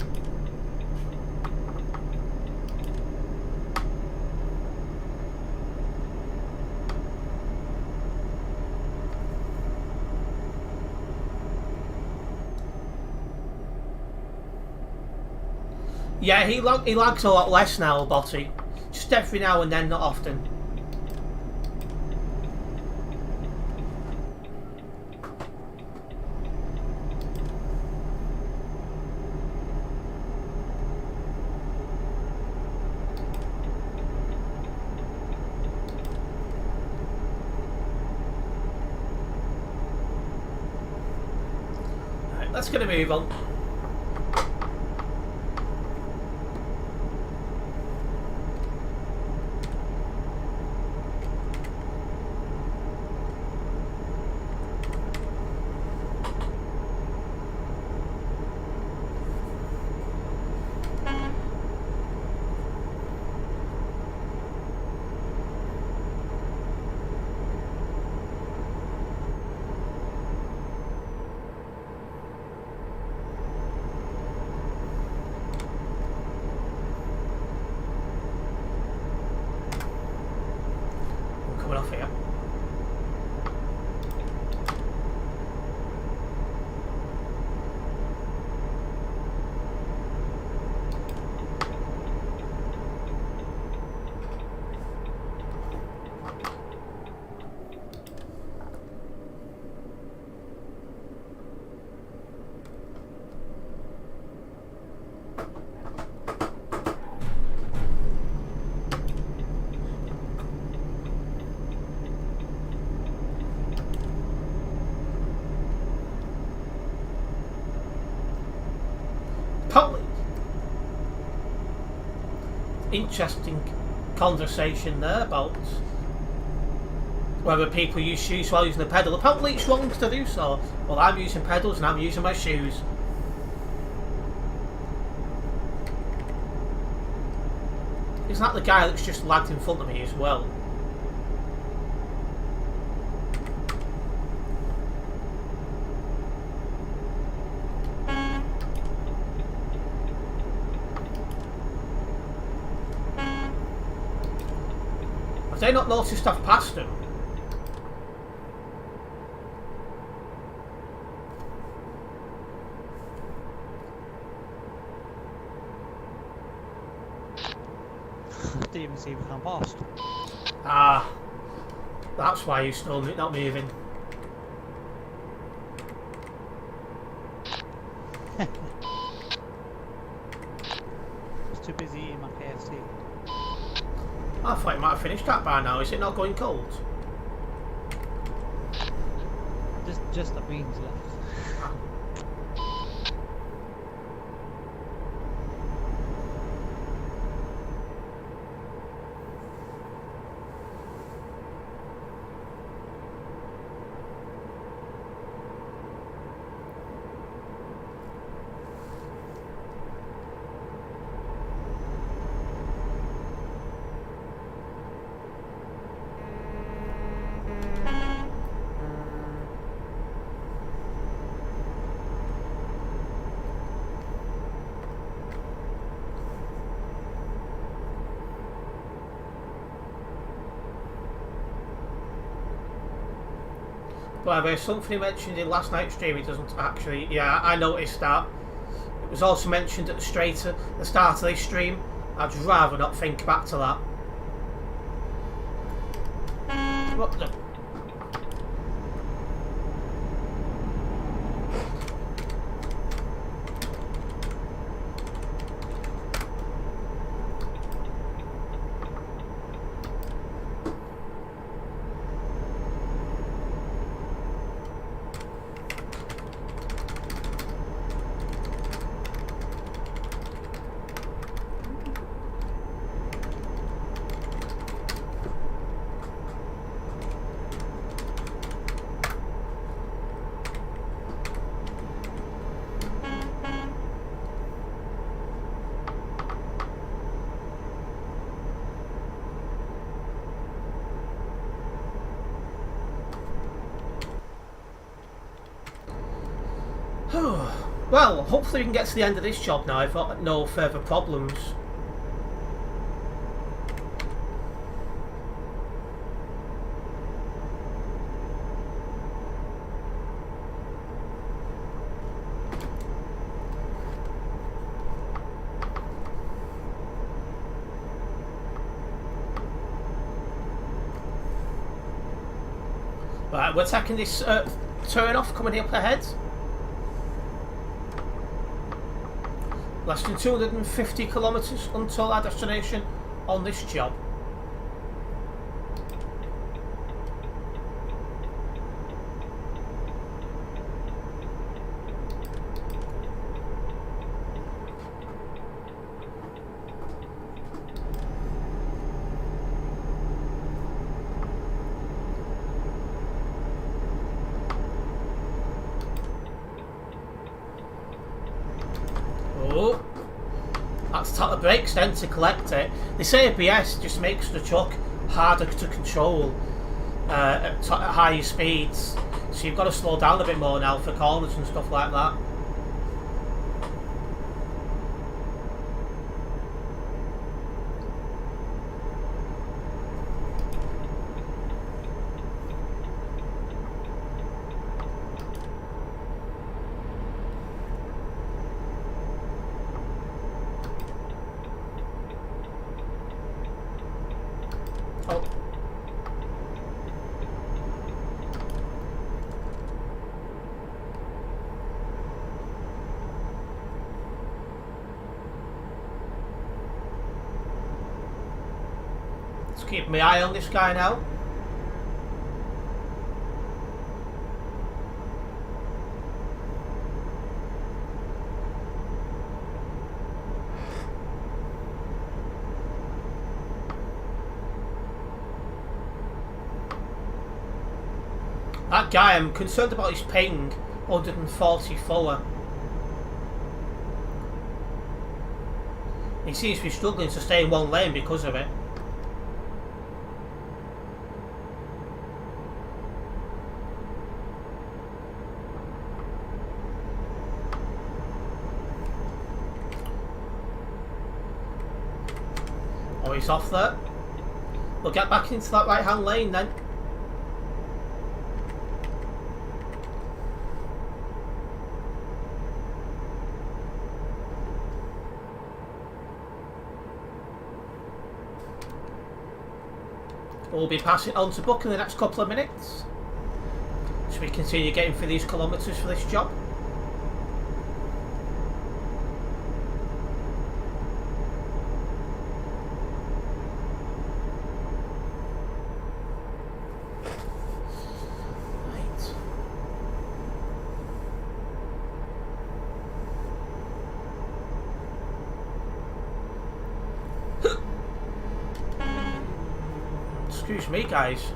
Yeah, he lags a lot less now, Botty. Just every now and then, not often. Right, let's get a move on. Coming off here. Interesting conversation there about whether people use shoes while using the pedal. Apparently it's wrong to do so. Well, I'm using pedals and I'm using my shoes. Isn't that the guy that's just lagged in front of me as well? Have they not noticed I've passed them? I didn't even see him come past. Ah, that's why you're still not moving. I was too busy eating my KFC. I thought you might have finished that by now. Is it not going cold? Just the beans left. But there's something he mentioned in last night's stream. He doesn't actually. Yeah, I noticed that. It was also mentioned at the start of this stream. I'd rather not think back to that. What the... Well, hopefully we can get to the end of this job now. I've got no further problems. Right, we're taking this turn off coming up ahead. Less than 250 kilometres until our destination on this job. Oh, that's tap the brakes then to collect it. They say ABS just makes the truck harder to control at higher speeds, so you've got to slow down a bit more now for corners and stuff like that. Oh. Let's keep my eye on this guy now. That guy, I'm concerned about his ping, 144. He seems to be struggling to stay in one lane because of it. Oh, he's off there. We'll get back into that right hand lane then. We'll be passing on to Buck in the next couple of minutes, so we continue getting through these kilometres for this job. Excuse me, guys.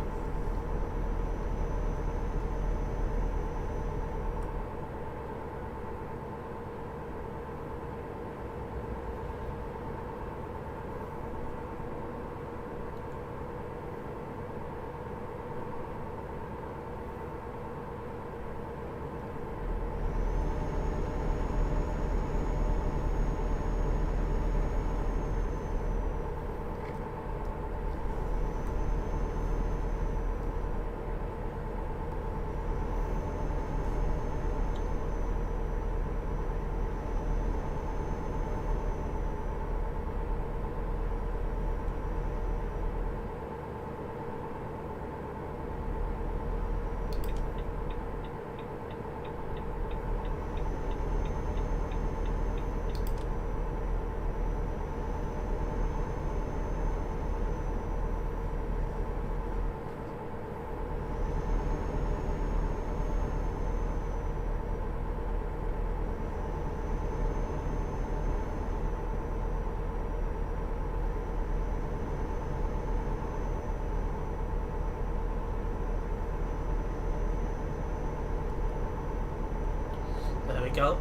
go.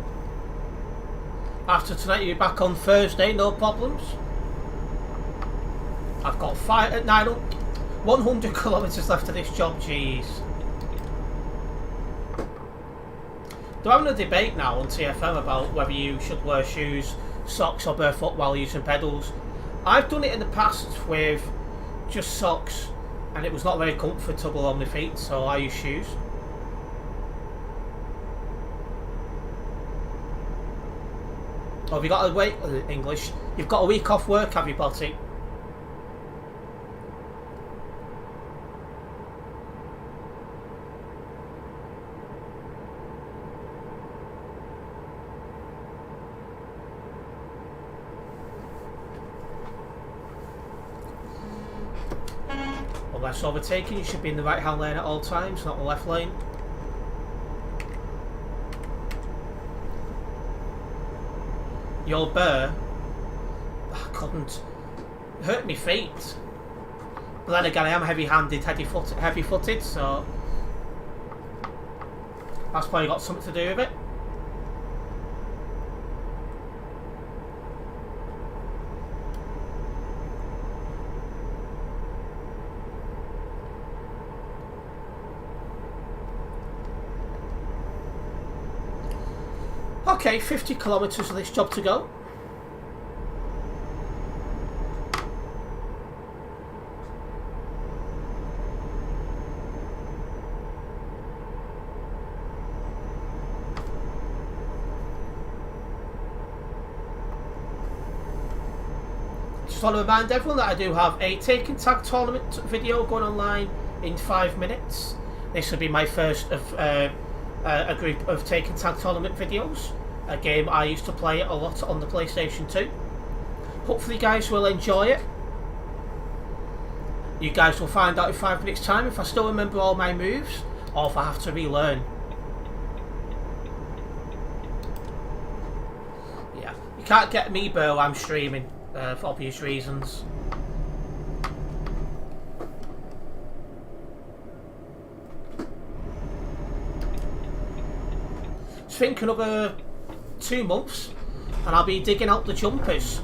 After tonight, you'll be back on Thursday, no problems. I've got 100 kilometres left of this job, jeez. They're having a debate now on TFM about whether you should wear shoes, socks or barefoot while using pedals. I've done it in the past with just socks and it was not very comfortable on my feet, so I use shoes. Oh, have you got a week, English? You've got a week off work, have you, Potty? Unless overtaking, you should be in the right hand lane at all times, not the left lane. Your bear couldn't hurt me feet. But then again, I am heavy-handed, heavy-footed, so that's probably got something to do with it. Okay, 50 kilometres of this job to go. Just want to remind everyone that I do have a Taking Tag tournament video going online in 5 minutes. This will be my first of a group of Taking Tag tournament videos. A game I used to play a lot on the PlayStation 2. Hopefully you guys will enjoy it. You guys will find out in 5 minutes time if I still remember all my moves or if I have to relearn. Yeah, you can't get me while I'm streaming for obvious reasons. I think another 2 months and I'll be digging out the jumpers.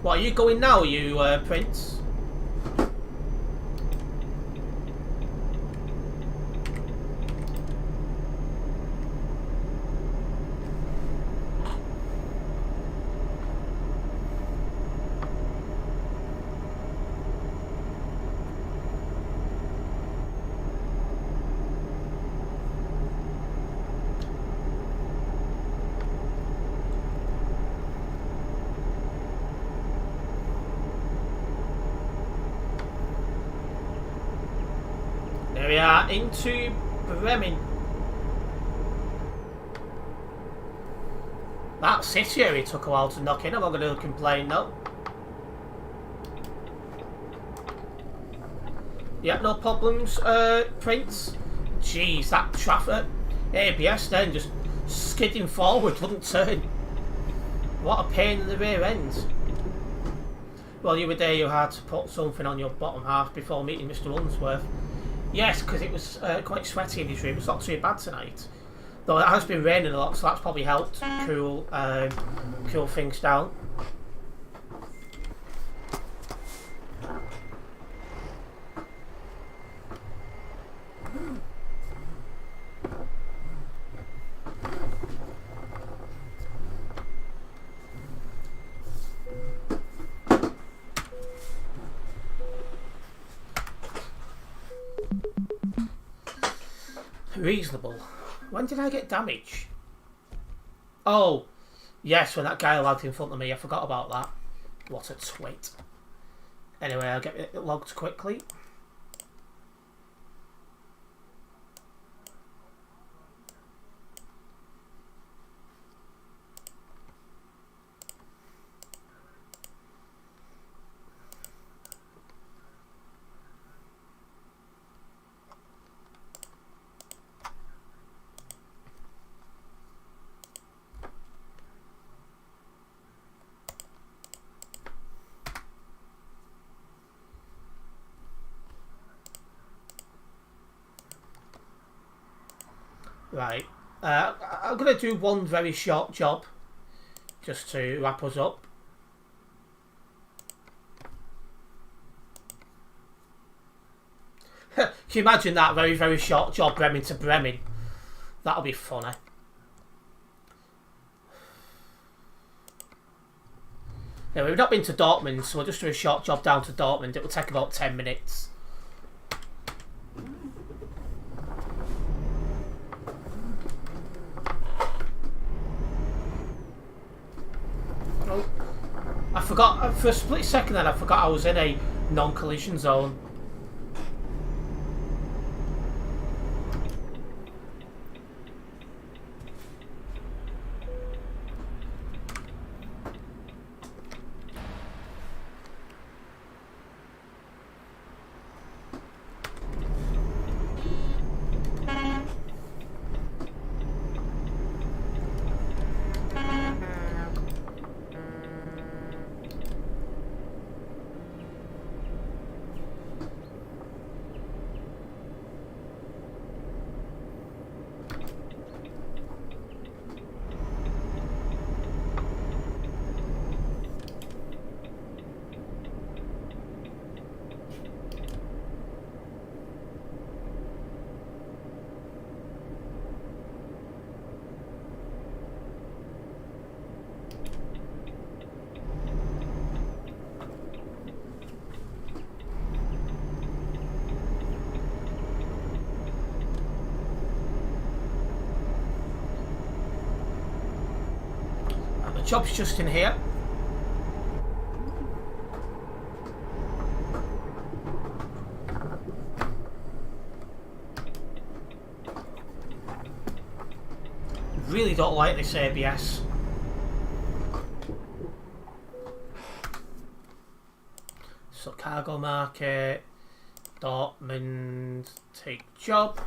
What, are you going now, you Prince? There we are, into Bremen. That city area took a while to knock in, I'm not going to complain though. Yeah, no problems, Prince. Jeez, that traffic. ABS then just skidding forward, wouldn't turn. What a pain in the rear end. Well, you were there, you had to put something on your bottom half before meeting Mr. Unsworth. Yes, because it was quite sweaty in his room. It's not too bad tonight. Though it has been raining a lot, so that's probably helped cool things down. Reasonable. When did I get damage? Oh, yes, when that guy lagged in front of me. I forgot about that. What a twit. Anyway, I'll get it logged quickly. Right, I'm going to do one very short job just to wrap us up. Can you imagine that very, very short job, Bremen to Bremen? That'll be funny. Yeah, we've not been to Dortmund, so we'll just do a short job down to Dortmund. It will take about 10 minutes. Oh, I forgot, for a split second then, I forgot I was in a non-collision zone. Job's just in here. Really don't like this ABS. So cargo market, Dortmund, take job.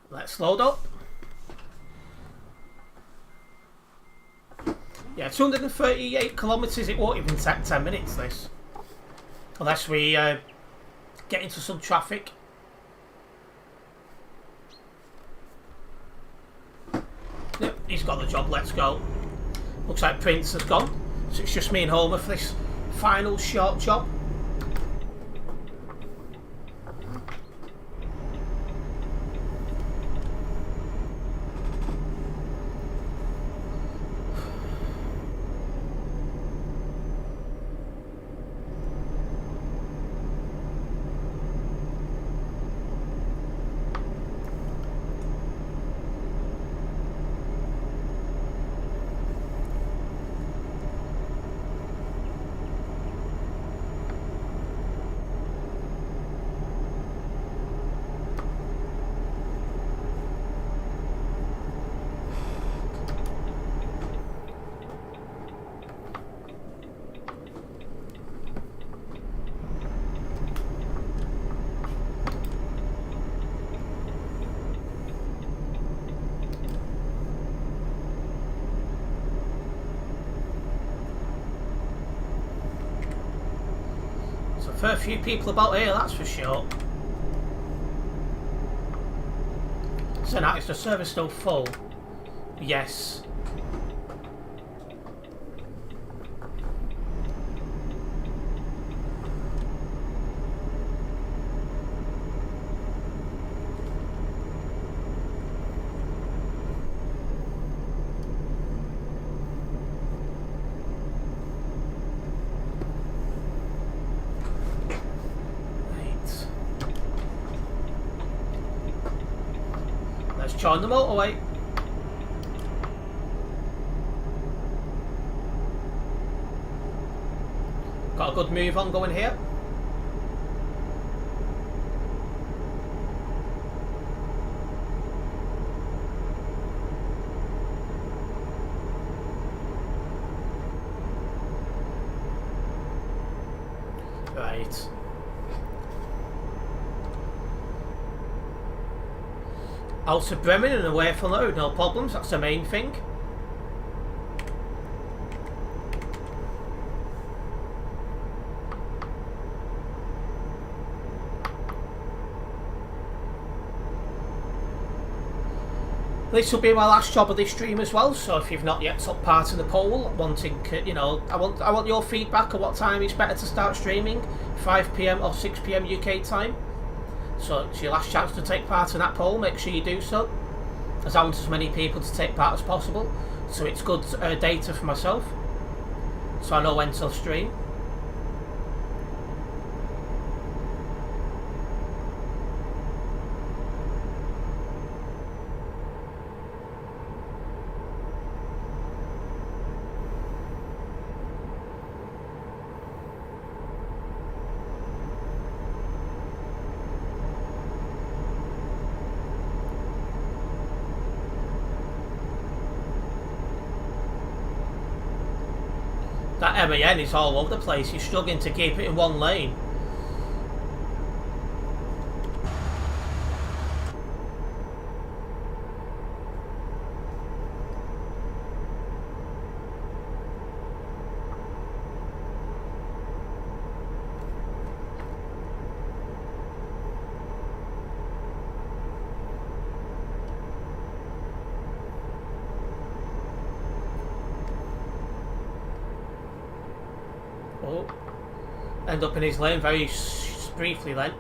Let's load up. Yeah, 238 kilometres, it won't even take 10 minutes this. Unless we get into some traffic. Yep, he's got the job, let's go. Looks like Prince has gone. So it's just me and Homer for this final short job. A fair few people about here, that's for sure. So now, is the service still full? Yes. Join the motorway. Got a good move on going here. Right. Out of Bremen and away from the road, no problems, that's the main thing. This will be my last job of this stream as well, so if you've not yet took part in the poll, wanting, you know, I want your feedback on what time is better to start streaming, 5 PM or 6 PM UK time. So it's your last chance to take part in that poll, make sure you do so. As I want as many people to take part as possible, so it's good data for myself, so I know when to stream. That MAN is all over the place, he's struggling to keep it in one lane. End up in his lane very briefly then.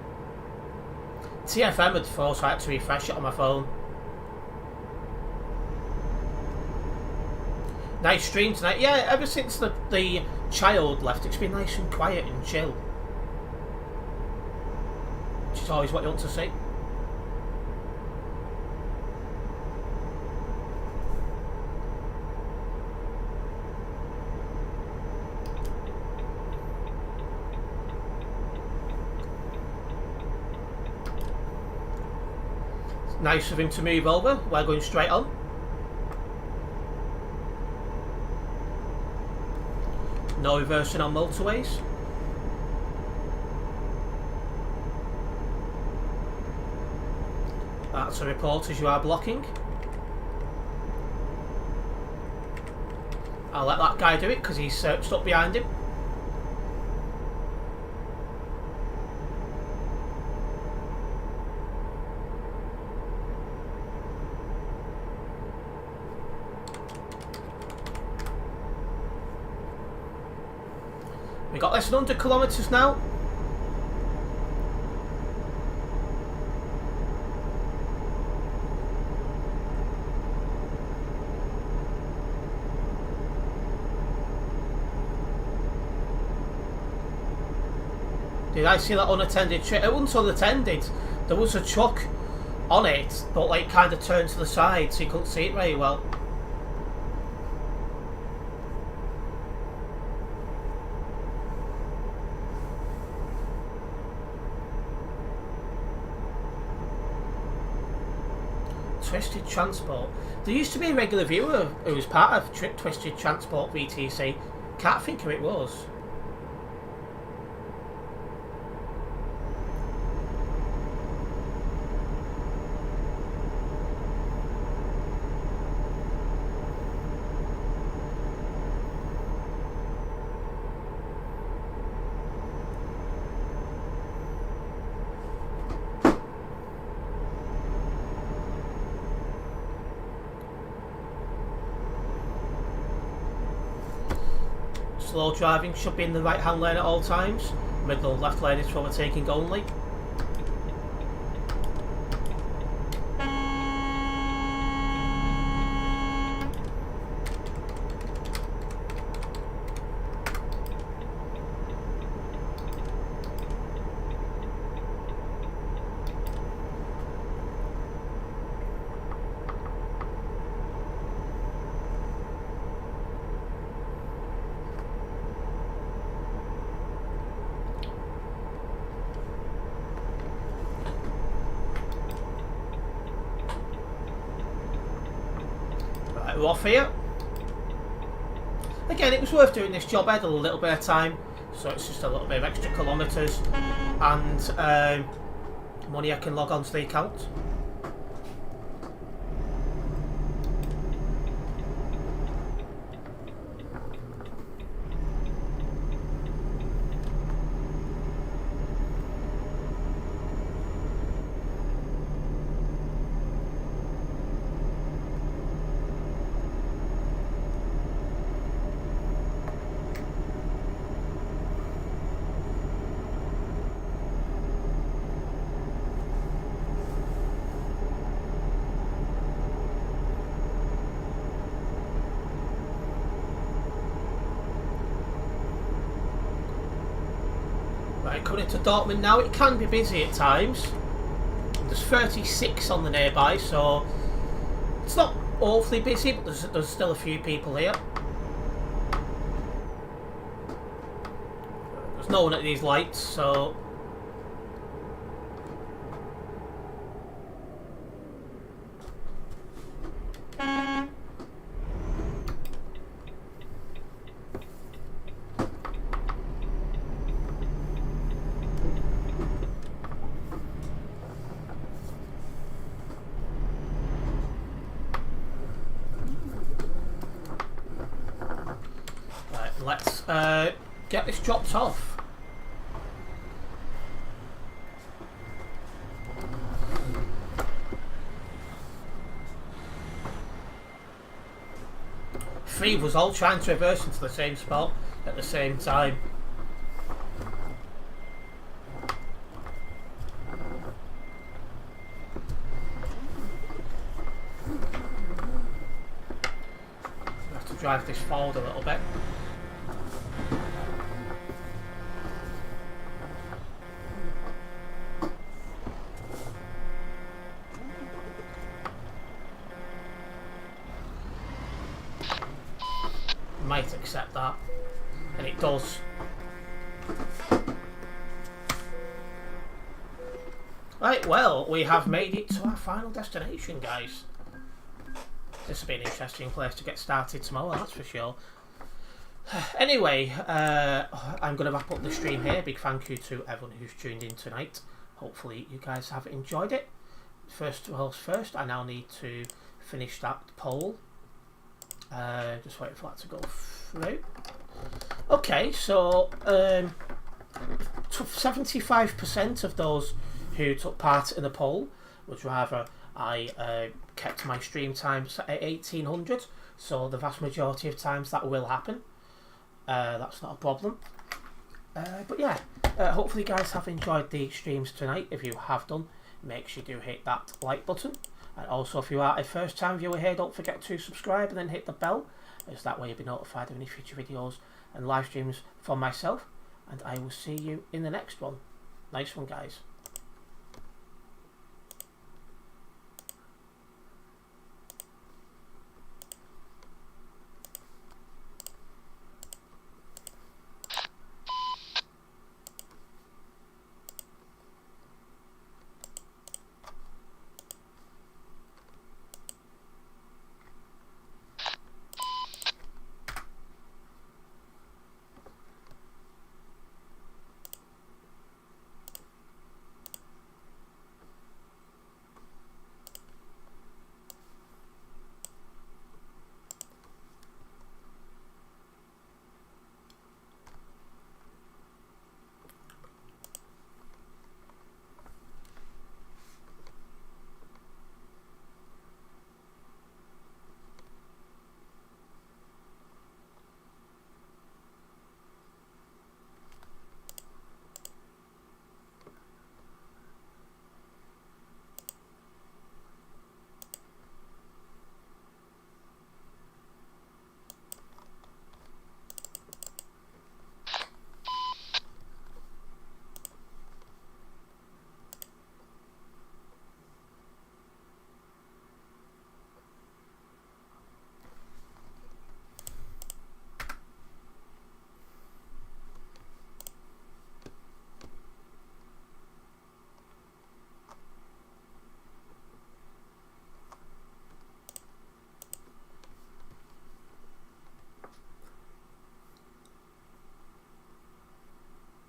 TFM had froze, so I had to refresh it on my phone. Nice stream tonight. Yeah, ever since the child left, it's been nice and quiet and chill. Which is always what you want to see. Nice of him to move over. We're going straight on. No reversing on motorways. That's a report as you are blocking. I'll let that guy do it because he's stuck behind him. We got less than 100 kilometres now. Did I see that unattended truck? It wasn't unattended. There was a truck on it, but like kind of turned to the side, so you couldn't see it very well. Twisted Transport. There used to be a regular viewer who was part of Twisted Transport VTC. Can't think who it was. Slow driving should be in the right hand lane at all times. Middle left lane is for overtaking only. Right, we're off here. Again, it was worth doing this job. I had a little bit of time, so it's just a little bit of extra kilometres and money I can log onto the account. Right, coming into Dortmund now. It can be busy at times. There's 36 on the nearby, so it's not awfully busy, but there's still a few people here. There's no one at these lights, so... Let's get this dropped off. Three of us all trying to reverse into the same spot at the same time. I have to drive this forward a little bit. Might accept that, and it does. Right, well, we have made it to our final destination, guys. This will be an interesting place to get started tomorrow, that's for sure. Anyway, I'm going to wrap up the stream here. Big thank you to everyone who's tuned in tonight. Hopefully you guys have enjoyed it. First, I now need to finish that poll. Just waiting for that to go through. Okay, so 75% of those who took part in the poll would rather I kept my stream times at 1800. So the vast majority of times that will happen. That's not a problem. But yeah, hopefully you guys have enjoyed the streams tonight. If you have done, make sure you do hit that like button. And also, if you are a first time viewer here, don't forget to subscribe and then hit the bell, as that way you'll be notified of any future videos and live streams from myself. And I will see you in the next one. Nice one, guys.